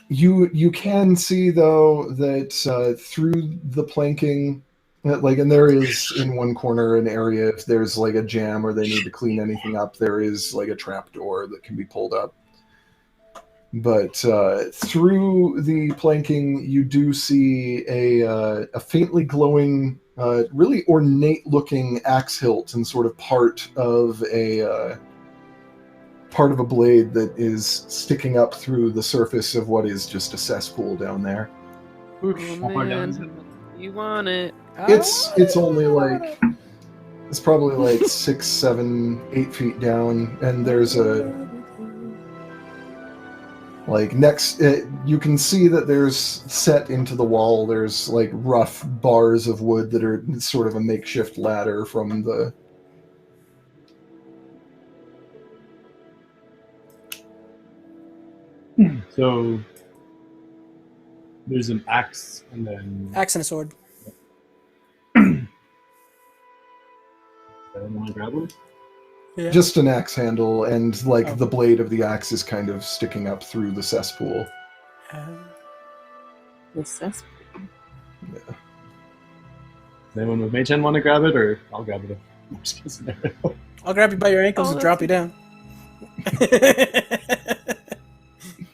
you can see though that through the planking, and there is in one corner an area if there's like a jam or they need to clean anything up, there is like a trap door that can be pulled up. But through the planking, you do see a faintly glowing, really ornate-looking axe hilt and sort of part of a blade that is sticking up through the surface of what is just a cesspool down there. Oh, How far down is it? man. You want it. It's only like it's probably like 6, 7, 8 feet down, and there's a like next. You can see that there's set into the wall. There's like rough bars of wood that are sort of a makeshift ladder from the. So there's an axe and then Axe and a sword. I don't want to grab one. Yeah. Just an axe handle, and like Oh. the blade of the axe is kind of sticking up through the cesspool. The cesspool. Does anyone with Mage Hand want to grab it, or I'll grab it? Worst case scenario. I'll grab you by your ankles Oh, and drop you down.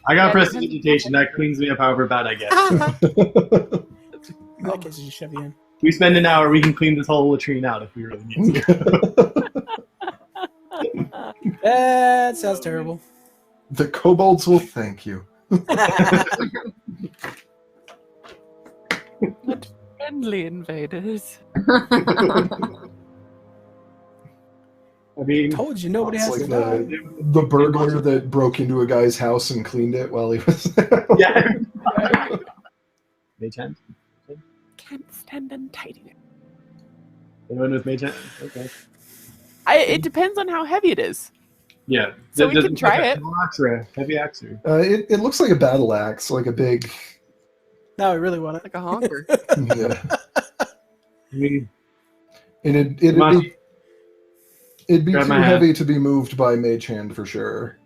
I got prestidigitation. That cleans me up however bad I get. In that case, I just shove you in. We spend an hour, we can clean this whole latrine out if we really need to. That sounds terrible. The kobolds will thank you. What friendly invaders. I mean, Told you nobody It's has like to die. the burglar that broke into a guy's house and cleaned it while he was there. yeah. Mage Hand? Can't stand untidy it. Anyone with Mage Hand? Okay. It depends on how heavy it is. Yeah. So we Does can it try have a it. small axe or a heavy axe? Or? It looks like a battle axe, like a big. Now I really want it. Like a honker. Yeah. I mean, It'd be Grab too my hand. heavy to be moved by Mage Hand for sure.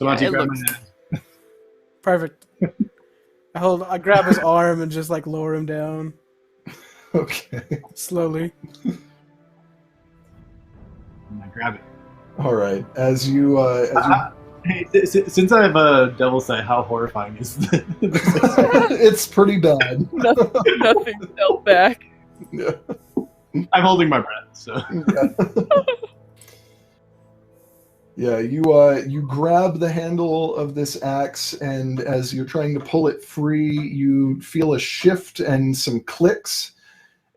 Tomachi, it grab my looks- hand. Perfect. I grab his arm and just like lower him down Okay. slowly. And I grab it. All right. As you Hey, since I have a devil sight, how horrifying is this? it's pretty bad. Nothing held back. Yeah. I'm holding my breath, so. Yeah, you grab the handle of this axe, and as you're trying to pull it free, you feel a shift and some clicks,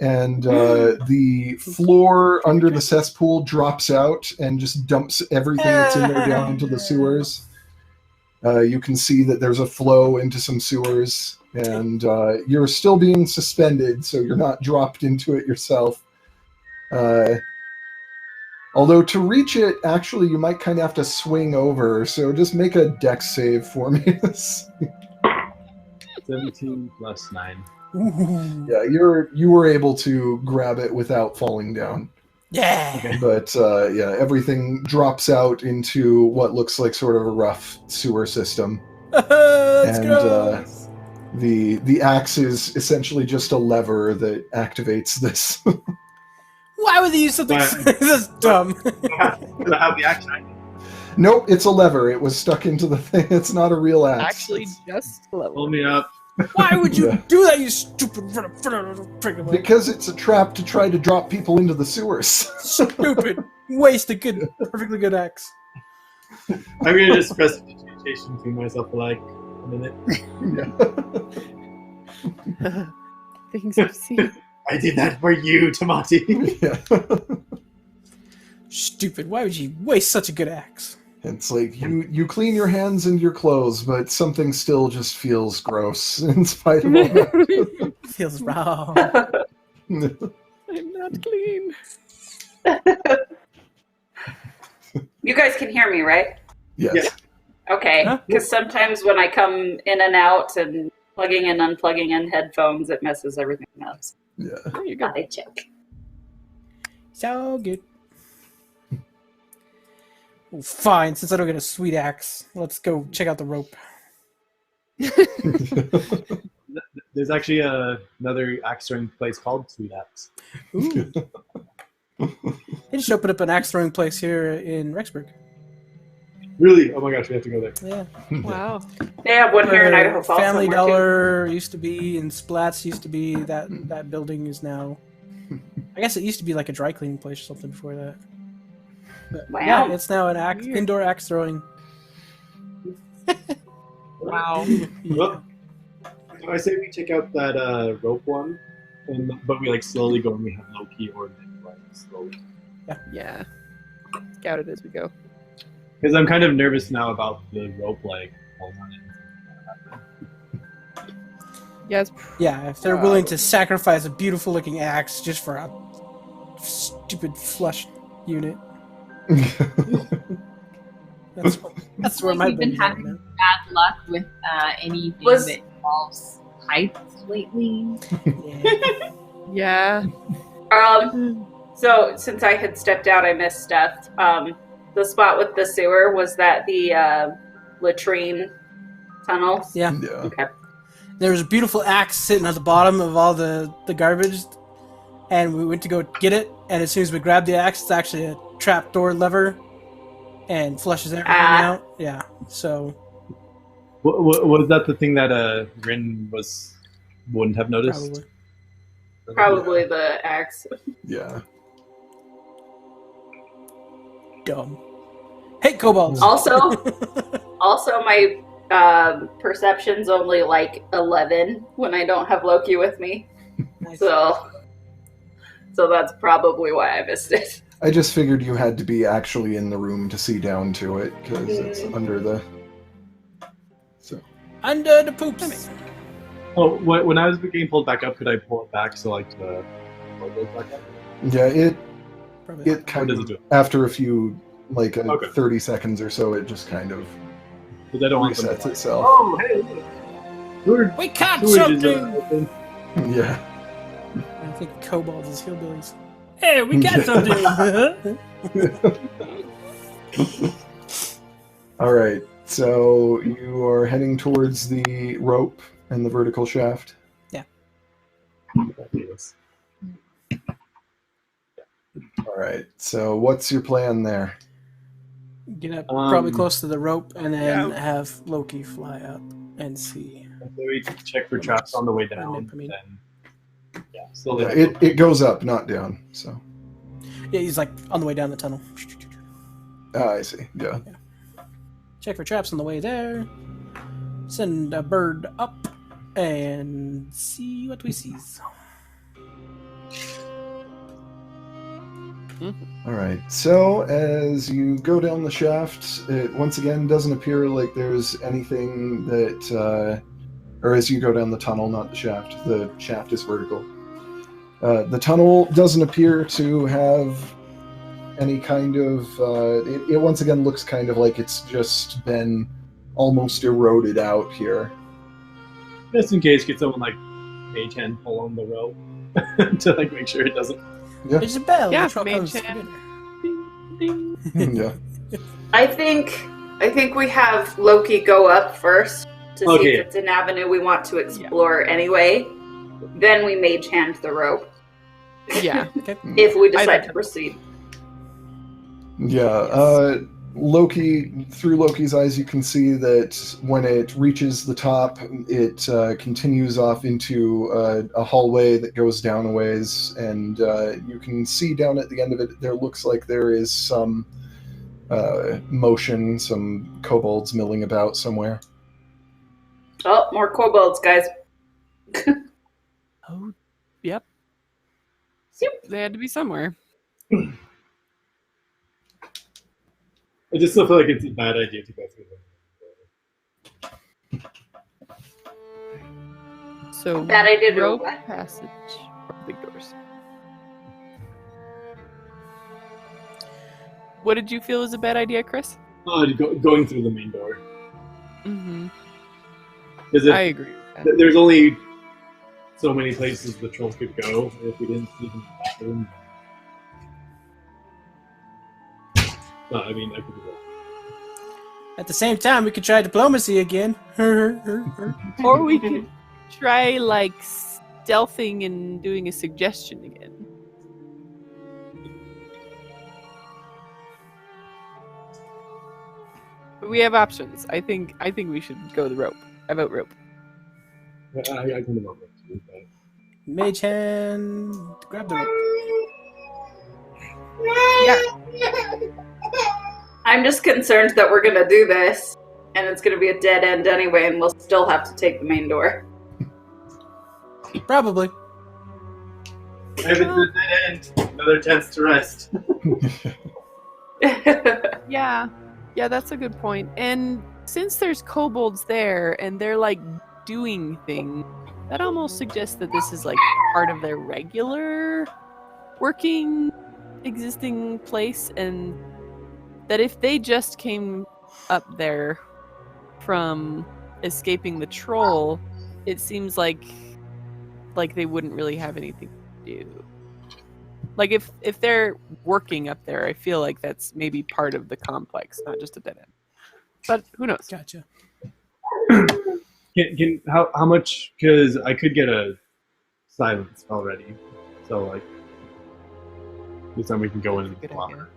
and the floor under the cesspool drops out and just dumps everything that's in there down into the sewers. You can see that there's a flow into some sewers, and you're still being suspended, so you're not dropped into it yourself. Although to reach it, actually, you might kind of have to swing over, so just make a dex save for me. 17 plus 9. Yeah, you were able to grab it without falling down. Yeah. Okay. But yeah, everything drops out into what looks like sort of a rough sewer system. Let's And, go. The axe is essentially just a lever that activates this. Why would they use something this dumb? I have the action. Nope, it's a lever. It was stuck into the thing. It's not a real axe. Actually, just level. Pull me up. Why would you Yeah. do that, you stupid prick? Because it's a trap to try to drop people into the sewers. Stupid. Waste a good, perfectly good axe. I'm gonna just press digitation to myself for like a minute. Things I've seen. I did that for you, Tamati. Yeah. Stupid. Why would you waste such a good axe? It's like you clean your hands and your clothes, but something still just feels gross in spite of all that. Feels wrong. I'm not clean. You guys can hear me, right? Yes. Yeah. Okay, Huh? because sometimes when I come in and out and plugging and unplugging in headphones, it messes everything up. Yeah. There you go. Gotta check. So good. Well, fine, since I don't get a sweet axe, let's go check out the rope. There's actually another axe throwing place called Sweet Axe. Ooh. They just opened up an axe throwing place here in Rexburg. Really? Oh my gosh, we have to go there. Yeah. Wow. They have one here in Where Idaho Falls Family somewhere, Dollar used to be, and Splats used to be. That building is now. I guess it used to be like a dry cleaning place or something before that. But, Wow. yeah, it's now an Weird. indoor axe throwing. Wow. Well, so I say we check out that rope one, but we like slowly go and we have Loki or Nick like slowly. Yeah. Scout it as we go. Because I'm kind of nervous now about the rope like pulling on it. Yes. Yeah, if they're willing to sacrifice a beautiful looking axe just for a stupid flush unit. That's where my We've been brain's at having now. bad luck with anything Was- that involves heights lately. Yeah. Yeah. So since I had stepped out, I missed stuff. The spot with the sewer, was that the latrine tunnel? Yeah. Yeah. Okay. There was a beautiful axe sitting at the bottom of all the garbage, and we went to go get it, and as soon as we grabbed the axe, it's actually a trapdoor lever and flushes everything out. Yeah, so Was that the thing that Rin wouldn't have noticed? probably. Probably the axe. Yeah. Dumb. Hey, Kobolds! Also, my perception's only like 11 when I don't have Loki with me. Nice. So that's probably why I missed it. I just figured you had to be actually in the room to see down to it, because it's under the... So. Under the poops. Oh, when I was getting pulled back up, could I pull it back so like the floor goes back up? Yeah, it Probably. kind does of, it do? after a few, like Okay. 30 seconds or so, it just kind of Because I don't want them to resets like, itself. oh, hey, look. Sewer- We caught sewage is, something! open. Yeah. I think Kobolds is hillbillies. Hey, we got something! All right, so you are heading towards the rope and the vertical shaft. Yes. All right, so what's your plan there? Get up probably Um, close to the rope and then Yeah. have Loki fly up and see. And so we check for traps on the way down. I mean- Then, yeah, slowly. Yeah, it goes up, not down. So Yeah, he's like on the way down the tunnel. I see. Yeah. Check for traps on the way there. Send a bird up and see what we see. All right. So as you go down the shaft, it once again doesn't appear like there's anything that, or as you go down the tunnel, not the shaft. The shaft is vertical. The tunnel doesn't appear to have any kind of. It once again looks kind of like it's just been almost eroded out here. Just in case, get someone like Mage Hand pull on the rope to like make sure it doesn't. Yeah. There's a bell. Yeah, The truck Mage comes for Hand. dinner. Ding, ding. Yeah. I think we have Loki go up first to see Okay. if it's an avenue we want to explore anyway. Then we mage hand the rope Yeah. if we decide Either. to proceed. Yeah, Loki, through Loki's eyes, you can see that when it reaches the top, it continues off into a hallway that goes down a ways, and you can see down at the end of it, there looks like there is some motion, some kobolds milling about somewhere. Oh, more kobolds, guys. Oh, yep. Zoop. They had to be somewhere. I just still feel like it's a bad idea to go through them. So Bad idea to rope what? passage or big doors. What did you feel was a bad idea, Chris? Going through the main door. Mm-hmm. Because I agree with that. there's only so many places the troll could go if we didn't see them in the bathroom. No, I mean, I could be wrong. At the same time, we could try diplomacy again. Or we could try like stealthing and doing a suggestion again. But we have options. I think we should go the rope. I vote rope. I kind of want to do that. Mage hand, grab the rope. Yeah. I'm just concerned that we're gonna do this, and it's gonna be a dead end anyway, and we'll still have to take the main door. Probably. If it's a dead end, another chance to rest. Yeah. Yeah, that's a good point. And since there's kobolds there and they're like doing things, that almost suggests that this is like part of their regular working existing place, and that if they just came up there from escaping the troll, it seems like they wouldn't really have anything to do. Like if they're working up there, I feel like that's maybe part of the complex, not just a dead end. But who knows? Gotcha. How much? Because I could get a silence already, so like this time we can go in and Good block idea. her.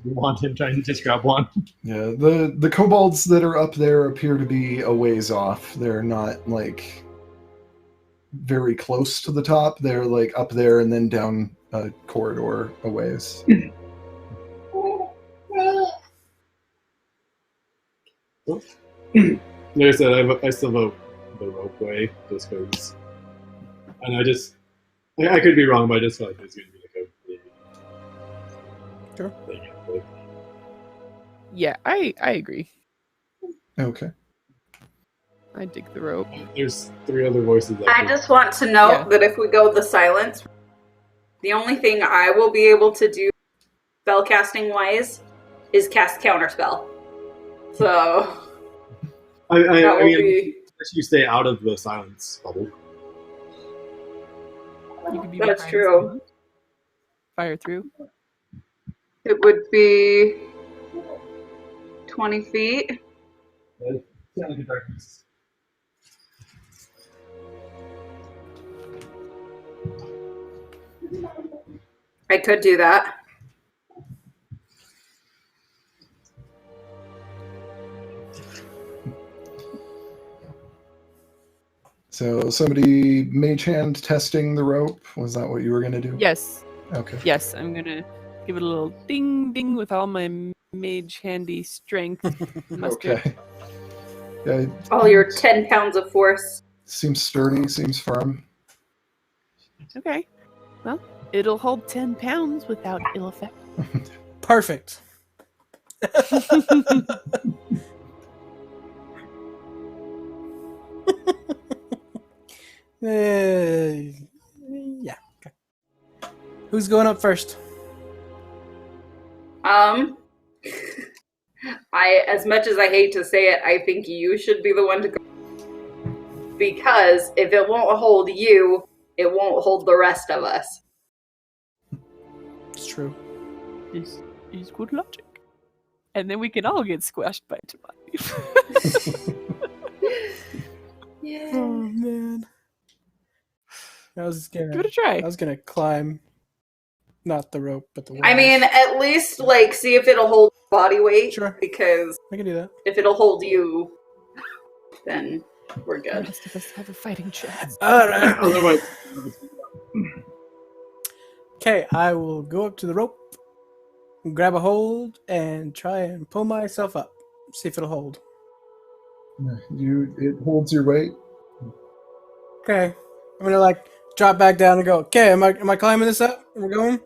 We want him trying to just grab one. Yeah, the kobolds that are up there appear to be a ways off. They're not like very close to the top. They're like up there and then down a corridor a ways. Like I said, I still vote the rope way just because, and I could be wrong, but I just feel like there's going to be like a Sure. thing. Like, Yeah, I agree. Okay. I dig the rope. there's three other voices. I just want to note Yeah. that if we go the silence, the only thing I will be able to do spellcasting wise is cast counterspell. So I that will mean, be. unless you stay out of the silence bubble. You could be That's behind true. someone. Fire through. It would be 20 feet. Sound like a darkness. I could do that. So somebody mage hand testing the rope. Was that what you were gonna do? Yes. Okay. Yes, I'm gonna give it a little ding ding with all my mage handy strength. Muster. Okay. Yeah, All your 10 pounds of force. seems sturdy. Seems firm. Okay. Well, It'll hold 10 pounds without ill effect. Perfect. Yeah. Okay. Who's going up first? As much as I hate to say it, I think you should be the one to go. Because if it won't hold you, it won't hold the rest of us. It's true. This is good logic. And then we can all get squashed by Tamati. Yeah. Oh man. I was Give it a try. I was gonna climb, not the rope, but the wires. I mean, at least like see if it'll hold body weight. Sure. Because I can do that. if it'll hold you, then we're The good. rest of us have a fighting chance. All right. Otherwise, Okay, I will go up to the rope, grab a hold, and try and pull myself up. See if it'll hold. It holds your weight. Okay, I'm gonna like drop back down and go. Okay, am I climbing this up? We're going.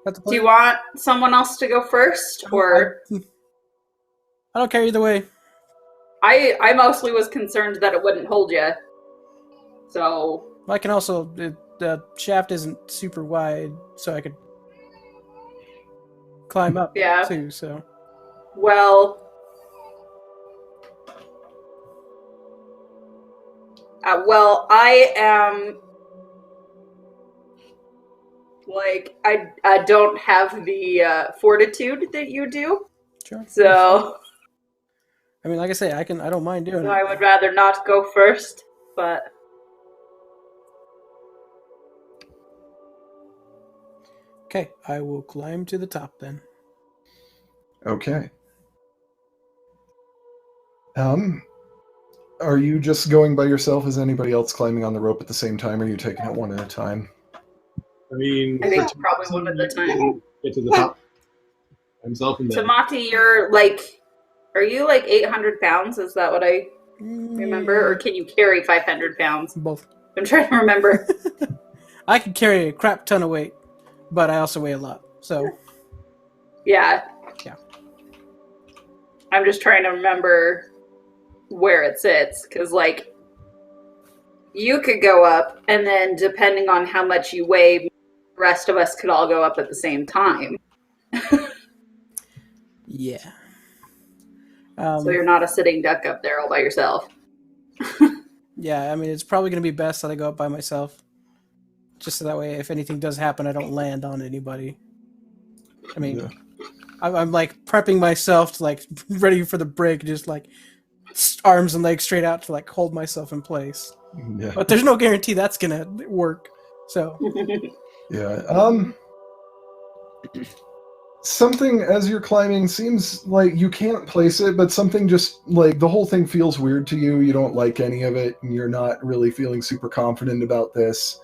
That's the Do you plan? want someone else to go first, or I don't care either way. I mostly was concerned that it wouldn't hold you. So I can also the shaft isn't super wide, so I could climb up Yeah. too. So well. Well, I am like I don't have the fortitude that you do, sure. so I mean, like I say, I don't mind doing it. I would rather not go first. But Okay, I will climb to the top then. Okay. Are you just going by yourself? Is anybody else climbing on the rope at the same time? Or are you taking it one at a time? I mean, I think probably one at a time. Get to the top himself and then. Tamati, you're like, are you like 800 pounds? Is that what I remember, or can you carry 500 pounds? Both. I'm trying to remember. I can carry a crap ton of weight, but I also weigh a lot. So Yeah. Yeah. I'm just trying to remember where it sits, because like you could go up, and then depending on how much you weigh, the rest of us could all go up at the same time. yeah. So you're not a sitting duck up there all by yourself. Yeah, I mean, it's probably going to be best that I go up by myself. Just so that way, if anything does happen, I don't land on anybody. I mean, Yeah. I'm like prepping myself to like ready for the break, just like arms and legs straight out to like hold myself in place. Yeah. But there's no guarantee that's going to work. So, Yeah. Something as you're climbing seems like you can't place it, but something just like the whole thing feels weird to you. You don't like any of it, and you're not really feeling super confident about this.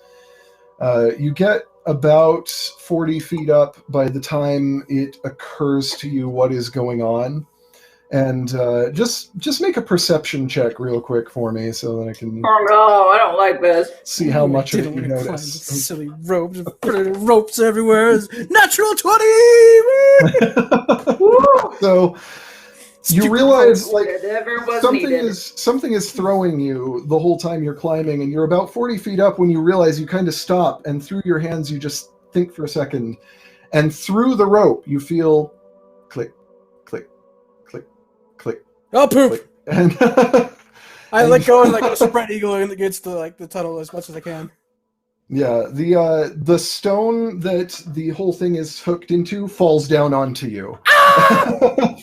You get about 40 feet up by the time it occurs to you what is going on. And just make a perception check real quick for me so that I can Oh no, I don't like this. see how much of it didn't you want to climb notice. the silly ropes, putting ropes everywhere. Natural 20! Woo! So you Stupid realize ropes. like It never was something needed. is throwing you the whole time you're climbing, and you're about 40 feet up when you realize you kind of stop, and through your hands you just think for a second, and through the rope you feel click, click, click, click, Oh, poop! click, and I let go and like a spread eagle against the tunnel as much as I can. yeah, the stone that the whole thing is hooked into falls down onto you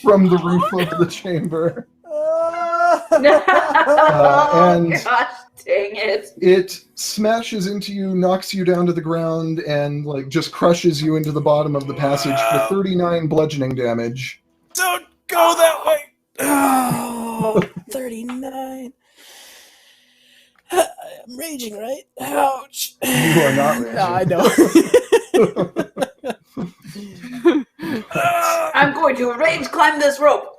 from the roof of the chamber. And Gosh dang it. it smashes into you, knocks you down to the ground, and like just crushes you into the bottom of the passage for 39 bludgeoning damage. Don't go that way! Oh, 39. I'm raging, right? Ouch. You are not raging. No, I know. I'm going to rage climb this rope.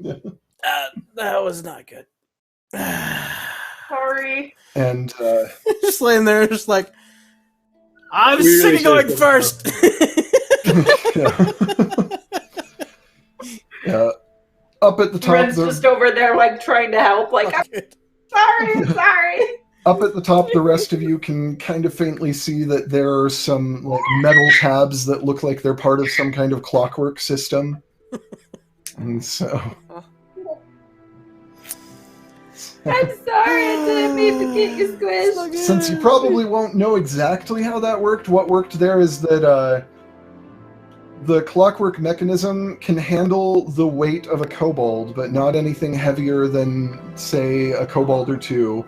That was not good. Sorry. And Just laying there, just like, I'm We really sick of going should've first. yeah. Up at the top, Ren's just over there, like, trying to help. Like, I'm sorry. Up at the top, the rest of you can kind of faintly see that there are some like metal tabs that look like they're part of some kind of clockwork system. And so... I'm sorry, I didn't mean to get you squished. Since you probably won't know exactly how that worked, what worked there is that the clockwork mechanism can handle the weight of a kobold, but not anything heavier than, say, a kobold or two.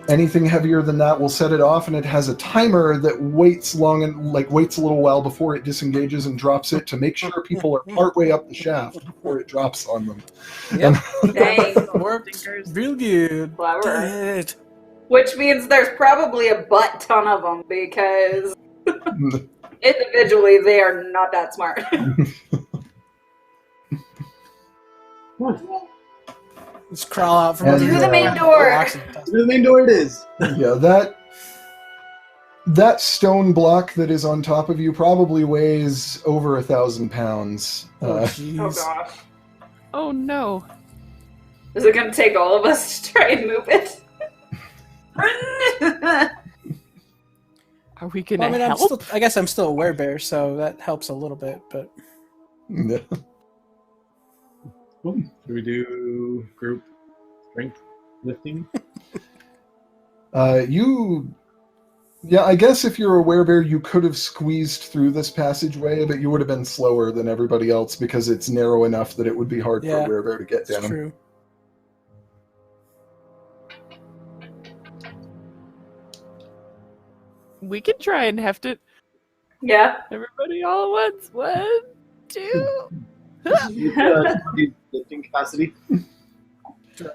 Anything heavier than that will set it off, and it has a timer that waits waits a little while before it disengages and drops it to make sure people are partway up the shaft before it drops on them. Yep. Dang. Worked real good. Clever. Good. Which means there's probably a butt ton of them because individually they are not that smart. Just crawl out from And, under the main door. The main door it is. Yeah, that stone block that is on top of you probably weighs over 1,000 pounds. Oh, Oh jeez. gosh. Oh no. Is it going to take all of us to try and move it? Are we gonna Well, I mean, help? I guess I'm still a werebear, so that helps a little bit, but... Yeah. Cool. Should we do group strength lifting? I guess if you're a werebear, you could have squeezed through this passageway, but you would have been slower than everybody else because it's narrow enough that it would be hard Yeah, for a werebear to get it's down. true. We can try and heft it. Yeah. Everybody all at once. 1, 2. Lifting capacity.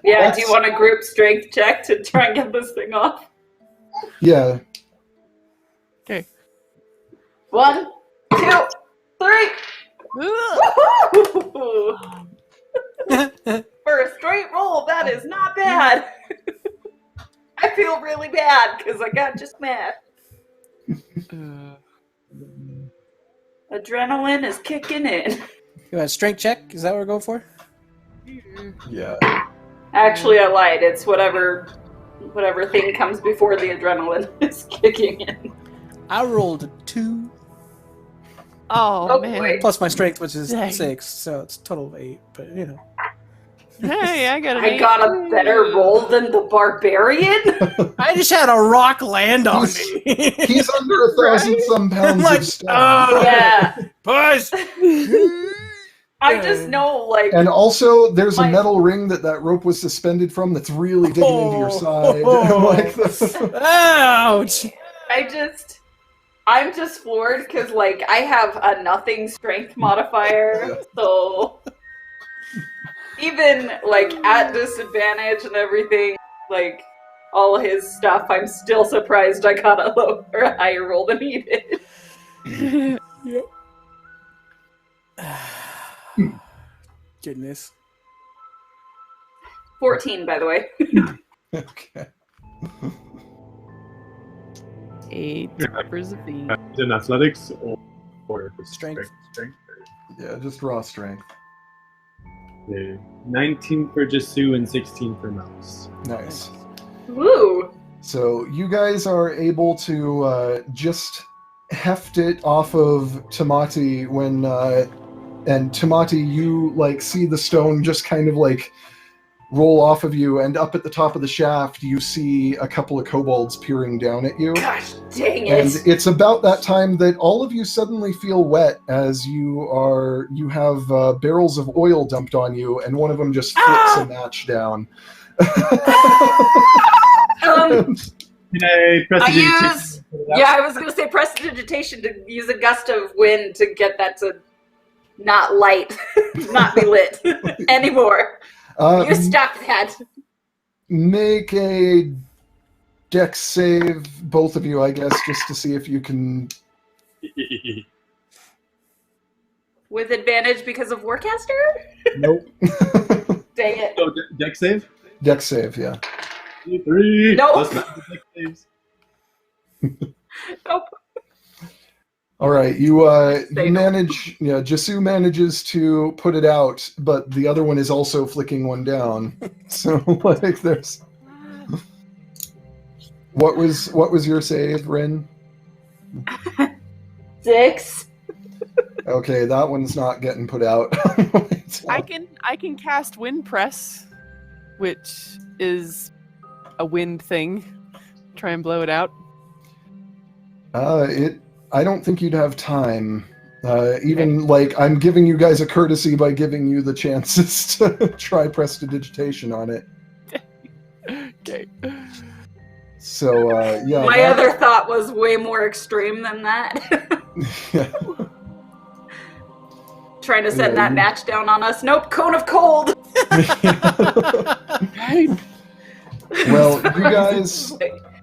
Yeah, do you want a group strength check to try and get this thing off? Yeah. Okay. 1, 2, 3. Woo-hoo! For a straight roll, that is not bad. I feel really bad because I got just mad. Adrenaline is kicking in. You want a strength check? Is that what we're going for? Yeah. Actually, I lied. It's whatever thing comes before the adrenaline is kicking in. I rolled a 2. Oh, Oh, man. boy. Plus my strength, which is Dang. 6, so it's a total of 8, but you know. Hey, I got an I got a better roll than the barbarian. I just had a rock land on me. He's under 1,000 some pounds I'm like, of stone. oh, Yeah, push! I just know, like, And also, there's a My- metal ring that rope was suspended from that's really digging into your side. Oh. Like the- Ouch! I'm just floored because, like, I have a nothing strength modifier, so even, like, at disadvantage and everything, like, all his stuff, I'm still surprised I got a higher roll than he did. Goodness. 14, by the way. Okay. 8 peppers of beans. Is it in athletics or Strength. Strength. Yeah, just raw strength. Yeah. 19 for Jesu and 16 for Mouse. Nice. Woo! So you guys are able to just heft it off of Tamati when, and Tamati, you like see the stone just kind of like roll off of you, and up at the top of the shaft, you see a couple of kobolds peering down at you. Gosh dang it! And it's about that time that all of you suddenly feel wet as you have barrels of oil dumped on you, and one of them just flicks a match down. Can I press I the use, yeah, I was gonna say prestidigitation to use a gust of wind to get that to not light, not be lit anymore. You stop that. Make a dex save, both of you, I guess, just to see if you can. With advantage because of Warcaster? Nope. Dang it. Oh, deck save? Dex save, yeah. 3. Nope. Plus 9 deck saves. Nope. All right, you Say you no. manage. Yeah, Jasu manages to put it out, but the other one is also flicking one down. So like, there's. What was your save, Rin? 6. Okay, that one's not getting put out. I can cast Wind Press, which is a wind thing. Try and blow it out. I don't think you'd have time. Even like I'm giving you guys a courtesy by giving you the chances to try prestidigitation on it. Okay. So yeah. My other thought was way more extreme than that. Yeah. Trying to send Yeah, that match down on us. Nope, cone of cold. Well, you guys.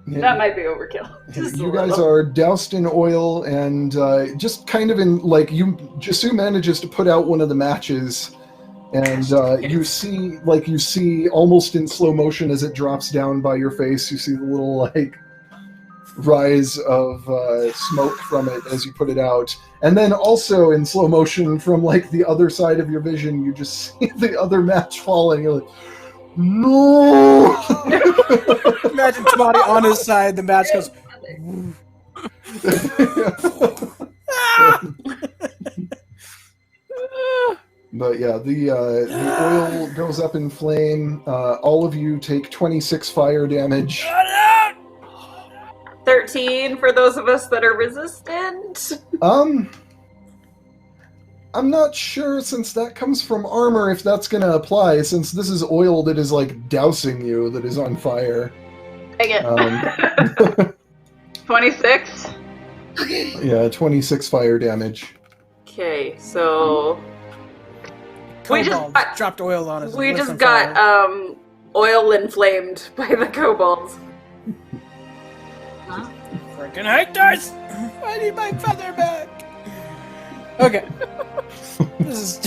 That might be overkill. Just a You guys little. are doused in oil and just kind of in like Jasu manages to put out one of the matches, and you see almost in slow motion as it drops down by your face. You see the little like rise of smoke from it as you put it out, and then also in slow motion from like the other side of your vision, you just see the other match falling. You're like, no. Imagine Tamati on his side. The match goes. But yeah, the oil goes up in flame. All of you take 26 fire damage. 13 for those of us that are resistant. I'm not sure, since that comes from armor, if that's gonna apply, since this is oil that is like dousing you, that is on fire. Dang it. 26. Yeah, 26 fire damage. Okay, so we just Kobolds got, dropped oil on us. we and lit just on got fire. oil inflamed by the kobolds. Freaking hate this! I need my feather back. Okay. This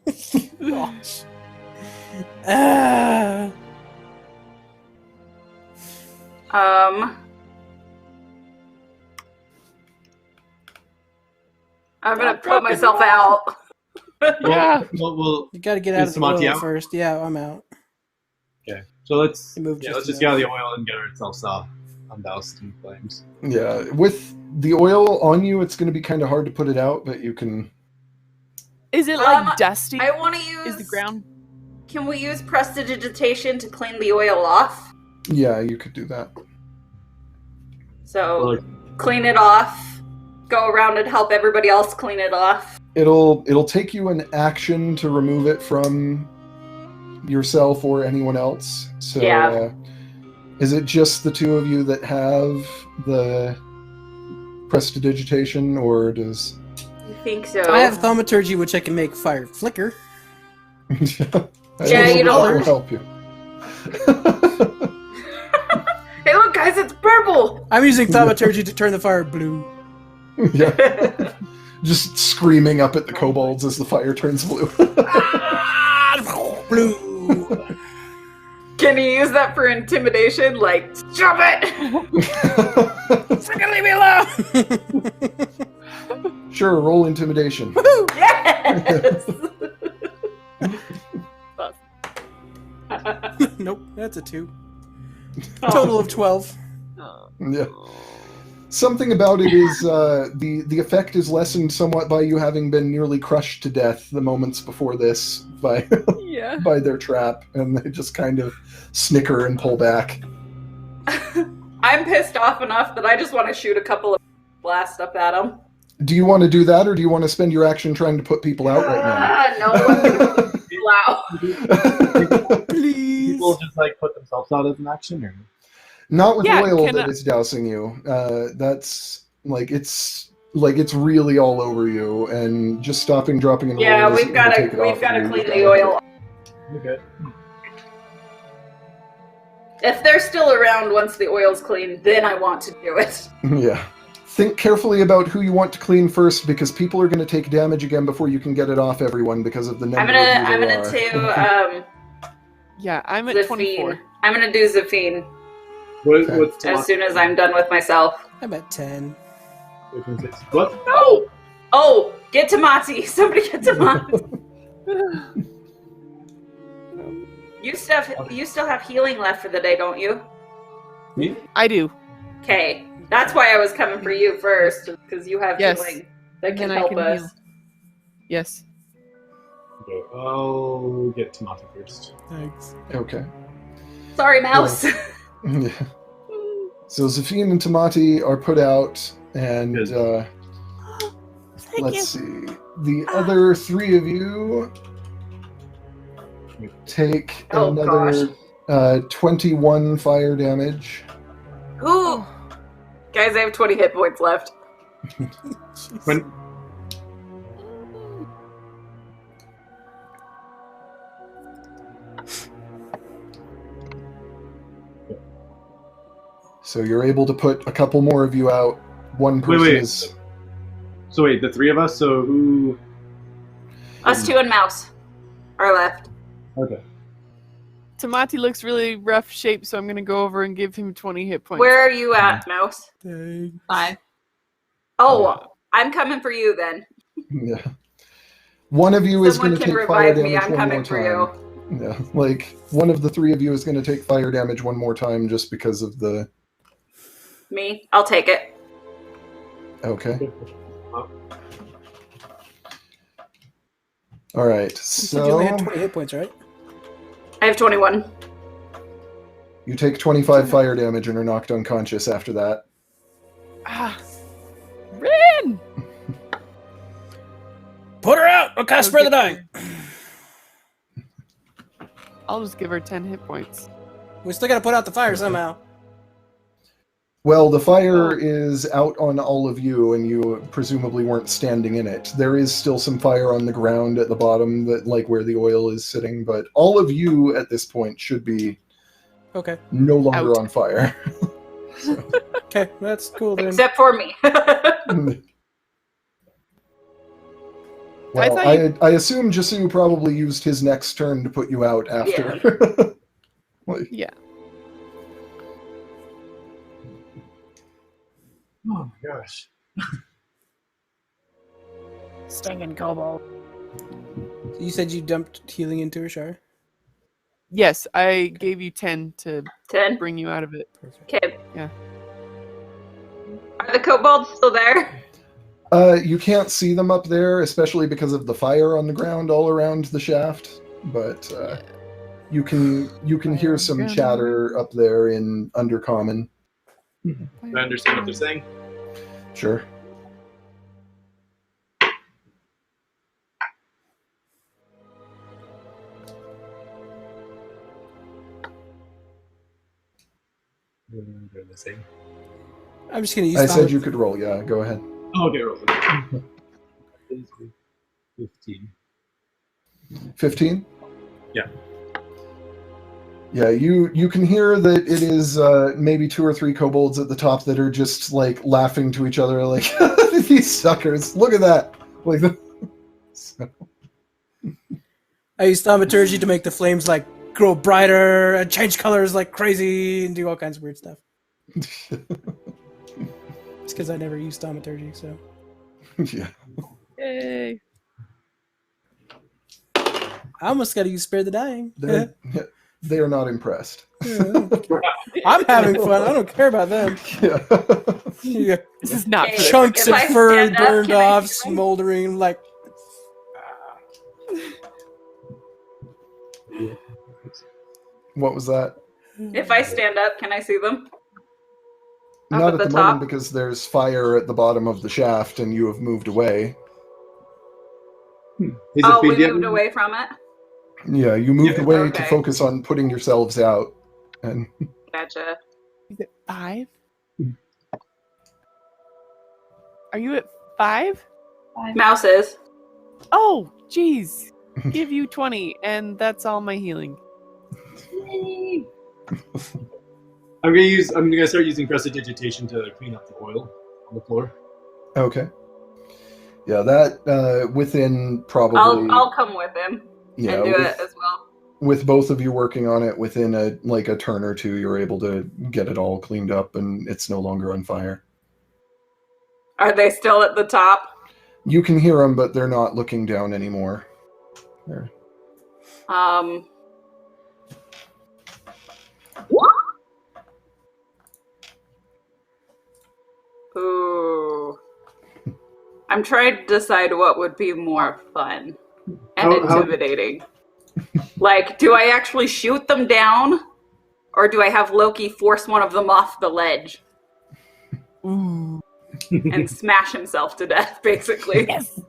is. Gosh. I'm gonna put myself out. Yeah. Well, You gotta get out Is of the Samati oil out? first. Yeah, I'm out. okay. So let's It moved let's just just get out the oil and get ourselves undoused in flames. Yeah, with the oil on you, it's gonna be kind of hard to put it out, but you can. Is it like dusty? I want to use. Is the ground? Can we use prestidigitation to clean the oil off? Yeah, you could do that. So clean it off. Go around and help everybody else clean it off. It'll take you an action to remove it from yourself or anyone else. So Yeah. Is it just the two of you that have the prestidigitation, or does I think so. I have thaumaturgy, which I can make fire flicker. Yeah, you know- that will help you. Hey, look, guys, it's purple. I'm using thaumaturgy to turn the fire blue. Yeah. Just screaming up at the kobolds as the fire turns blue. Blue. Can you use that for intimidation? Like, stop it! Freaking leave me alone. Sure, roll intimidation. Yes! Nope, that's a 2. Total of 12. Yeah. Something about it is the effect is lessened somewhat by you having been nearly crushed to death the moments before this by Yeah. by their trap, and they just kind of snicker and pull back. I'm pissed off enough that I just want to shoot a couple of blasts up at them. Do you want to do that, or do you want to spend your action trying to put people out right No. Wow. now? Please. People just like put themselves out as an action, or Not with Yeah, oil can that I- is dousing you. That's it's really all over you, and just stopping, dropping in Yeah, oil. we've got to clean the oil. you're good. If they're still around once the oil's clean, then I want to do it. Yeah. Think carefully about who you want to clean first, because people are going to take damage again before you can get it off everyone because of the number I'm of you gonna there are. to Yeah, I'm at Zafine. 24. I'm gonna do Zafine Okay. What's as soon as I'm done with myself. I'm at 10. What? No! Oh! Get Tamati! Somebody get Tamati! You still have healing left for the day, don't you? Me? I do. Okay. That's why I was coming for you first, because you have Yes. healing that And can then I help can us. heal. Yes. Okay, I'll get Tomato first. Thanks. Okay. Sorry, Mouse. Yeah. So Zafine and Tamati are put out, and Good. let's see. The other three of you take Oh, another 21 fire damage. Ooh! Guys, I have 20 hit points left. When, So you're able to put a couple more of you out. One person wait. is... So wait, the three of us. So who? Us two and Mouse are left. Okay. Tamati looks really rough shape, so I'm gonna go over and give him 20 hit points. Where are you at, Mouse? Thanks. 5. Oh, I'm coming for you then. Yeah. One of you is going Someone to can take fire revive me. damage I'm one more coming for you. time. Yeah, like one of the three of you is going to take fire damage one more time just because of the... Me? I'll take it. Okay. All right, You said you only had so 20 hit points, right? I have 21. you take 25 fire damage and are knocked unconscious after that. Ah. Rin! Put her out! I'll cast Spread the Dying! I'll just give her 10 hit points. We still gotta put out the fire somehow. Well, the fire is out on all of you, and you presumably weren't standing in it. There is still some fire on the ground at the bottom, that like where the oil is sitting, but all of you at this point should be Okay. no longer Out. on fire. Okay, that's cool then. Except for me. Well, thought I assume Jasu probably used his next turn to put you out after. Like, Yeah. Oh my gosh. Stinging kobold. You said you dumped healing into her, Shar? Yes, I gave you 10 to 10. bring you out of it. Perfect. Okay. Yeah. Are the kobolds still there? you can't see them up there, especially because of the fire on the ground all around the shaft. But you can hear some chatter up there in Undercommon. Do I understand what they're saying? Sure. They're the same. I'm just gonna use I Thaumaturgy. said you could roll. Yeah, go ahead. Oh, okay, roll. 15. 15? Yeah. Yeah, you can hear that it is maybe 2 or 3 kobolds at the top that are just like laughing to each other, like these suckers. Look at that! Like, so. I use Thaumaturgy to make the flames like grow brighter and change colors like crazy and do all kinds of weird stuff. It's because I never use Thaumaturgy, so. Yeah. Yay. I almost got to use Spare the Dying. They are not impressed. I'm having fun. I don't care about them. Yeah. You got This is not Hey, for chunks if of I fur stand up, burned can I off, see them? smoldering like. What was that? If I stand up, can I see them? Up Not at at the the moment top? because there's fire at the bottom of the shaft and you have moved away. Is Oh, it we feed moved away from it? Yeah, you moved Yeah. away to Okay. focus on putting yourselves out. And Gotcha. Is it 5? Are you at 5? Mouse is. Oh, jeez. Give you 20, and that's all my healing. I'm gonna start using prestidigitation to clean up the oil on the floor. okay. Yeah, that within probably I'll come with him yeah, and do with- it as well. with both of you working on it, within a turn or two, you're able to get it all cleaned up, and it's no longer on fire. Are they still at the top? You can hear them, but they're not looking down anymore. They're... Ooh. I'm trying to decide what would be more fun and How- intimidating. Like, do I actually shoot them down? Or do I have Loki force one of them off the ledge Ooh. and smash himself to death, basically? Yes.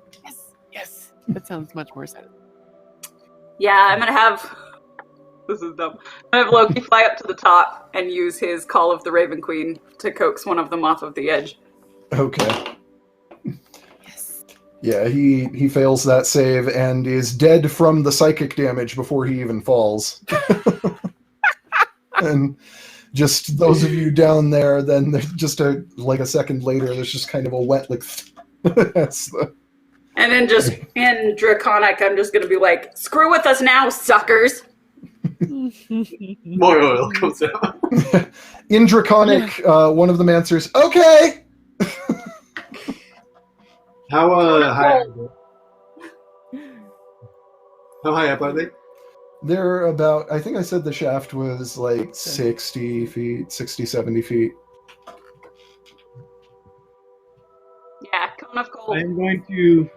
That sounds much more satisfying. Yeah, I'm gonna have... This is dumb. I'm gonna have Loki fly up to the top and use his Call of the Raven Queen to coax one of them off of the edge. Okay. Yeah, he fails that save and is dead from the psychic damage before he even falls. And just those of you down there, then just a second later, there's just kind of a wet, that's the... And then just in Draconic, I'm just gonna be like, screw with us now, suckers! More oil comes out. In Draconic, one of them answers, okay! How high? How high up are they? They're about, I think I said the shaft was like 60 feet, 60, 70 feet. Yeah, Cone of Cold. I'm going to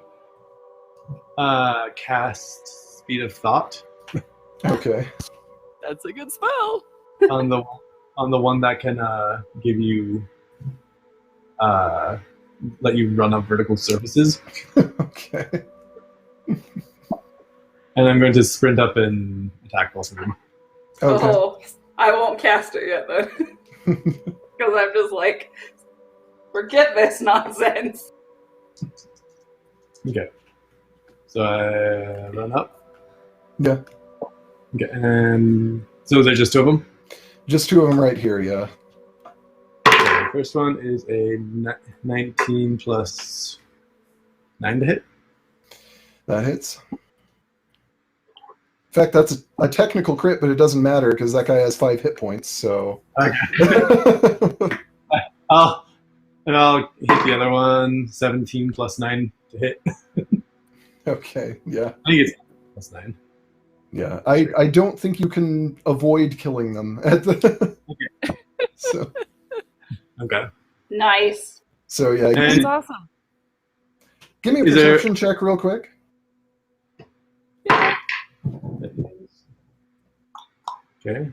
cast Speed of Thought Okay. That's a good spell. on the one that can give you let you run up vertical surfaces. Okay. And I'm going to sprint up and attack both of them. Okay. Oh, I won't cast it yet then. Because I'm just like, forget this nonsense. Okay. So I run up. Yeah. Okay, and so there's just two of them? Just two of them right here, yeah. Okay, the first one is a 19 plus 9 to hit. That hits. In fact, that's a technical crit, but it doesn't matter because that guy has 5 hit points, so... Okay. I'll hit the other one, 17 plus 9 to hit. Okay, yeah. I think it's plus 9. Yeah, I don't think you can avoid killing them at the... Okay. So, Okay. Nice. so yeah, And- That's awesome. give me a Is there- perception check real quick. Okay.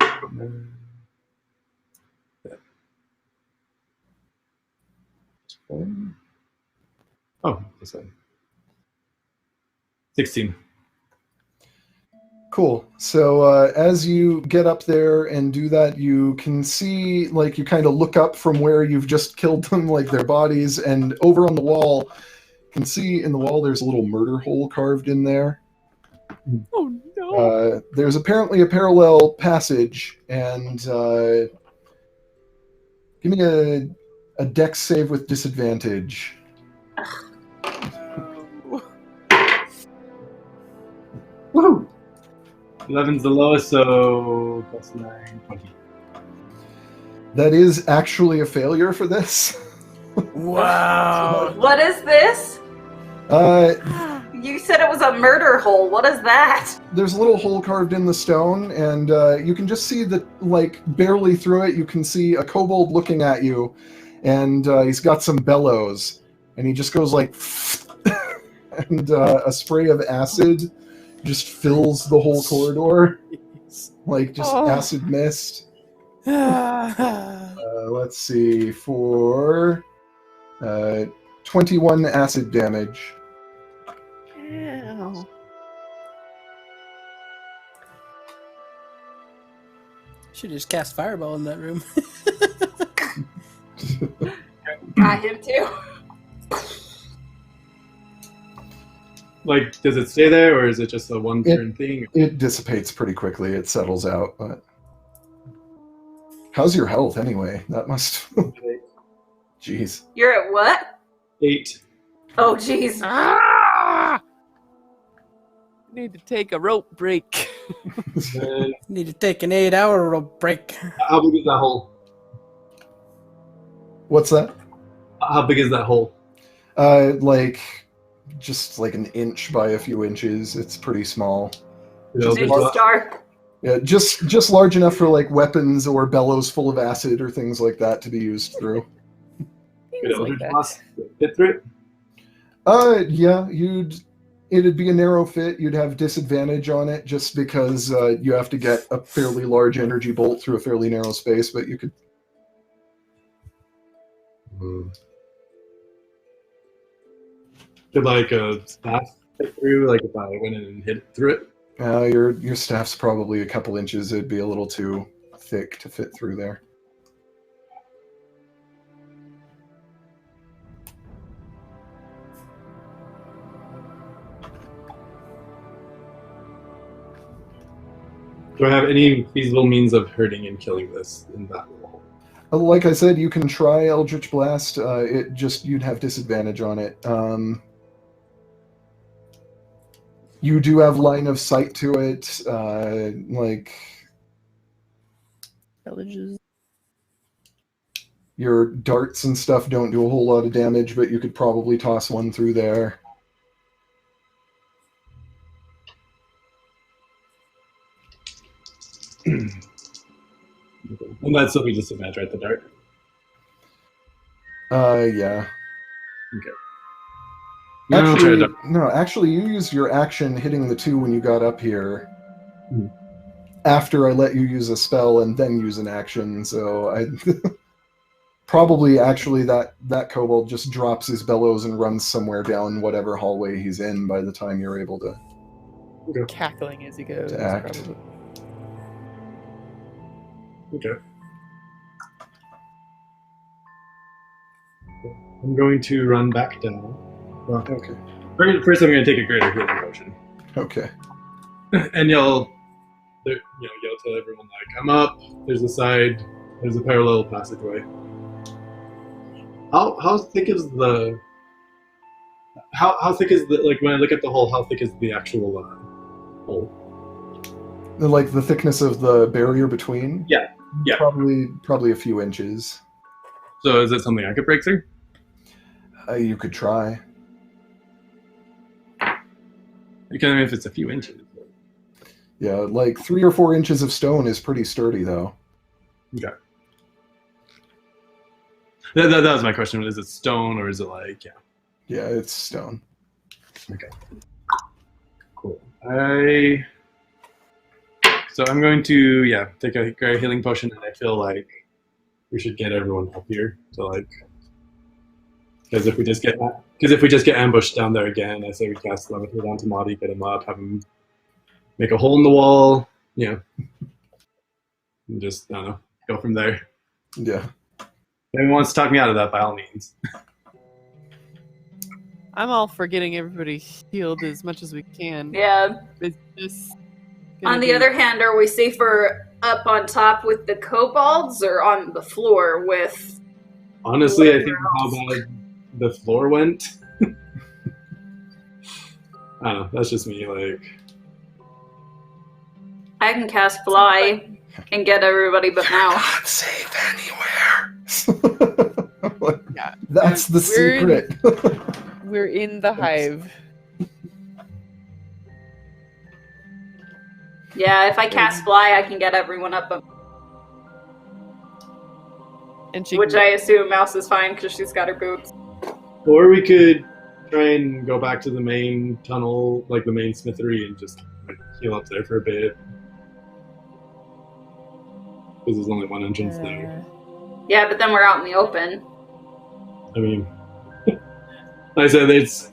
Oh, this one. 16. Cool. So as you get up there and do that, you can see, like, you kind of look up from where you've just killed them, like their bodies, and over on the wall, you can see in the wall there's a little murder hole carved in there. Oh no. There's apparently a parallel passage, and give me a dex save with disadvantage. Woo! 11's the lowest, so plus 9, 20. That is actually a failure for this. Wow. What is this? You said it was a murder hole. What is that? There's a little hole carved in the stone, and you can just see that, like, barely through it, you can see a kobold looking at you, and he's got some bellows, and he just goes like, and a spray of acid just fills the whole corridor, like just acid mist. Let's see, for 21 acid damage. Ow. Should just cast fireball in that room. Got him too. Like, does it stay there, or is it just a one-turn thing? It dissipates pretty quickly. It settles out. But how's your health anyway? That must. Jeez. You're at what? 8. Oh, jeez. Ah! Need to take a rope break. And Need to take an 8-hour break. how big is that hole? What's that? How big is that hole? Like just like an inch by a few inches. It's pretty small. Just Ninja Star. Yeah, just large enough for like weapons or bellows full of acid or things like that to be used through. Things like that. Fit through it? Yeah, it'd be a narrow fit. You'd have disadvantage on it just because you have to get a fairly large energy bolt through a fairly narrow space, but you could. Could like a staff fit through? Like if I went in and hit through it? Your staff's probably a couple inches. It'd be a little too thick to fit through there. Do I have any feasible means of hurting and killing this in that hole? Like I said, you can try Eldritch Blast. You'd have disadvantage on it. You do have line of sight to it. Villages. Your darts and stuff don't do a whole lot of damage, but you could probably toss one through there. And that's still be disadvantage, right? The dart? Yeah. Okay. Actually, you used your action hitting the 2 when you got up here. Hmm. After I let you use a spell and then use an action, so I probably actually that kobold just drops his bellows and runs somewhere down whatever hallway he's in by the time you're able to Cackling as he goes. to act. Probably. Okay. I'm going to run back down. Well, Okay. first, I'm going to take a greater healing potion, Okay. and yell to everyone like, "I'm up. There's a side. There's a parallel passageway." How thick is the? How thick is the, like when I look at the hole? How thick is the actual hole? Like the thickness of the barrier between? Yeah. Probably a few inches. So is it something I could break through? You could try. Because if it's a few inches. Yeah, like 3 or 4 inches of stone is pretty sturdy, though. Okay. That was my question. Is it stone or is it like, yeah? Yeah, it's stone. Okay. Cool. So I'm going to, take a great healing potion, and I feel like we should get everyone up here. So like, because if we just get ambushed down there again, I say we cast Levitator down to Madi, get him up, have him make a hole in the wall, and just, I don't know, go from there. Yeah. If anyone wants to talk me out of that, by all means. I'm all for getting everybody healed as much as we can. Yeah. It's just On the other hand, are we safer up on top with the kobolds or on the floor with... Honestly, I think how bad the floor went. I don't know. That's just me. Like, I can cast Fly and get everybody, but now... Not safe anywhere. Yeah. That's the secret. We're in the hive. Yeah, if I cast Fly, I can get everyone up. And she Which I assume Mouse is fine because she's got her boots. or we could try and go back to the main tunnel, like the main smithery, and just like, heal up there for a bit. Because there's only one entrance there. Yeah, but then we're out in the open. I mean, like I said, it's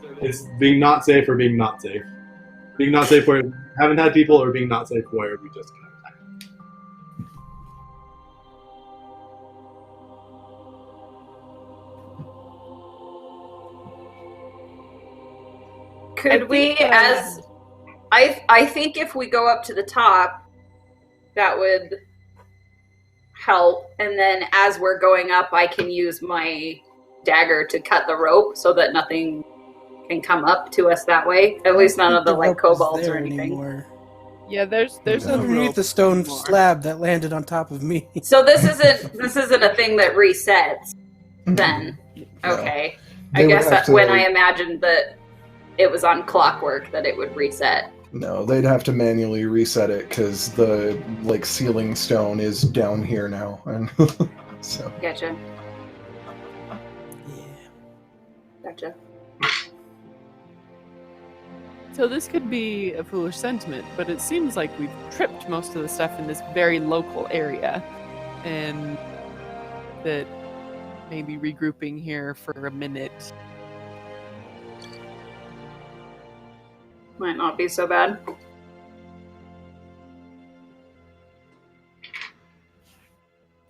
being not safe or being not safe. Being not safe where we haven't had people, or being not safe where we just can't. Could we, as... I think if we go up to the top, that would help. And then as we're going up, I can use my dagger to cut the rope so that nothing can come up to us that way. At least none of the like rope is kobolds there or anything. anymore. Yeah, there's It's no underneath rope the stone anymore. slab that landed on top of me. So this isn't a thing that resets. Then No. okay, They I would guess have that to- when I imagined that it was on clockwork that it would reset. No, they'd have to manually reset it because the like ceiling stone is down here now, and so Gotcha. Yeah. Gotcha. So this could be a foolish sentiment, but it seems like we've tripped most of the stuff in this very local area, and that maybe regrouping here for a minute. Might not be so bad.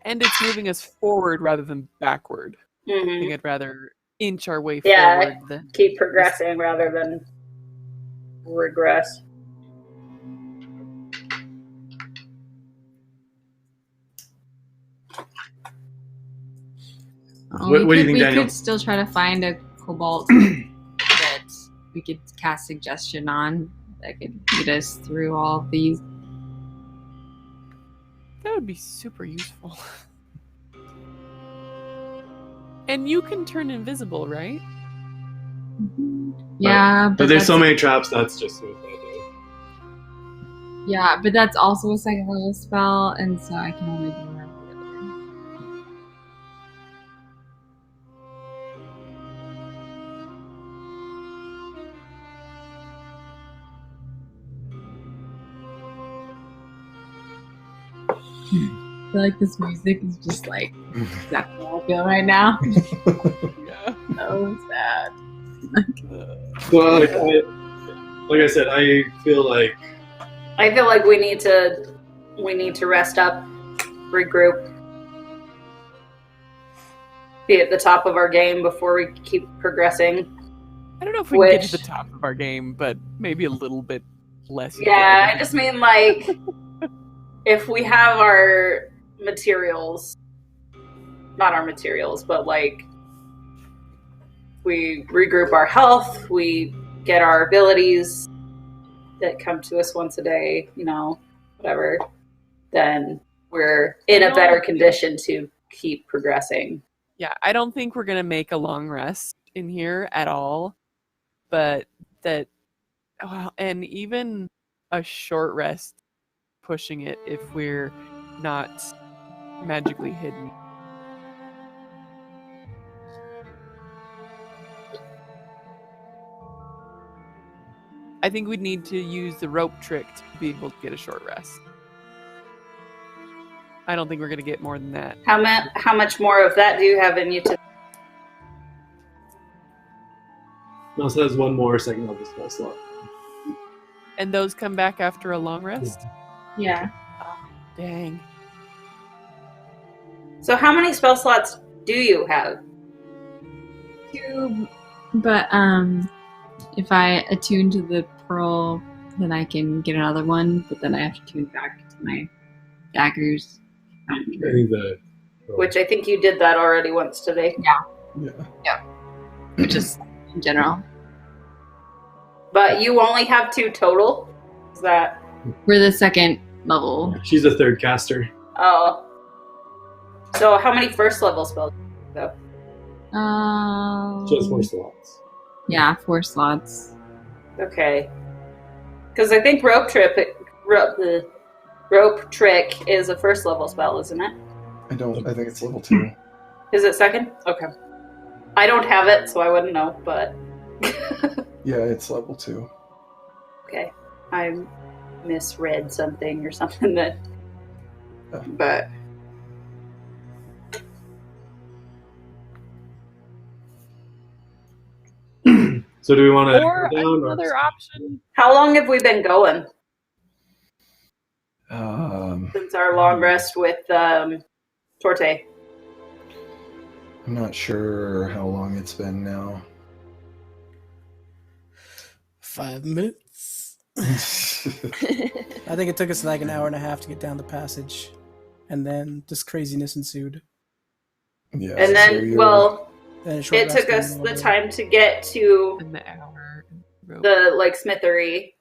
And it's moving us forward rather than backward. I hmm think I'd rather inch our way Yeah, forward than keep progressing rather than regress. What do you think, we Daniel? could still try to find a cobalt that we could cast suggestion on that could get us through all of these. that would be super useful. And you can turn invisible, right? Yeah, But there's so that's- many traps. That's just suicide. Yeah, but that's also a second level spell, and so I can only do one or the other. I feel like this music is just like exactly how I feel right now. Yeah. So sad. Well, like I said, I feel like we need to rest up, regroup, be at the top of our game before we keep progressing. I don't know if we can get Which- to the top of our game, but maybe a little bit less. Yeah, dead. I just mean like if we have our materials, not our materials, but like we regroup our health, we get our abilities that come to us once a day, whatever, then we're in a better condition to keep progressing. Yeah, I don't think we're gonna make a long rest in here at all, but and even a short rest, pushing it if we're not magically hidden. I think we'd need to use the rope trick to be able to get a short rest. I don't think we're gonna get more than that. How much more of that do you have in you to? it also has one more second level spell slot. And those come back after a long rest? Yeah. Dang. So how many spell slots do you have? 2, but if I attune to the pearl, then I can get another one, but then I have to tune back to my daggers. I think Which I think you did that already once today. yeah. Just in general. But you only have 2 total? Is that... We're the second level. she's a third caster. Oh. So how many first level spells? She has 4 slots. Yeah, 4 slots. Okay. Because I think rope trick is a first level spell, isn't it? I think it's level 2. Is it second? Okay. I don't have it, so I wouldn't know, but... Yeah, it's level 2. Okay. I misread something or something that... Oh. But... So do we want to Or go down? another option. How long have we been going I'm since our long rest with Torte? not sure how long it's been now. 5 minutes. I think it took us like an hour and a half to get down the passage, and then this craziness ensued. Yeah. And so then, you're- well, And a short It took rest us and the time to get to In the hour. the like smithery.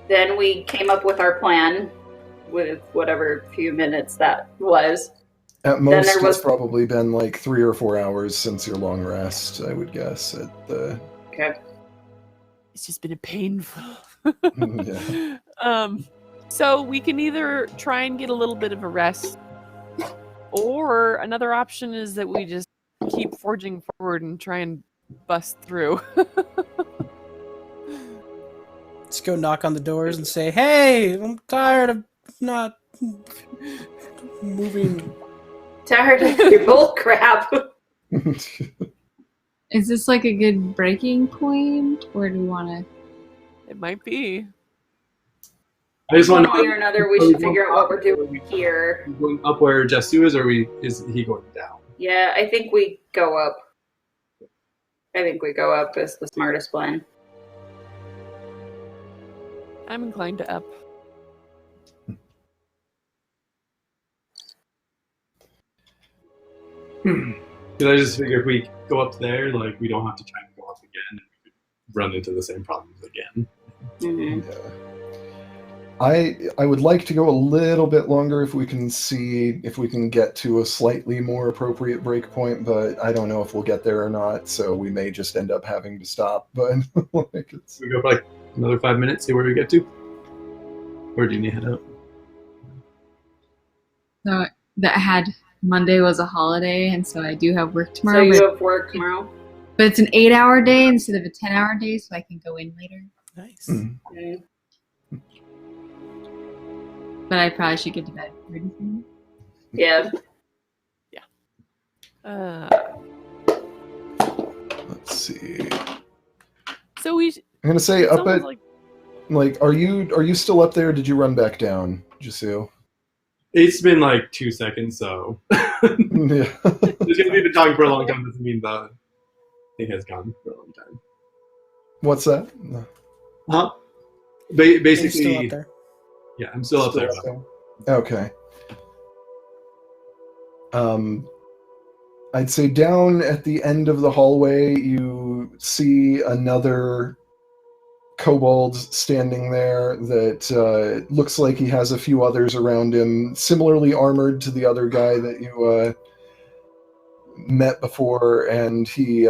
Then we came up with our plan with whatever few minutes that was. At most, there was- it's probably been like 3 or 4 hours since your long rest, I would guess. Okay. It's just been a painful. Yeah. So we can either try and get a little bit of a rest, or another option is that we just keep forging forward and try and bust through. Let's go knock on the doors and say, "Hey, I'm tired of not moving." Tired of your bull crap. Is this like a good breaking point? Where do we want to? It might be. I just want One way or another, we should figure out what we're doing here. Going up where Jesu is, or is he going down? Yeah, I think we go up. I think we go up is the smartest plan. I'm inclined to up. Because I just figure if we go up there, like we don't have to try and go up again, and we could run into the same problems again. Mm-hmm. Yeah. I would like to go a little bit longer if we can see if we can get to a slightly more appropriate break point, but I don't know if we'll get there or not, so we may just end up having to stop. But like it's... We go for like another 5 minutes, see where we get to. Or do you need to head out? So that had Monday was a holiday, and so I do have work So tomorrow. you but, have work tomorrow? but it's an 8-hour day instead of a 10-hour day, so I can go in later. Nice. Mhm. But I probably should get to bed pretty soon. Yeah. Let's see. So we. I'm gonna say It's up almost at like are you still up there? Did you run back down, Jisu? It's been like 2 seconds, so Yeah. just because we've been talking for a long time doesn't mean the thing has gone for a long time. What's that? Huh? He's Basically, still up there. yeah, I'm still up there. Okay. I'd say down at the end of the hallway, you see another kobold standing there that looks like he has a few others around him, similarly armored to the other guy that you met before, and he...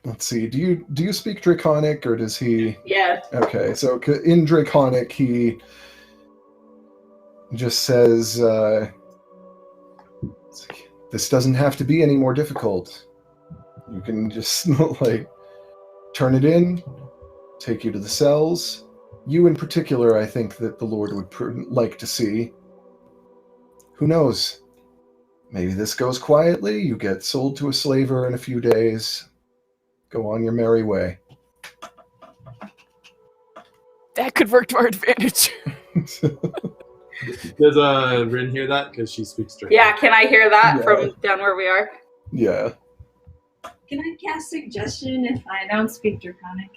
let's see, do you speak Draconic, or does he... Yeah. Okay, so in Draconic, he just says, this doesn't have to be any more difficult. You can just, like, turn it in, take you to the cells. You in particular, I think that the Lord would like to see. Who knows? Maybe this goes quietly, you get sold to a slaver in a few days. Go on your merry way. that could work to our advantage. Does Rin hear that? Because she speaks Draconic. Yeah, can I hear that Yeah. from down where we are? Yeah. Can I cast suggestion if I don't speak Draconic?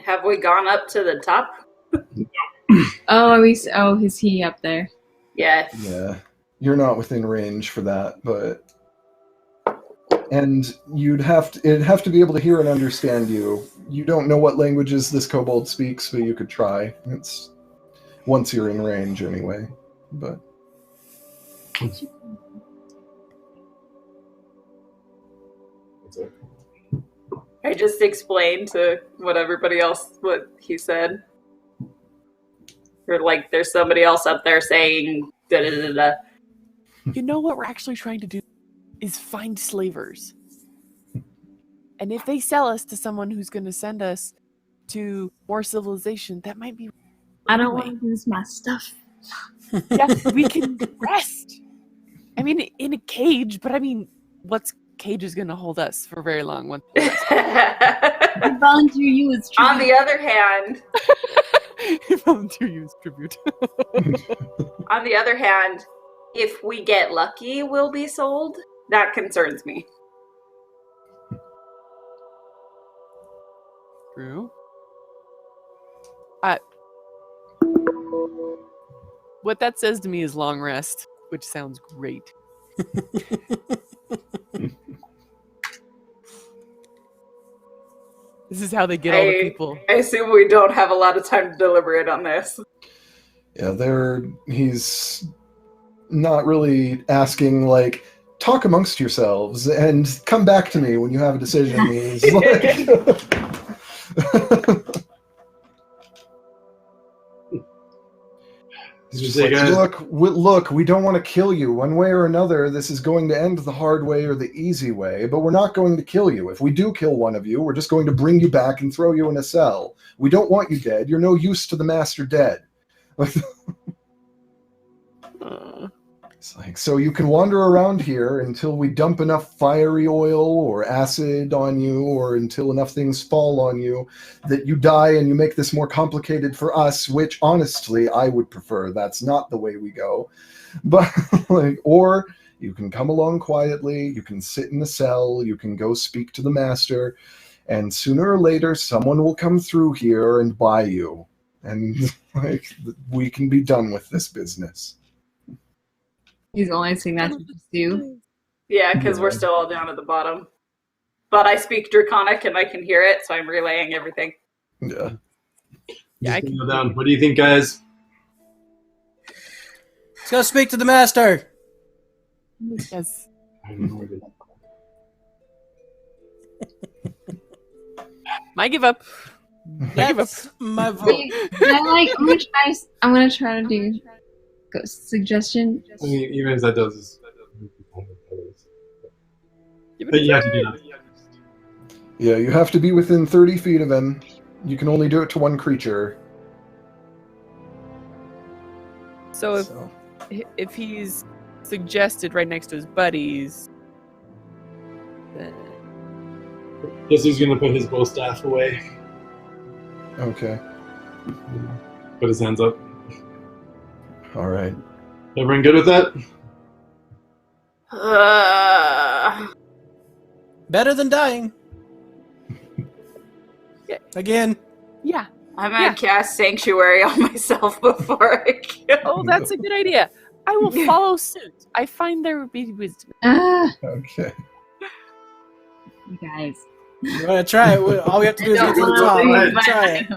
Have we gone up to the top? Oh, is he up there? Yeah. Yeah. You're not within range for that, but... And it'd have to be able to hear and understand you. You don't know what languages this kobold speaks, but you could try. It's once you're in range anyway. But I just explained to everybody else what he said. Or like there's somebody else up there saying da da da da. You know what we're actually trying to do is find slavers. And if they sell us to someone who's going to send us to more civilization, that might be... I don't want to lose my stuff. Yeah, we can rest. I mean, in a cage, but I mean, what's cage is going to hold us for very long? I volunteer you as tribute. On the other hand, Volunteer use tribute. if we get lucky, we'll be sold. That concerns me. True. What that says to me is long rest, which sounds great. This is how they get all the people. I assume we don't have a lot of time to deliberate on this. Yeah, he's not really asking, like, talk amongst yourselves and come back to me when you have a decision. He's like... He's just like, look, we don't want to kill you. One way or another, this is going to end the hard way or the easy way, but we're not going to kill you. If we do kill one of you, we're just going to bring you back and throw you in a cell. We don't want you dead. You're no use to the master dead. It's like, so you can wander around here until we dump enough fiery oil or acid on you, or until enough things fall on you that you die and you make this more complicated for us, which honestly I would prefer. That's not the way we go. But like, or you can come along quietly, you can sit in the cell, you can go speak to the master, and sooner or later someone will come through here and buy you. And like, we can be done with this business. He's the only thing that you just do. Yeah, because we're still all down at the bottom. But I speak Draconic and I can hear it, so I'm relaying everything. Yeah. Yeah, I can go down. What do you think, guys? Let's go speak to the master. Yes. I give up. I give up. My vote. Wait, I'm gonna try to do suggestion. I mean, even if that does. Give it But a you have try. to do that. Yeah, you have to be within 30 feet of him. You can only do it to one creature. So if he's suggested right next to his buddies, then Guess he's gonna put his bow staff away. Okay. Put his hands up. All right. Everyone good with that? Better than dying. Yeah. Again. yeah. I'm gonna cast Sanctuary on myself before I kill. Oh, that's a good idea. I will follow suit. I find there would be wisdom. Okay. You guys. You want to try it? All we have to do is get to the top. Alright. Try it.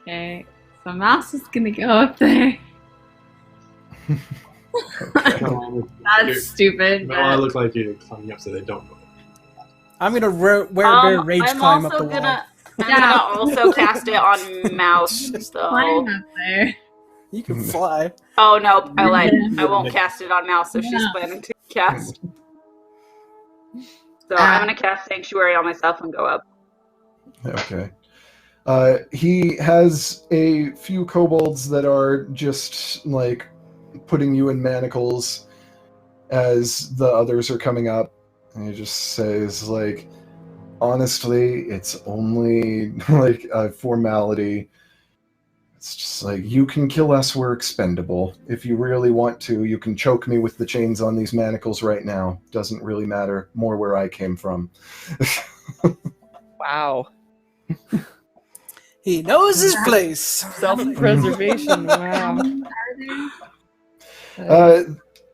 Okay. So Mouse is gonna go up there. That's stupid. No, I But look like you're climbing up so they don't go. I'm gonna wear bear rage I'm climb up also the wall. I'm gonna also cast it on Mouse. climb So. up there. You can fly. Oh no, I lied. I won't cast it on Mouse if she's planning to cast. So I'm gonna cast Sanctuary on myself and go up. Okay. He has a few kobolds that are just like putting you in manacles as the others are coming up. And he just says, like, honestly, it's only like a formality. It's just like, you can kill us, we're expendable. If you really want to, you can choke me with the chains on these manacles right now. Doesn't really matter. More where I came from. Wow. He knows his place. Self-preservation. Wow.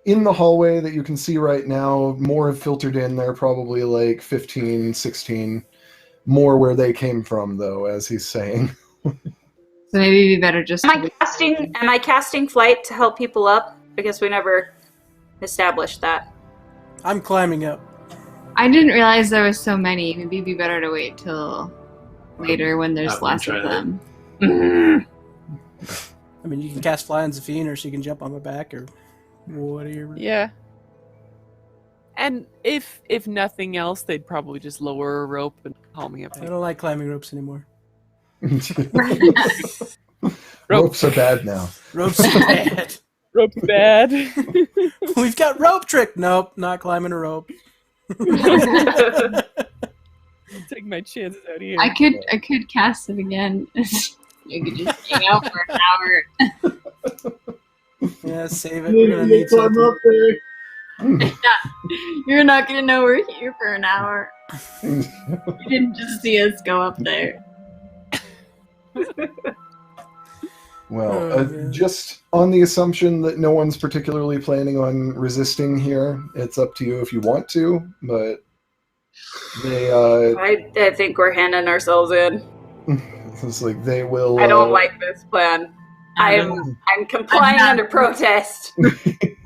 In the hallway that you can see right now, more have filtered in. There are probably like 15, 16 more where they came from, though, as he's saying. So maybe it'd be better just. Am I casting flight to help people up? I guess we never established that. I'm climbing up. I didn't realize there was so many. Maybe it'd be better to wait till later when there's Have them less try of that. them. I mean, you can cast Fly on Zafine, or she can jump on my back, or whatever. Yeah. And if nothing else, they'd probably just lower a rope and haul me up. I don't like climbing ropes anymore. Ropes are bad now. Ropes are bad. Rope's bad. We've got rope trick. Nope, not climbing a rope. Take my chances out here. I could cast it again. You could just hang out for an hour. Yeah, save it. We're gonna need something. You're not gonna know we're here for an hour. You didn't just see us go up there. Well, Oh, man. just on the assumption that no one's particularly planning on resisting here, it's up to you if you want to, but they, I think we're handing ourselves in. it's like they will. I don't like this plan. I'm complying under protest.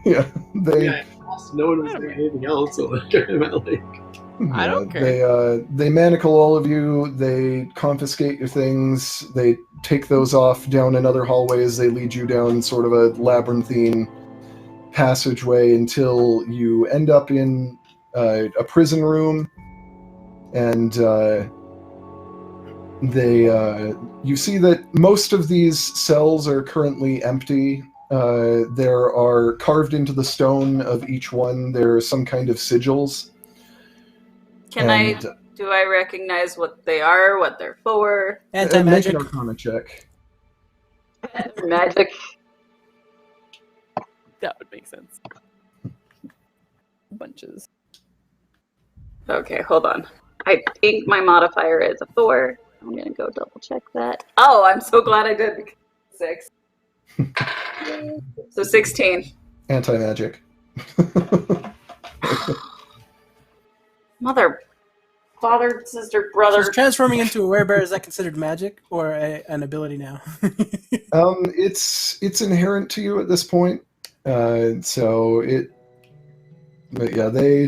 Yeah, they. Yeah, no one was doing anything else, so like, I don't care. They manacle all of you. They confiscate your things. They take those off down in other hallways. They lead you down sort of a labyrinthine passageway until you end up in a prison room, and you see that most of these cells are currently empty. There are carved into the stone of each one. There are some kind of sigils. Do I recognize what they are, what they're for? Make Anti-magic. an Arcana check. Magic. That would make sense. Bunches. Okay, hold on. I think my modifier is a 4. I'm gonna go double check that. Oh, I'm so glad I did. 6. So 16. Anti-magic. Mother, father, sister, brother. So is transforming into a werebear, is that considered magic or an ability now? It's inherent to you at this point. But yeah,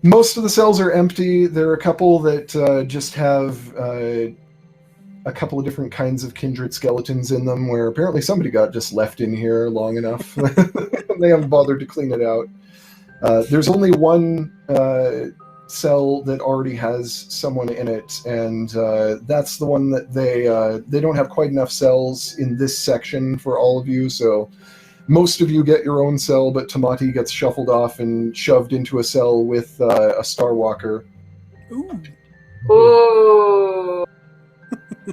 most of the cells are empty. There are a couple that just have a couple of different kinds of kindred skeletons in them, where apparently somebody got just left in here long enough. They haven't bothered to clean it out. There's only one cell that already has someone in it, and that's the one that they don't have quite enough cells in this section for all of you, so most of you get your own cell, but Tamati gets shuffled off and shoved into a cell with a Starwalker. Ooh. Ooh.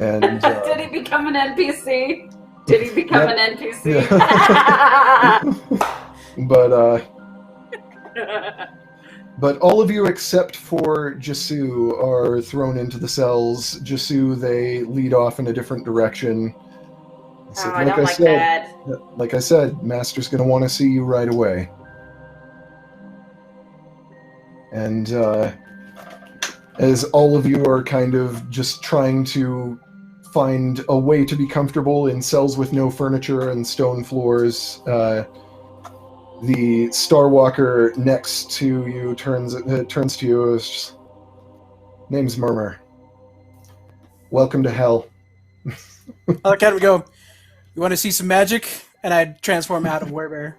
And Did he become an NPC? Did he become an NPC? Yeah. But all of you except for Jasu are thrown into the cells. Jasu, they lead off in a different direction. So, I don't like that. Like I said, Master's going to want to see you right away. And as all of you are kind of just trying to find a way to be comfortable in cells with no furniture and stone floors, the Starwalker next to you turns to you. Name's Murmur. Welcome to hell. I look at him and go, you want to see some magic? And I transform out of werebear.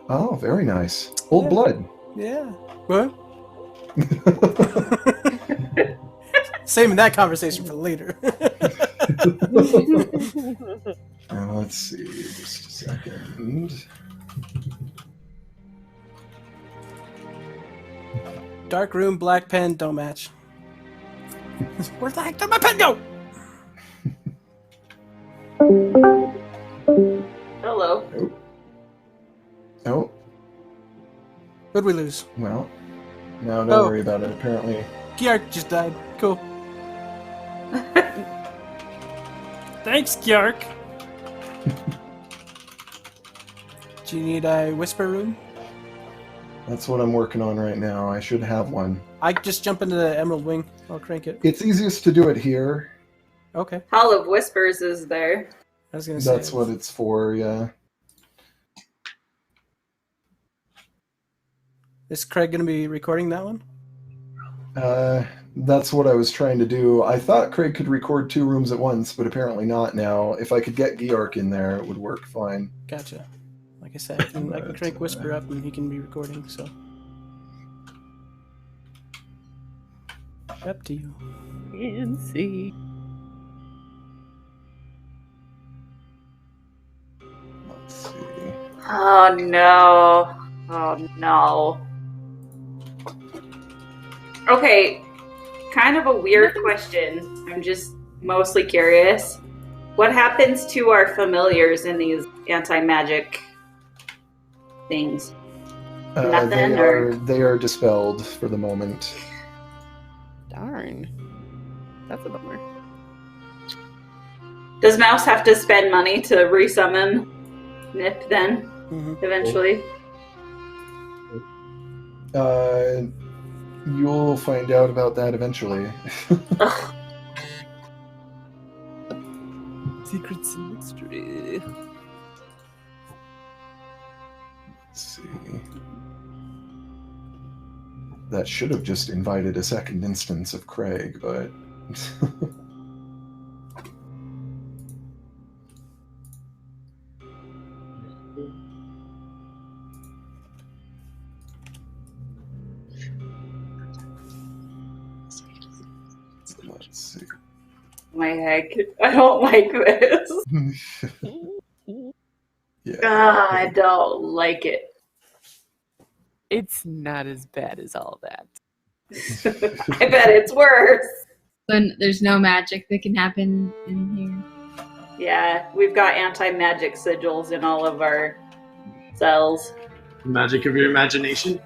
Oh, very nice. Old blood. Yeah. What? Saving that conversation for later. Let's see, just a second. Dark room, black pen, don't match. Where the heck did my pen go? Hello. Oh, What'd we lose? well, no, don't worry about it. Apparently, Gyark just died. Cool. Thanks, Gyark. Do you need a whisper room? that's what I'm working on right now. I should have one. I just jump into the Emerald Wing. I'll crank it. It's easiest to do it here. Okay. Hall of Whispers is there. I was gonna say That's what it's for, yeah. Is Craig gonna be recording that one? That's what I was trying to do. I thought Craig could record 2 rooms at once, but apparently not now. If I could get Georg in there, it would work fine. Gotcha. Like I said, I can crank Whisper up and he can be recording, so. Up to you. And see. Let's see. Oh no. Oh no. Okay, kind of a weird question. I'm just mostly curious. What happens to our familiars in these anti-magic things? Nothing, they are dispelled for the moment. Darn. That's a bummer. Does Mouse have to spend money to resummon Nip then, eventually? You'll find out about that eventually. Ugh. Secrets and mystery. Let's see. That should have just invited a second instance of Craig, but... Let's see. My heck, I don't like this. Yeah. I don't like it. It's not as bad as all that. I bet it's worse. So there's no magic that can happen in here. Yeah, we've got anti-magic sigils in all of our cells. Magic of your imagination.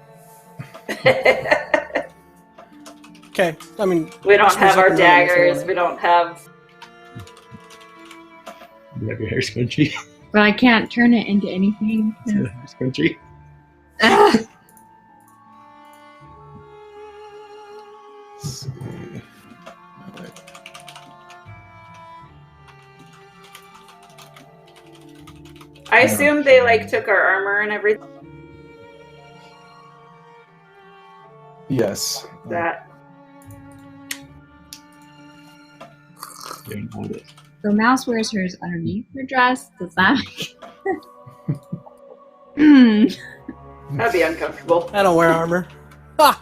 Okay, I mean... We don't just have our up and running if you daggers. want We it. don't have... You have your hair scrunchy. But I can't turn it into anything. Hair scrunchy. Ugh. Let's see. Alright. I assume they like took our armor and everything. Yes. That. So Mouse wears hers underneath her dress. Does that make... That'd be uncomfortable. I don't wear armor. Ah!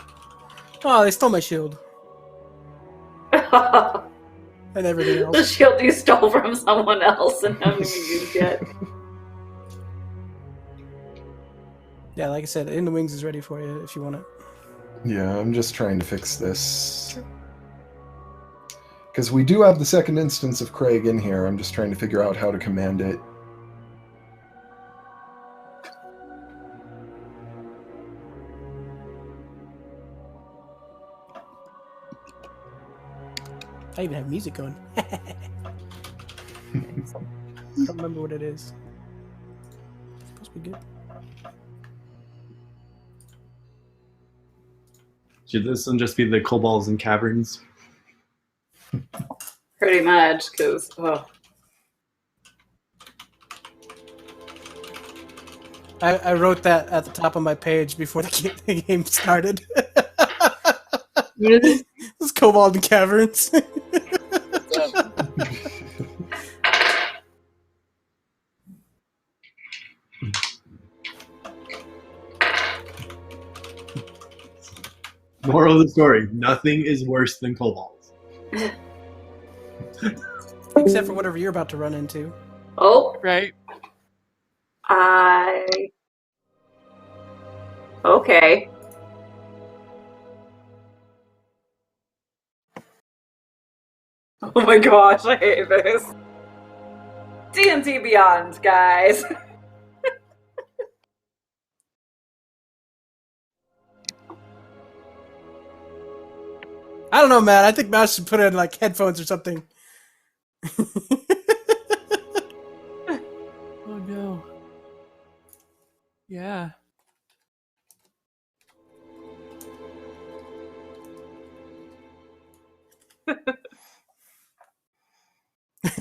Oh, they stole my shield. The And everything else. shield you stole from someone else and haven't even used yet. Yeah, like I said, In the Wings is ready for you if you want it. Yeah, I'm just trying to fix this. Because we do have the second instance of Craig in here. I'm just trying to figure out how to command it. I even have music going. I don't remember what it is. It's supposed to be good. Should this one just be the Kobolds and Caverns? Pretty much, because, oh. I wrote that at the top of my page before the game started. What is it? It's Kobold and Caverns. Moral of the story: nothing is worse than Kobolds. Except for whatever you're about to run into. Oh, Right? Okay. Oh my gosh, I hate this. D&D Beyond, guys. I don't know, man. I think Mouse should put in like headphones or something. Oh no. Yeah.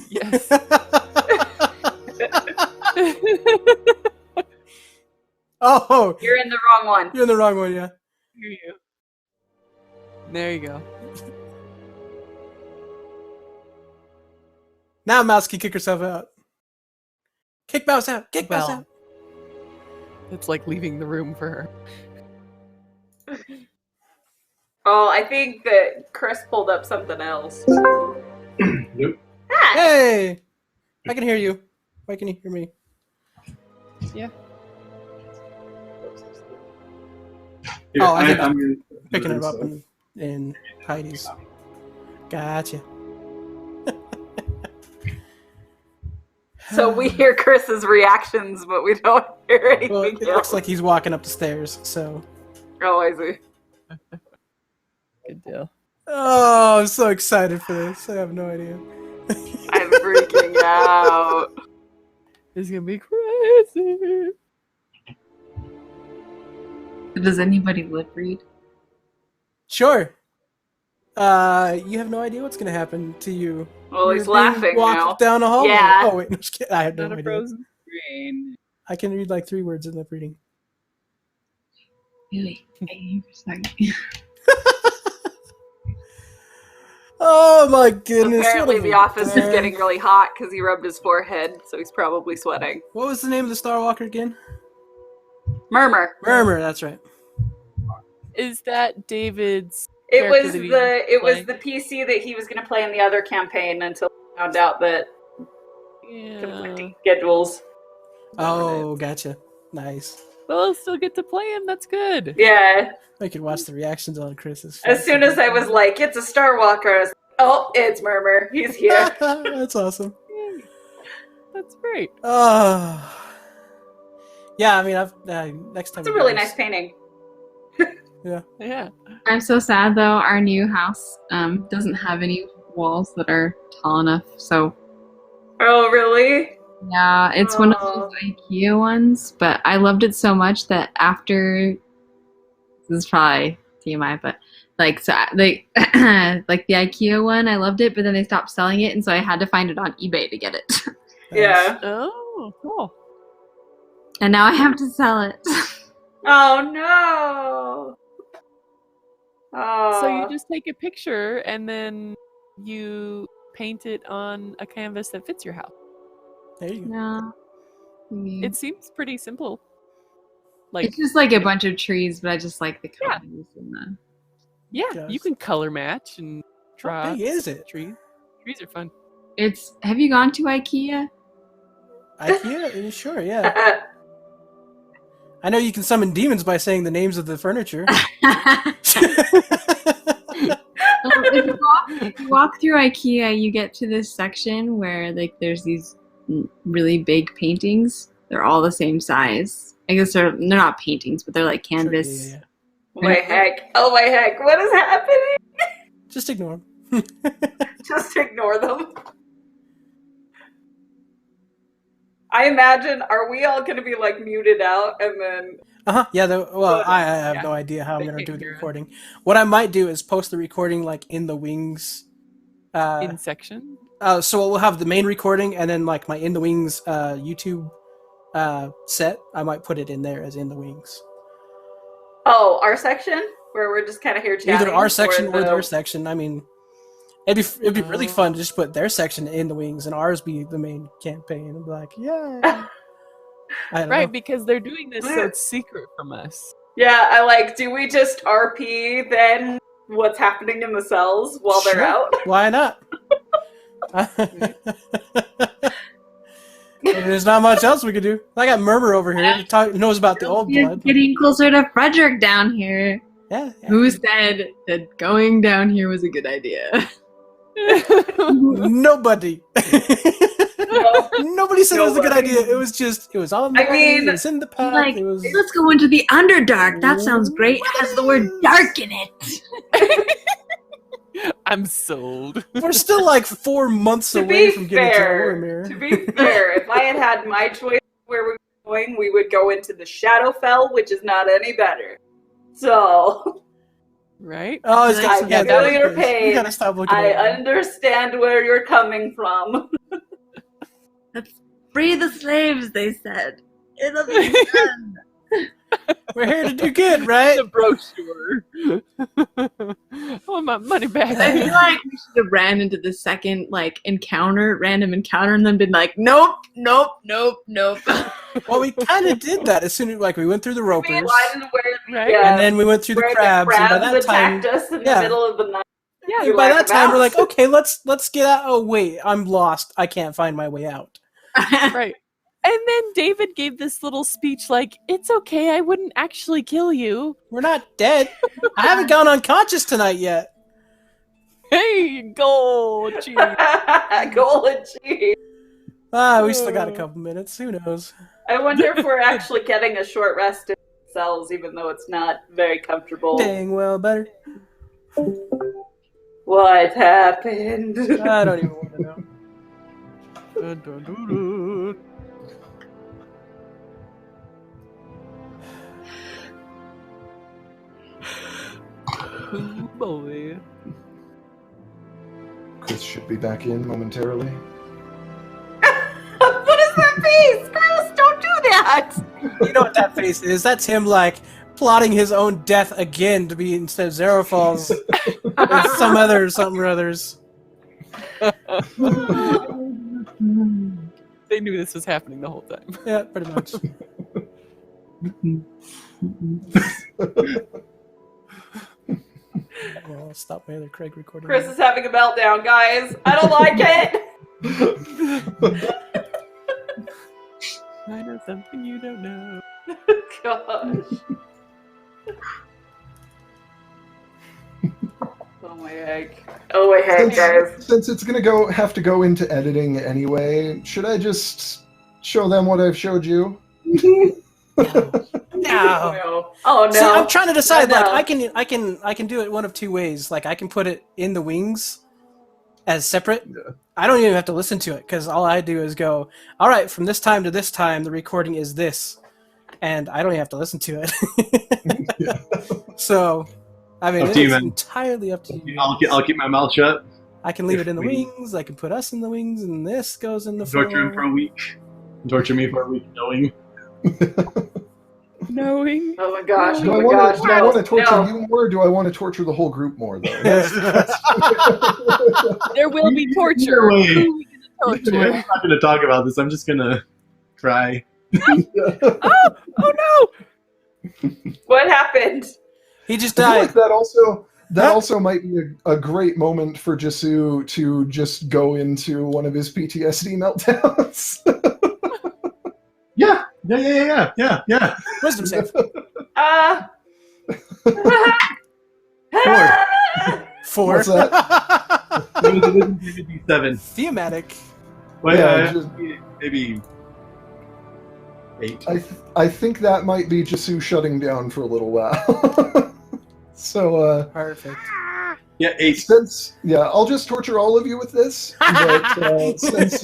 Yes. Oh, You're in the wrong one. you're in the wrong one, yeah. Hear you. There you go. Now Mouse can kick herself out. Kick Mouse out. Kick Mouse Well. out. It's like leaving the room for her. Oh, I think that Chris pulled up something else. Nope. Ah, Hey, I can hear you. Why can you hear me? Yeah. Here, Oh, I think I'm gonna- Picking it up in Heidi's. Gotcha. so we hear Chris's reactions, but we don't hear anything Well, it else. looks like he's walking up the stairs, so Oh, I see. Good deal. Oh, I'm so excited for this. I have no idea. I'm freaking out. It's gonna be crazy. Does anybody lip read? Sure. You have no idea what's gonna happen to you. Well, You're he's being laughing walked now. down a hallway. Yeah. Oh wait, no, just kidding. I have no Not a idea. frozen screen. I can read like 3 words in lip reading. Really? I Oh my goodness! Apparently, what a the office is day. getting really hot because he rubbed his forehead, so he's probably sweating. What was the name of the Starwalker again? Murmur. Murmur. That's right. Is that David's? It character was that he the playing? PC that he was going to play in the other campaign until he found out that Yeah. conflicting schedules. Oh, gotcha. Nice. Well, I'll still get to play him. That's good. Yeah. I could watch the reactions on Chris's face. As soon as I was like, "It's a Starwalker," I was like, "Oh, it's Murmur. He's here." That's awesome. Yay. That's great. Yeah, I mean, I've next time. It's a really nice painting. Yeah. I'm so sad though. Our new house doesn't have any walls that are tall enough. So Oh, really? yeah, it's one of Oh. those IKEA ones. But I loved it so much that after this is probably TMI, but like so like like the IKEA one, I loved it, but then they stopped selling it, and so I had to find it on eBay to get it. Yeah. Oh, cool. And now I have to sell it. Oh no. Oh. So you just take a picture and then you paint it on a canvas that fits your house. There you go. No. It seems pretty simple. Like It's just like a bunch of trees, but I just like the Yeah. colors and the. yeah, you Just- can color match and draw. How big is it? Trees. Trees are fun. It's. Have you gone to IKEA? IKEA? Sure, yeah. I know you can summon demons by saying the names of the furniture. If you walk through IKEA, you get to this section where like there's these really big paintings. They're all the same size. I guess they're not paintings, but they're like canvas. Sure, yeah. Oh my heck. Oh my heck. What is happening? Just ignore them. Just ignore them. I imagine, are we all going to be like muted out and then. Yeah, well, I have Yeah. no idea how I'm They going to can't do the hear us. recording. What I might do is post the recording like in the wings. In section. So we'll have the main recording and then like my in the wings YouTube set. I might put it in there as in the wings. Oh, our section? Where we're just kind of here chatting? Either our section or the- their section. I mean, it'd be really Oh. fun to just put their section in the wings and ours be the main campaign. And be like, yeah. I don't Right, know. because they're doing this so it's secret from us. Yeah, I like, do we just RP then what's happening in the cells while they're Sure. out? Why not? There's not much else we could do. I got Murmur over here who knows about the old You're blood. getting closer to Frederick down here. Yeah. Who said that going down here was a good idea? Nobody. No. Nobody said it was a good Nobody. idea. It was on the I mean, it was in the path. Like, it was let's go into the Underdark. That sounds great. It has the word dark in it. I'm sold. we're still like 4 months To away be from getting fair, to Oromir. to be fair, if I had had my choice where we were going, we would go into the Shadowfell, which is not any better. So, Right? Oh, it's got I some feel dark your place. pain. You gotta stop looking I at it. understand where you're coming from. Free the slaves, they said. It'll be done. We're here to do good, right? The brochure. I want my money back. I feel like we should have ran into the second random encounter, and then been like, nope. Well, we kind of did that as soon as we went through the ropers, One where, Right? yeah, and then we went through the where crabs, and by that time, attacked us in yeah. the middle of the night. Yeah, and You by lack that time we're mouse. like, okay, let's get out. Oh wait, I'm lost. I can't find my way out. right. And then David gave this little speech like, it's okay, I wouldn't actually kill you. We're not dead. I haven't gone unconscious tonight yet. Hey, gold. Gee. Goal achieved. We still got a couple minutes. Who knows? I wonder if we're actually getting a short rest in cells, even though it's not very comfortable. Dang well better. What happened? I don't even want to know. Oh boy. Chris should be back in momentarily. What is that face? Chris, don't do that! You know what that face is? That's him, like, plotting his own death again to be instead of Xerophal's and some other something or others. They knew this was happening the whole time. Yeah, pretty much. Well, I'll stop my other Craig recording. Chris is having a meltdown, guys. I don't like it. I know something you don't know. Gosh. Oh my heck. Oh my heck, guys. Since it's gonna have to go into editing anyway, should I just show them what I've showed you? No. Oh no. See, I'm trying to decide. No. Like, I can do it one of two ways. Like, I can put it in the wings as separate. Yeah. I don't even have to listen to it because all I do is go, all right, from this time to this time, the recording is this, and I don't even have to listen to it. Yeah. So, I mean, Up to you, it's man. entirely up to you. I'll keep my mouth shut. I can leave it in the we- wings. I can put us in the wings, and this goes in the Torture him for floor. a week. Torture me for a week, knowing. Knowing. Oh my gosh. Do Oh I my want gosh. to? Do I want to torture No. you more? Or do I want to torture the whole group more? Though. There will be torture. Either way. Who are we gonna I'm torture? not going to talk about this. I'm just going to cry. Oh no! What happened? He just I feel died. like that also might be a great moment for Jisoo to just go into one of his PTSD meltdowns. Yeah. Wisdom save. 4. What's that? It was a wisdom save of D7. Thematic. Well, Yeah, maybe 8. I think that might be Jisoo shutting down for a little while. So, Perfect. Yeah, 8. I'll just torture all of you with this. But since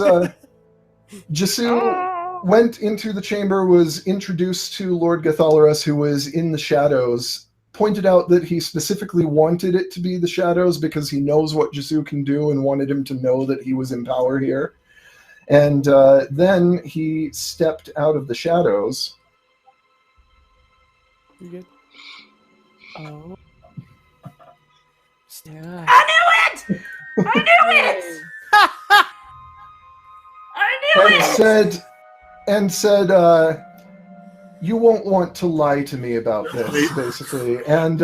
Jisoo went into the chamber, was introduced to Lord Gathalorus, who was in the shadows, pointed out that he specifically wanted it to be the shadows because he knows what Jisoo can do and wanted him to know that he was in power here. And then he stepped out of the shadows. You good? Oh. Yeah. I knew it! I knew it! I knew it! And said, you won't want to lie to me about this, basically. And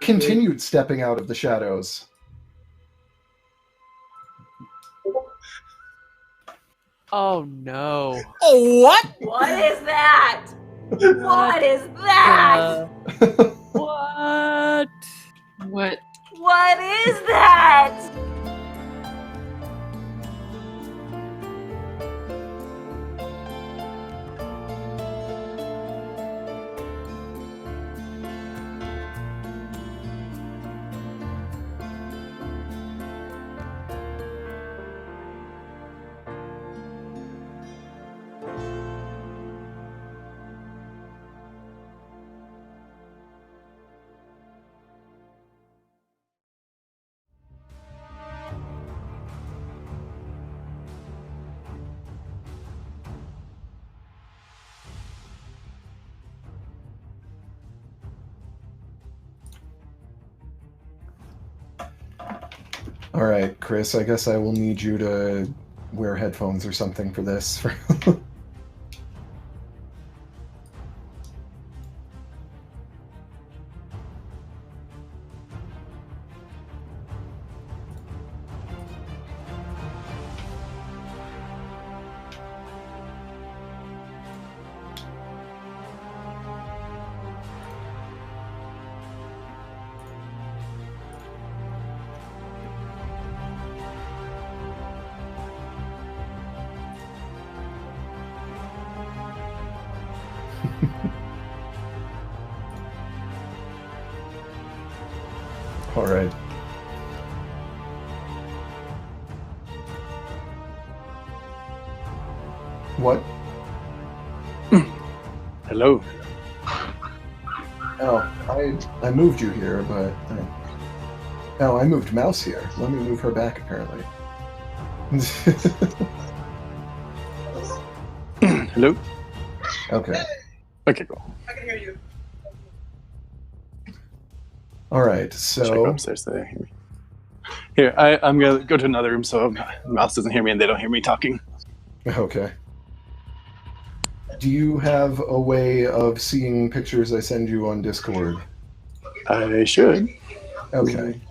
continued stepping out of the shadows. Oh no. Oh, what? What is that? What is that? What? What? What is that? All right, Chris, I guess I will need you to wear headphones or something for this. All right. What? Hello. Oh, I moved you here, but... Oh, I moved Mouse here. Let me move her back, apparently. Hello. Okay. Okay, cool. All right, Should I go so... upstairs so they hear me? Here, I'm gonna go to another room so Mouse doesn't hear me and they don't hear me talking. Okay. Do you have a way of seeing pictures I send you on Discord? I should. Okay.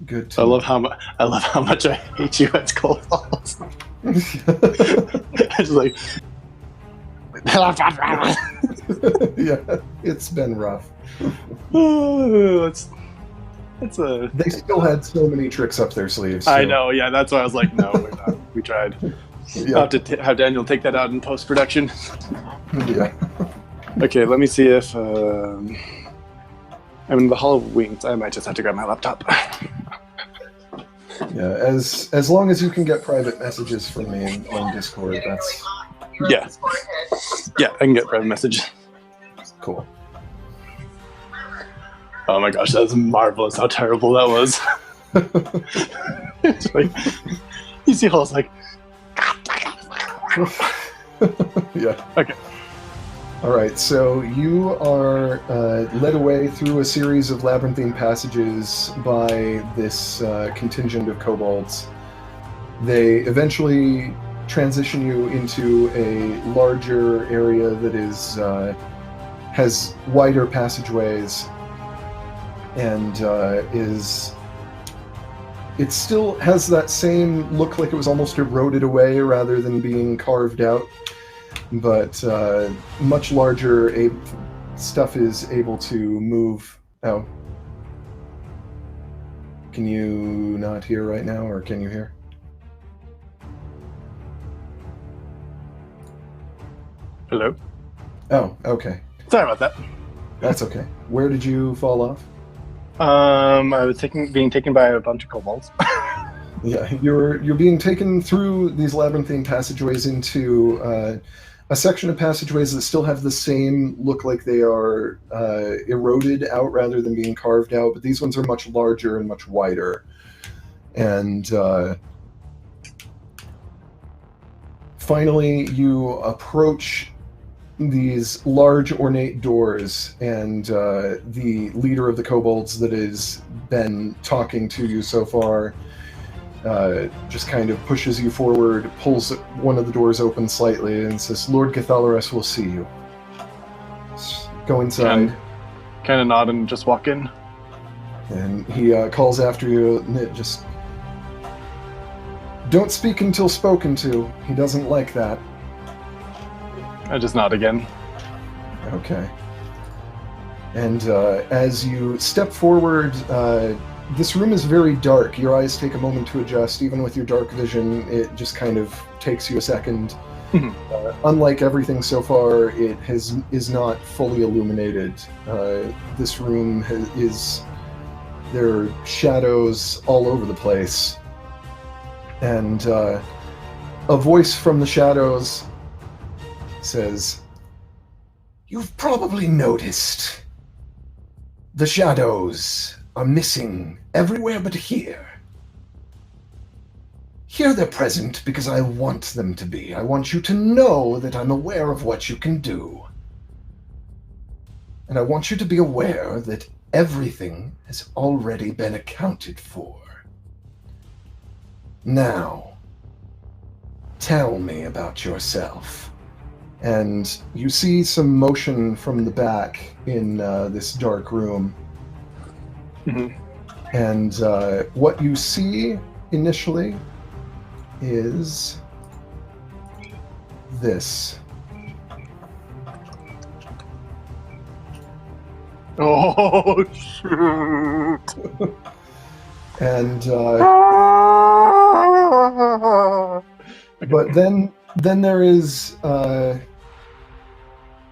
Good to I love how much I hate you at Kobolds. It's like yeah, it's been rough. it's a. They still had so many tricks up their sleeves. I so- know, yeah. That's why I was like, no, we're not. We tried. Yeah. I'll have to have Daniel take that out in post production. Yeah. Okay, let me see if I'm in the Hall of Wings. I might just have to grab my laptop. Yeah, as long as you can get private messages from me on Discord, that's Yeah, I can get private message. cool. Oh my gosh, that's marvelous! How terrible that was. It's like you see Hall's like. Yeah. Okay. All right, so you are led away through a series of labyrinthine passages by this contingent of kobolds. They eventually transition you into a larger area that is has wider passageways and it still has that same look, like it was almost eroded away rather than being carved out. But much larger stuff is able to move. Oh. Can you not hear right now, or can you hear? Hello. Oh, okay. Sorry about that. That's okay. Where did you fall off? I was being taken by a bunch of kobolds. Yeah, you're being taken through these labyrinthine passageways into a section of passageways that still have the same look, like they are eroded out rather than being carved out, but these ones are much larger and much wider. And finally, you approach these large ornate doors, and the leader of the kobolds that has been talking to you so far just kind of pushes you forward, pulls one of the doors open slightly, and says, "Lord Gathalares will see you. Go inside." Kind of nod and just walk in. And he calls after you, and it just... Don't speak until spoken to. He doesn't like that. I just nod again. Okay. And as you step forward, this room is very dark. Your eyes take a moment to adjust. Even with your dark vision, it just kind of takes you a second. Unlike everything so far, it is not fully illuminated. This room there are shadows all over the place. And a voice from the shadows says, "You've probably noticed the shadows are missing everywhere but here. Here they're present because I want them to be. I want you to know that I'm aware of what you can do. And I want you to be aware that everything has already been accounted for. Now, tell me about yourself." And you see some motion from the back in this dark room. And what you see initially is this. Oh, shoot. And but then there is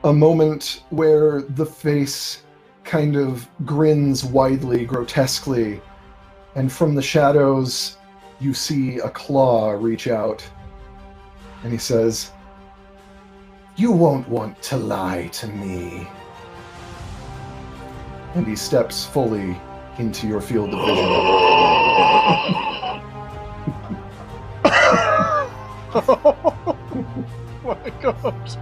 a moment where the face kind of grins widely, grotesquely, and from the shadows you see a claw reach out, and he says, "You won't want to lie to me." And he steps fully into your field of vision. Oh my gosh.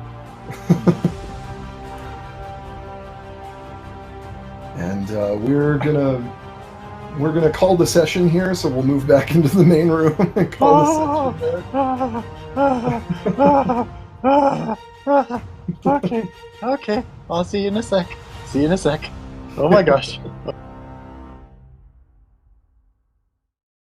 And we're gonna call the session here, so we'll move back into the main room and call the session there. Okay. I'll see you in a sec. Oh my gosh.